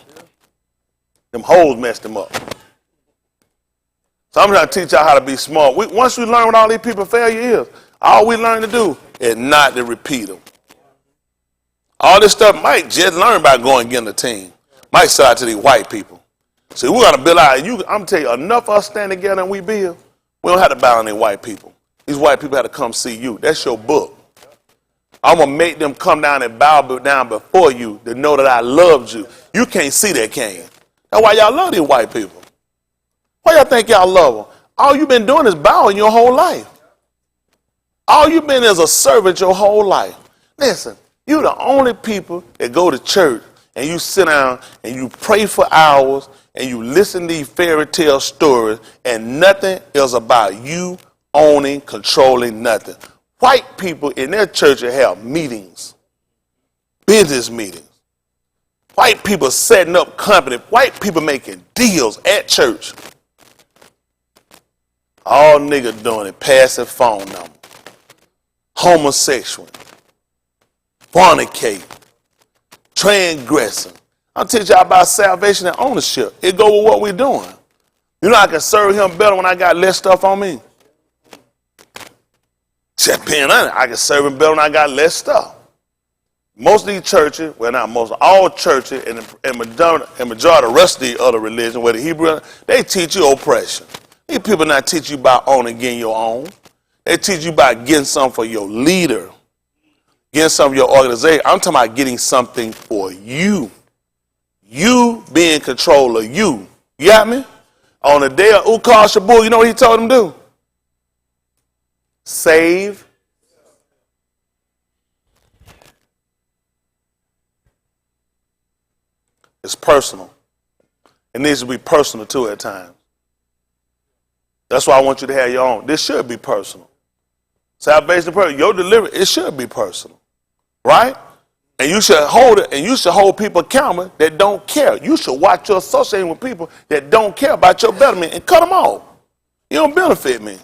Speaker 1: Them hoes messed him up. So I'm trying to teach y'all how to be smart. Once we learn what all these people failure is, all we learn to do is not to repeat them. All this stuff Mike just learned by going against the team. Mike said out to these white people. See, we got to build out. I'm going to tell you, enough of us stand together and we build. We don't have to bow on these white people. These white people have to come see you. That's your book. I'm going to make them come down and bow down before you to know that I loved you. You can't see that, can you? That's why y'all love these white people. Why y'all think y'all love them? All you've been doing is bowing your whole life. All you've been is a servant your whole life. Listen, you're the only people that go to church and you sit down and you pray for hours and you listen to these fairy tale stories and nothing is about you owning, controlling nothing. White people in their churches have meetings, business meetings. White people setting up companies. White people making deals at church. All niggas doing it, passing phone number. Homosexual. Fornicate. Transgressing. I'll teach y'all about salvation and ownership. It go with what we're doing. You know I can serve him better when I got less stuff on me. Just being honest, I can serve him better when I got less stuff. Most of these churches, well not most, all churches and majority of the rest of the other religions, where the Hebrew, they teach you oppression. These people not teach you about owning, getting your own. They teach you about getting something for your leader, getting something for your organization. I'm talking about getting something for you. You being in control of you. You got me? On the day of Ukar Shabu, you know what he told them to do? Save. It's personal. It needs to be personal too at times. That's why I want you to have your own. This should be personal. Salvation, your delivery, it should be personal. Right? And you should hold it, and you should hold people accountable that don't care. You should watch your associating with people that don't care about your betterment and cut them off. You don't benefit me.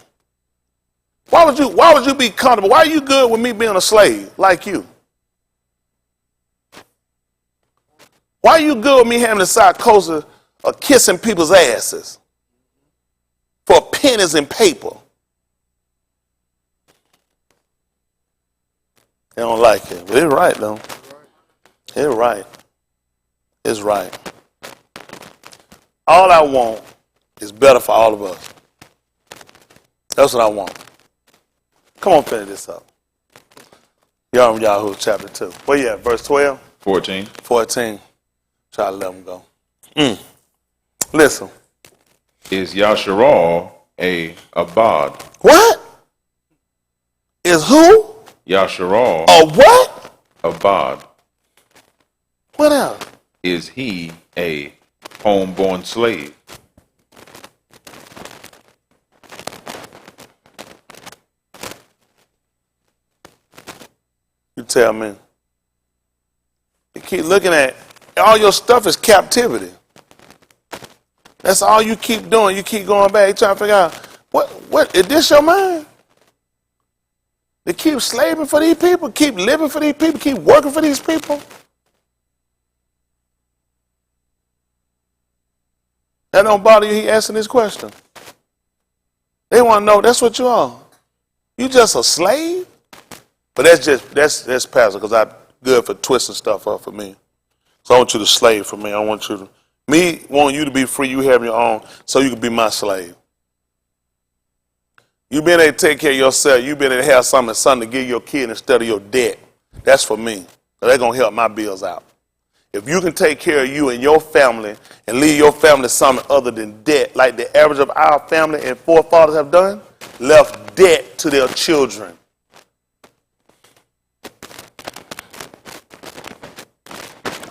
Speaker 1: Why would you be comfortable? Why are you good with me being a slave like you? Why are you good with me having the psychosis of kissing people's asses for pennies and paper? They don't like it, but it's right though. It's right. It's right. All I want is better for all of us. That's what I want. Come on, finish this up. Yahoo chapter 2. Where you at? Verse 12?
Speaker 2: 14.
Speaker 1: 14. Try to let them go. Listen.
Speaker 2: Is Yasharal a Abad?
Speaker 1: What? Is who?
Speaker 2: Yasharal
Speaker 1: A what?
Speaker 2: Abad.
Speaker 1: What else?
Speaker 2: Is he a homeborn slave?
Speaker 1: You tell me. You keep looking at all your stuff is captivity. That's all you keep doing. You keep going back. You trying to figure out what is this your mind? To keep slaving for these people, keep living for these people, keep working for these people. That don't bother you, he asking this question. They want to know that's what you are. You just a slave? But that's pastor, because I'm good for twisting stuff up for me. So I want you to slave for me. I want you to, me want you to be free, you have your own, so you can be my slave. You been able to take care of yourself. You been able to have something to give your kid instead of your debt. That's for me. So they're going to help my bills out. If you can take care of you and your family and leave your family something other than debt, like the average of our family and forefathers have done, left debt to their children.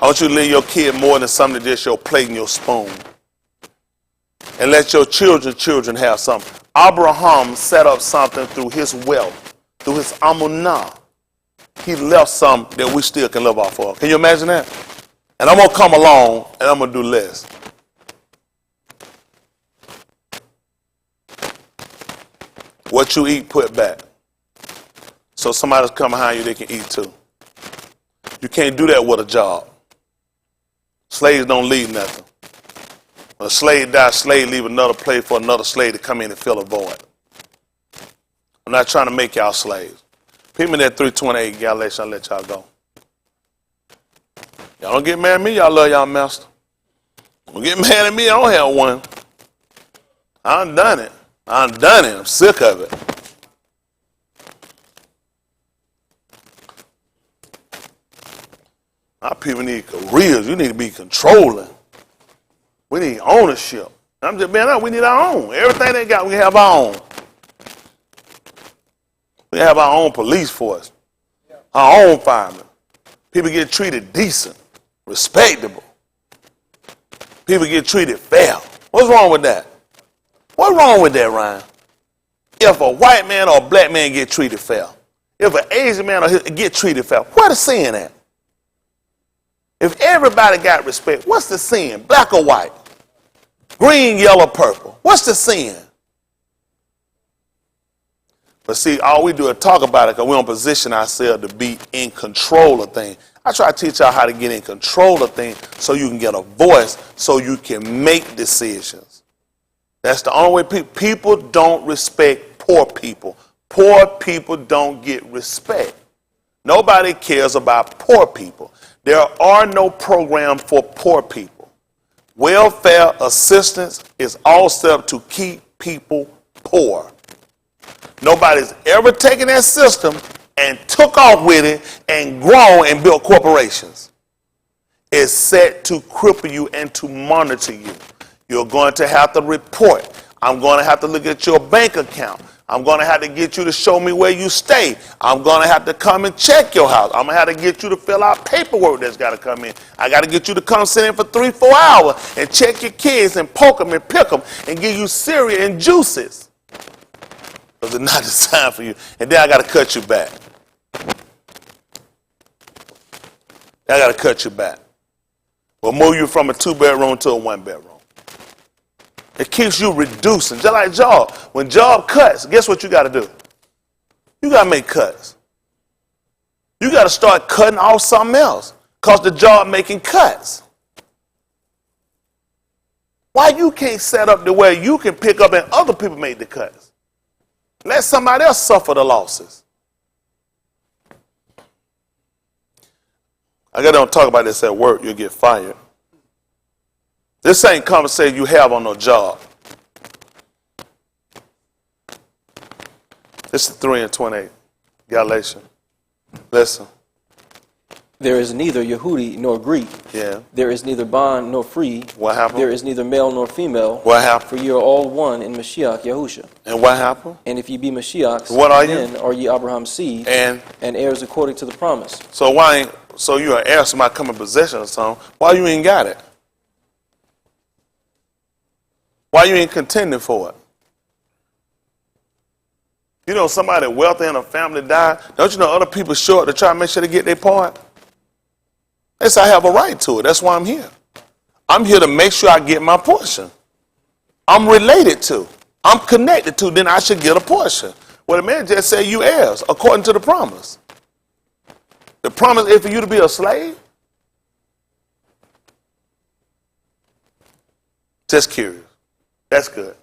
Speaker 1: I want you to leave your kid more than something that's just your plate and your spoon. And let your children have something. Abraham set up something through his wealth, through his amunah. He left something that we still can live off of. Can you imagine that? And I'm going to come along and I'm going to do less. What you eat, put back. So somebody's come behind you, they can eat too. You can't do that with a job. Slaves don't leave nothing. When a slave dies, slave leave another place for another slave to come in and fill a void. I'm not trying to make y'all slaves. Pick me that 328 Galatians, I'll let y'all go. Y'all don't get mad at me, y'all love y'all master. Don't get mad at me, I don't have one. I done done it. I done done it. I'm sick of it. Our people need careers. You need to be controlling. We need ownership. I'm just being honest, we need our own. Everything they got, we have our own. We have our own police force, our own firemen. People get treated decent, respectable. People get treated fair. What's wrong with that? What's wrong with that, Ryan? If a white man or a black man get treated fair, if an Asian man get treated fair, what is sin at? If everybody got respect, what's the sin? Black or white? Green, yellow, purple. What's the sin? But see, all we do is talk about it because we don't position ourselves to be in control of things. I try to teach y'all how to get in control of things so you can get a voice, so you can make decisions. That's the only way people don't respect poor people. Poor people don't get respect. Nobody cares about poor people. There are no programs for poor people. Welfare assistance is all set up to keep people poor. Nobody's ever taken that system and took off with it and grown and built corporations. It's set to cripple you and to monitor you. You're going to have to report. I'm going to have to look at your bank account. I'm going to have to get you to show me where you stay. I'm going to have to come and check your house. I'm going to have to get you to fill out paperwork that's got to come in. I got to get you to come sit in for 3-4 hours and check your kids and poke them and pick them and give you cereal and juices. Because it's not designed for you. And then I got to cut you back. I got to cut you back. We'll move you from a 2-bedroom to a 1-bedroom. It keeps you reducing. Just like job. When job cuts, guess what you got to do? You got to make cuts. You got to start cutting off something else because the job making cuts. Why you can't set up the way you can pick up and other people make the cuts? Let somebody else suffer the losses. I got to talk about this at work. You'll get fired. This ain't conversation you have on no job. This is 3:28, Galatians. Listen.
Speaker 3: There is neither Yehudi nor Greek.
Speaker 1: Yeah.
Speaker 3: There is neither bond nor free.
Speaker 1: What happened?
Speaker 3: There is neither male nor female.
Speaker 1: What happened?
Speaker 3: For ye are all one in Mashiach Yahusha.
Speaker 1: And what happened?
Speaker 3: And if ye be Mashiach's,
Speaker 1: What are you?
Speaker 3: then are ye Abraham's seed
Speaker 1: And
Speaker 3: heirs according to the promise.
Speaker 1: so so you are heir, somebody come in possession of something. Why you ain't got it? Why you ain't contending for it? You know somebody wealthy in a family died. Don't you know other people short to try to make sure they get their part? They say I have a right to it. That's why I'm here. I'm here to make sure I get my portion. I'm related to. I'm connected to. Then I should get a portion. Well, the man just said you heirs according to the promise. The promise is for you to be a slave? Just curious. That's good.